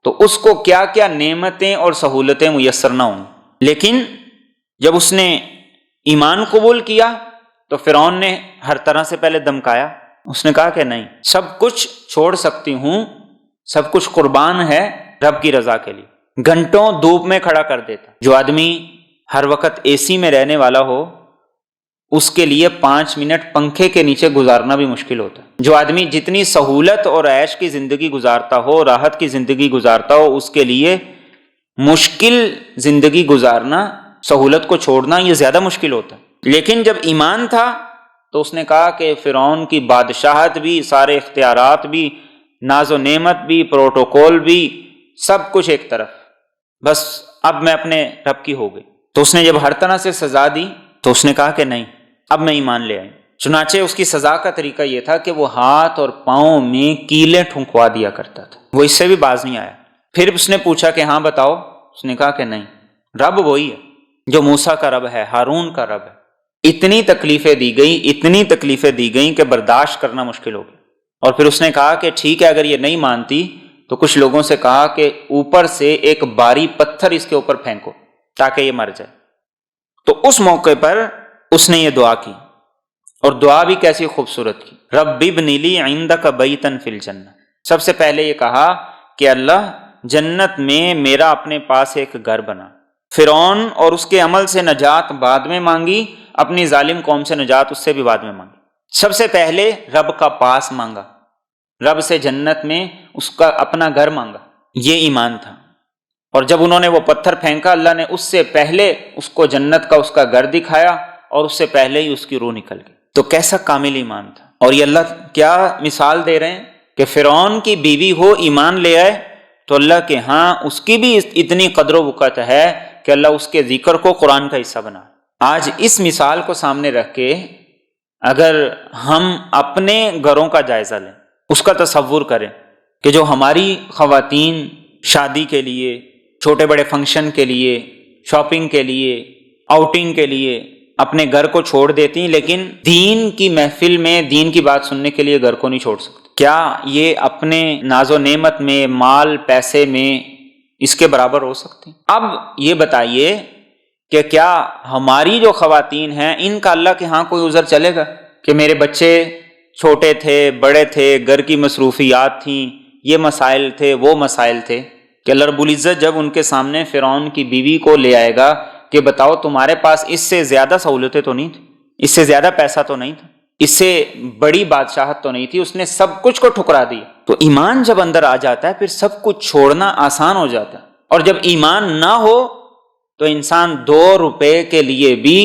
تو اس کو کیا کیا نعمتیں اور سہولتیں میسر نہ ہوں۔ لیکن جب اس نے ایمان قبول کیا تو فرعون نے ہر طرح سے پہلے دمکایا، اس نے کہا کہ نہیں، سب کچھ چھوڑ سکتی ہوں، سب کچھ قربان ہے رب کی رضا کے لیے۔ گھنٹوں دھوپ میں کھڑا کر دیتا۔ جو آدمی ہر وقت اے سی میں رہنے والا ہو اس کے لیے 5 منٹ پنکھے کے نیچے گزارنا بھی مشکل ہوتا ہے۔ جو آدمی جتنی سہولت اور عیش کی زندگی گزارتا ہو، راحت کی زندگی گزارتا ہو، اس کے لیے مشکل زندگی گزارنا، سہولت کو چھوڑنا، یہ زیادہ مشکل ہوتا ہے۔ لیکن جب ایمان تھا تو اس نے کہا کہ فرعون کی بادشاہت بھی، سارے اختیارات بھی، ناز و نعمت بھی، پروٹوکول بھی، سب کچھ ایک طرف، بس اب میں اپنے رب کی ہو گئی۔ تو اس نے جب ہر طرح سے سزا دی تو اس نے کہا کہ نہیں، اب میں ایمان لے آئی۔ چنانچہ اس کی سزا کا طریقہ یہ تھا کہ وہ ہاتھ اور پاؤں میں کیلیں ٹھنکوا دیا کرتا تھا، وہ اس سے بھی باز نہیں آیا۔ پھر اس نے پوچھا کہ ہاں بتاؤ، اس نے کہا کہ نہیں، رب وہی ہے جو موسیٰ کا رب ہے، ہارون کا رب ہے۔ اتنی تکلیفیں دی گئی، اتنی تکلیفیں دی گئیں کہ برداشت کرنا مشکل ہو گیا۔ اور پھر اس نے کہا کہ ٹھیک ہے، اگر یہ نہیں مانتی تو کچھ لوگوں سے کہا کہ اوپر سے ایک بھاری پتھر اس کے اوپر پھینکو تاکہ یہ مر جائے۔ تو اس موقع پر اس نے یہ دعا کی، اور دعا بھی کیسی خوبصورت کی، رب ابن لی عندک بیتا فی الجنہ۔ سب سے پہلے یہ کہا کہ اللہ جنت میں میرا اپنے پاس ایک گھر بنا۔ فرعون اور اس کے عمل سے نجات بعد میں مانگی، اپنی ظالم قوم سے نجات اس سے بھی بعد میں مانگی۔ سب سے پہلے رب کا پاس مانگا رب سے جنت میں اس کا اپنا گھر مانگا، یہ ایمان تھا۔ اور جب انہوں نے وہ پتھر پھینکا، اللہ نے اس سے پہلے اس کو جنت کا اس کا گھر دکھایا اور اس سے پہلے ہی اس کی روح نکل گئی۔ تو کیسا کامل ایمان تھا۔ اور یہ اللہ کیا مثال دے رہے ہیں کہ فرعون کی بیوی ہو ایمان لے آئے تو اللہ کے ہاں اس کی بھی اتنی قدر و وقت ہے کہ اللہ اس کے ذکر کو قرآن کا حصہ بنا۔ آج اس مثال کو سامنے رکھ کے اگر ہم اپنے گھروں کا جائزہ لیں، اس کا تصور کریں کہ جو ہماری خواتین شادی کے لیے، چھوٹے بڑے فنکشن کے لیے، شاپنگ کے لیے، آؤٹنگ کے لیے اپنے گھر کو چھوڑ دیتی ہیں، لیکن دین کی محفل میں دین کی بات سننے کے لیے گھر کو نہیں چھوڑ سکتی، کیا یہ اپنے ناز و نعمت میں، مال پیسے میں اس کے برابر ہو سکتی؟ اب یہ بتائیے کہ کیا ہماری جو خواتین ہیں ان کا اللہ کے ہاں کوئی عذر چلے گا کہ میرے بچے چھوٹے تھے، بڑے تھے، گھر کی مصروفیات تھیں، یہ مسائل تھے، وہ مسائل تھے، کہ اللہ رب العزت جب ان کے سامنے فرعون کی بیوی کو لے آئے گا کہ بتاؤ تمہارے پاس اس سے زیادہ سہولتیں تو نہیں تھیں، اس سے زیادہ پیسہ تو نہیں تھا، اس سے بڑی بادشاہت تو نہیں تھی، اس نے سب کچھ کو ٹھکرا دیا۔ تو ایمان جب اندر آ جاتا ہے پھر سب کچھ چھوڑنا آسان ہو جاتا ہے۔ اور جب ایمان نہ ہو تو انسان 2 روپے کے لیے بھی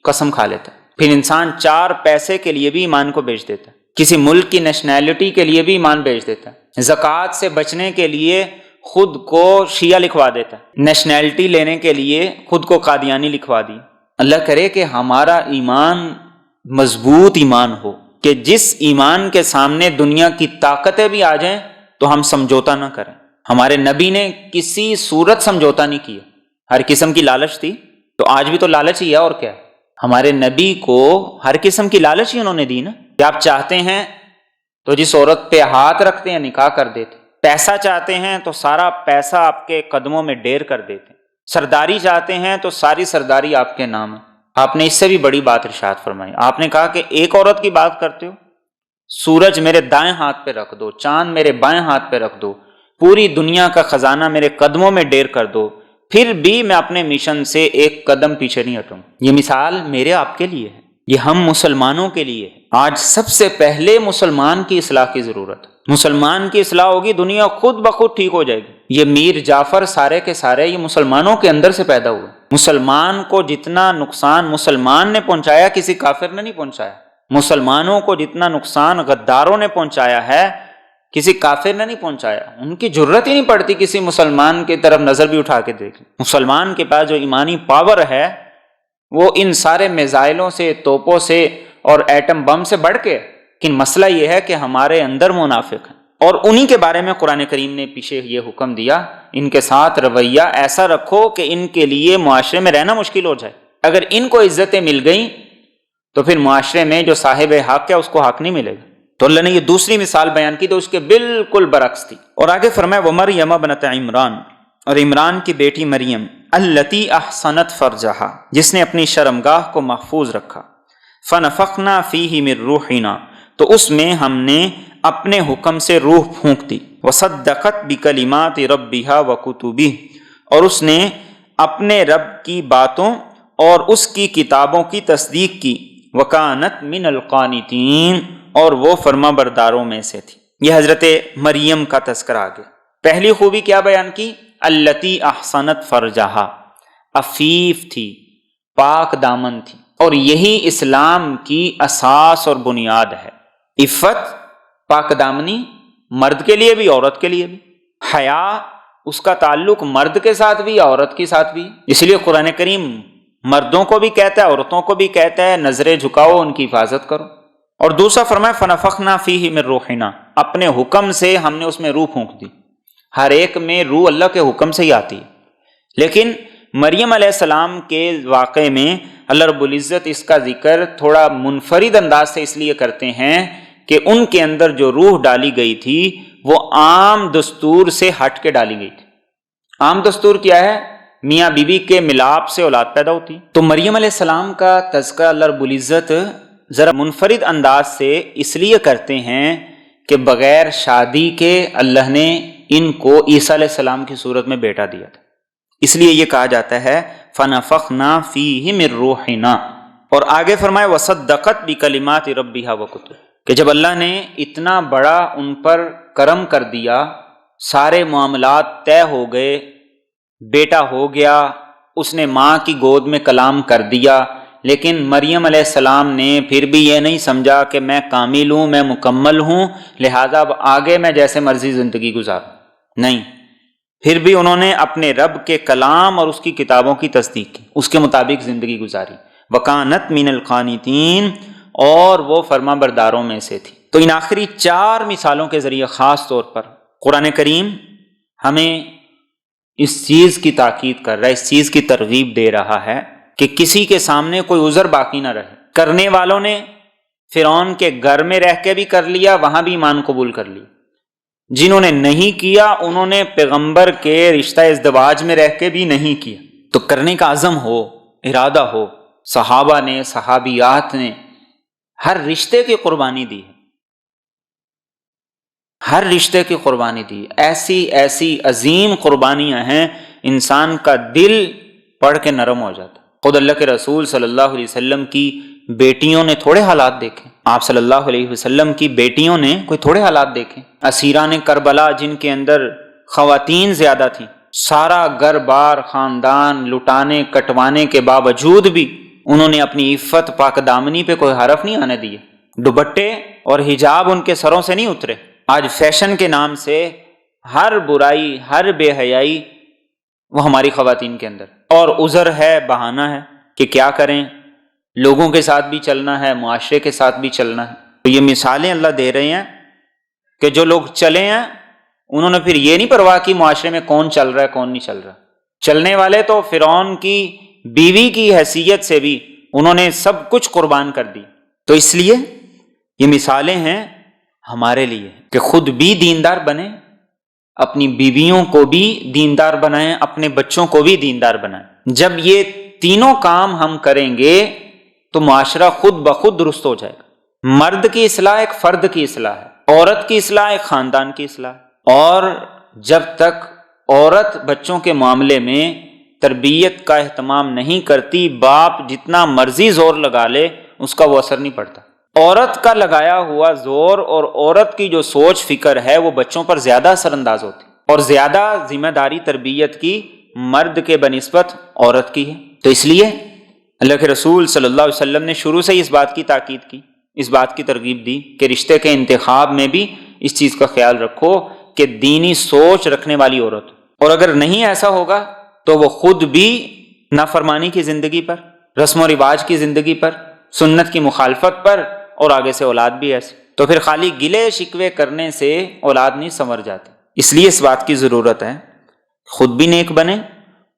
قسم کھا لیتا ہے، پھر انسان 4 پیسے کے لیے بھی ایمان کو بیچ دیتا ہے، کسی ملک کی نیشنلٹی کے لیے بھی ایمان بیچ دیتا ہے، زکوٰۃ سے بچنے کے لیے خود کو شیعہ لکھوا دیتا ہے، نیشنلٹی لینے کے لیے خود کو قادیانی لکھوا دی۔ اللہ کرے کہ ہمارا ایمان مضبوط ایمان ہو کہ جس ایمان کے سامنے دنیا کی طاقتیں بھی آ جائیں تو ہم سمجھوتا نہ کریں۔ ہمارے نبی نے کسی صورت سمجھوتا نہیں کیا، ہر قسم کی لالچ تھی تو آج بھی تو لالچ ہی ہے، اور کیا ہے؟ ہمارے نبی کو ہر قسم کی لالچ ہی انہوں نے دی نا، کہ آپ چاہتے ہیں تو جس عورت پہ ہاتھ رکھتے ہیں نکاح کر دیتے، پیسہ چاہتے ہیں تو سارا پیسہ آپ کے قدموں میں ڈیر کر دیتے، سرداری چاہتے ہیں تو ساری سرداری آپ کے نام ہے۔ آپ نے اس سے بھی بڑی بات ارشاد فرمائی، آپ نے کہا کہ ایک عورت کی بات کرتے ہو، سورج میرے دائیں ہاتھ پہ رکھ دو، چاند میرے بائیں ہاتھ پہ رکھ دو، پوری دنیا کا خزانہ میرے قدموں میں ڈیر کر دو، پھر بھی میں اپنے مشن سے ایک قدم پیچھے نہیں ہٹوں۔ یہ مثال میرے آپ کے لیے ہے، یہ ہم مسلمانوں کے لیے ہے۔ آج سب سے پہلے مسلمان کی اصلاح کی ضرورت ہے۔ مسلمان کی اصلاح ہوگی، دنیا خود بخود ٹھیک ہو جائے گی۔ یہ میر جعفر سارے کے سارے یہ مسلمانوں کے اندر سے پیدا ہوئے۔ مسلمان کو جتنا نقصان مسلمان نے پہنچایا کسی کافر نے نہیں پہنچایا، مسلمانوں کو جتنا نقصان غداروں نے پہنچایا ہے کسی کافر نے نہیں پہنچایا۔ ان کی جرت ہی نہیں پڑتی کسی مسلمان کی طرف نظر بھی اٹھا کے دیکھ لیں۔ مسلمان کے پاس جو ایمانی پاور ہے وہ ان سارے میزائلوں سے، توپوں سے اور ایٹم بم سے بڑھ کے، لیکن مسئلہ یہ ہے کہ ہمارے اندر منافق ہیں، اور انہی کے بارے میں قرآن کریم نے پیچھے یہ حکم دیا، ان کے ساتھ رویہ ایسا رکھو کہ ان کے لیے معاشرے میں رہنا مشکل ہو جائے۔ اگر ان کو عزتیں مل گئیں تو پھر معاشرے میں جو صاحب حق ہے اس کو حق نہیں ملے گا۔ تو اللہ نے یہ دوسری مثال بیان کی تو اس کے بالکل برعکس تھی، اور آگے فرمایا وَمَرْيَمَ ابْنَتَ عِمْرَان، اور عمران کی بیٹی مریم، الَّتِي أَحْصَنَتْ فَرْجَهَا، جس نے اپنی شرمگاہ کو محفوظ رکھا، فَنَفَخْنَا فِيهِ مِن رُوحِنَا، تو اس میں ہم نے اپنے حکم سے روح پھونک دی، وَصَدَّقَتْ بِكَلِمَاتِ رَبِّهَا وَكُتُبِهِ، اور اس نے اپنے رب کی باتوں اور اس کی کتابوں کی تصدیق کی، وَكَانَتْ مِنَ الْقَانِتِينَ، اور وہ فرما برداروں میں سے تھی۔ یہ حضرت مریم کا تذکرہ آ گیا۔ پہلی خوبی کیا بیان کی؟ الَّتِي أَحْصَنَتْ فَرْجَهَا، عفیف تھی، پاک دامن تھی، اور یہی اسلام کی اساس اور بنیاد ہے۔ عفت، پاک دامنی، مرد کے لیے بھی عورت کے لیے بھی۔ حیا، اس کا تعلق مرد کے ساتھ بھی عورت کے ساتھ بھی، اس لیے قرآن کریم مردوں کو بھی کہتا ہے عورتوں کو بھی کہتا ہے نظریں جھکاؤ، ان کی حفاظت کرو۔ اور دوسرا فرمایا فَنَفَخْنَا فِيهِ مِن رُوحِنَا، اپنے حکم سے ہم نے اس میں روح پھونک دی۔ ہر ایک میں روح اللہ کے حکم سے ہی آتی ہے، لیکن مریم علیہ السلام کے واقعے میں اللہ رب العزت اس کا ذکر تھوڑا منفرد انداز سے اس لیے کرتے ہیں کہ ان کے اندر جو روح ڈالی گئی تھی وہ عام دستور سے ہٹ کے ڈالی گئی تھی۔ عام دستور کیا ہے؟ میاں بیوی کے ملاپ سے اولاد پیدا ہوتی۔ تو مریم علیہ السلام کا تذکرہ اللہ رب العزت ذرا منفرد انداز سے اس لیے کرتے ہیں کہ بغیر شادی کے اللہ نے ان کو عیسیٰ علیہ السلام کی صورت میں بیٹا دیا تھا، اس لیے یہ کہا جاتا ہے فَنَفَخْنَا فِيهِ مِن رُوحِنَا۔ اور آگے فرمائے وَصَدَّقَتْ بِكَلِمَاتِ رَبِّهَا وَكُتُبِهِ، کہ جب اللہ نے اتنا بڑا ان پر کرم کر دیا، سارے معاملات طے ہو گئے، بیٹا ہو گیا، اس نے ماں کی گود میں کلام کر دیا، لیکن مریم علیہ السلام نے پھر بھی یہ نہیں سمجھا کہ میں کامل ہوں، میں مکمل ہوں، لہٰذا اب آگے میں جیسے مرضی زندگی گزاروں، نہیں، پھر بھی انہوں نے اپنے رب کے کلام اور اس کی کتابوں کی تصدیق کی، اس کے مطابق زندگی گزاری۔ وَكَانَتْ مِنَ الْقَانِتِينَ، اور وہ فرما برداروں میں سے تھی۔ تو ان آخری 4 مثالوں کے ذریعے خاص طور پر قرآن کریم ہمیں اس چیز کی تاکید کر رہا ہے، اس چیز کی ترغیب دے رہا ہے کہ کسی کے سامنے کوئی عذر باقی نہ رہے۔ کرنے والوں نے فرعون کے گھر میں رہ کے بھی کر لیا، وہاں بھی ایمان قبول کر لیا، جنہوں نے نہیں کیا انہوں نے پیغمبر کے رشتہ ازدواج میں رہ کے بھی نہیں کیا۔ تو کرنے کا عزم ہو، ارادہ ہو۔ صحابہ نے، صحابیات نے ہر رشتے کی قربانی دی، ہر رشتے کی قربانی دی، ایسی ایسی عظیم قربانیاں ہیں انسان کا دل پڑھ کے نرم ہو جاتا۔ خود اللہ کے رسول صلی اللہ علیہ وسلم کی بیٹیوں نے تھوڑے حالات دیکھے، آپ صلی اللہ علیہ وسلم کی بیٹیوں نے کوئی تھوڑے حالات دیکھے۔ اسیران کربلا جن کے اندر خواتین زیادہ تھیں، سارا گھر بار خاندان لٹانے کٹوانے کے باوجود بھی انہوں نے اپنی عفت پاک دامنی پہ کوئی حرف نہیں آنے دیے، دوپٹے اور حجاب ان کے سروں سے نہیں اترے۔ آج فیشن کے نام سے ہر برائی، ہر بے حیائی وہ ہماری خواتین کے اندر، اور عذر ہے، بہانہ ہے کہ کیا کریں، لوگوں کے ساتھ بھی چلنا ہے، معاشرے کے ساتھ بھی چلنا ہے۔ تو یہ مثالیں اللہ دے رہے ہیں کہ جو لوگ چلے ہیں انہوں نے پھر یہ نہیں پرواہ کی معاشرے میں کون چل رہا ہے کون نہیں چل رہا۔ چلنے والے تو فرعون کی بیوی کی حیثیت سے بھی انہوں نے سب کچھ قربان کر دی۔ تو اس لیے یہ مثالیں ہیں ہمارے لیے کہ خود بھی دیندار بنیں، اپنی بیویوں کو بھی دیندار بنائیں، اپنے بچوں کو بھی دیندار بنائیں۔ جب یہ تینوں کام ہم کریں گے تو معاشرہ خود بخود درست ہو جائے گا۔ مرد کی اصلاح ایک فرد کی اصلاح ہے، عورت کی اصلاح ایک خاندان کی اصلاح ہے۔ اور جب تک عورت بچوں کے معاملے میں تربیت کا اہتمام نہیں کرتی، باپ جتنا مرضی زور لگا لے اس کا وہ اثر نہیں پڑتا۔ عورت کا لگایا ہوا زور اور عورت کی جو سوچ فکر ہے وہ بچوں پر زیادہ اثر انداز ہوتی، اور زیادہ ذمہ داری تربیت کی مرد کے بنسبت عورت کی ہے۔ تو اس لیے اللہ کے رسول صلی اللہ علیہ وسلم نے شروع سے ہی اس بات کی تاکید کی، اس بات کی ترغیب دی کہ رشتے کے انتخاب میں بھی اس چیز کا خیال رکھو کہ دینی سوچ رکھنے والی عورت، اور اگر نہیں ایسا ہوگا تو وہ خود بھی نافرمانی کی زندگی پر، رسم و رواج کی زندگی پر، سنت کی مخالفت پر، اور آگے سے اولاد بھی ایسی، تو پھر خالی گلے شکوے کرنے سے اولاد نہیں سنور جاتی۔ اس لیے اس بات کی ضرورت ہے خود بھی نیک بنیں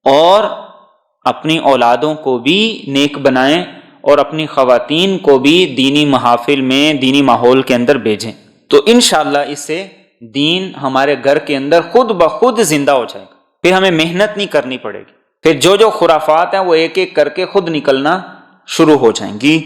اور اپنی اولادوں کو بھی نیک بنائیں، اور اپنی خواتین کو بھی دینی محافل میں، دینی ماحول کے اندر بھیجیں۔ تو انشاءاللہ اس سے دین ہمارے گھر کے اندر خود بخود زندہ ہو جائے گا، پھر ہمیں محنت نہیں کرنی پڑے گی، پھر جو خرافات ہیں وہ ایک ایک کر کے خود نکلنا شروع ہو جائیں گی۔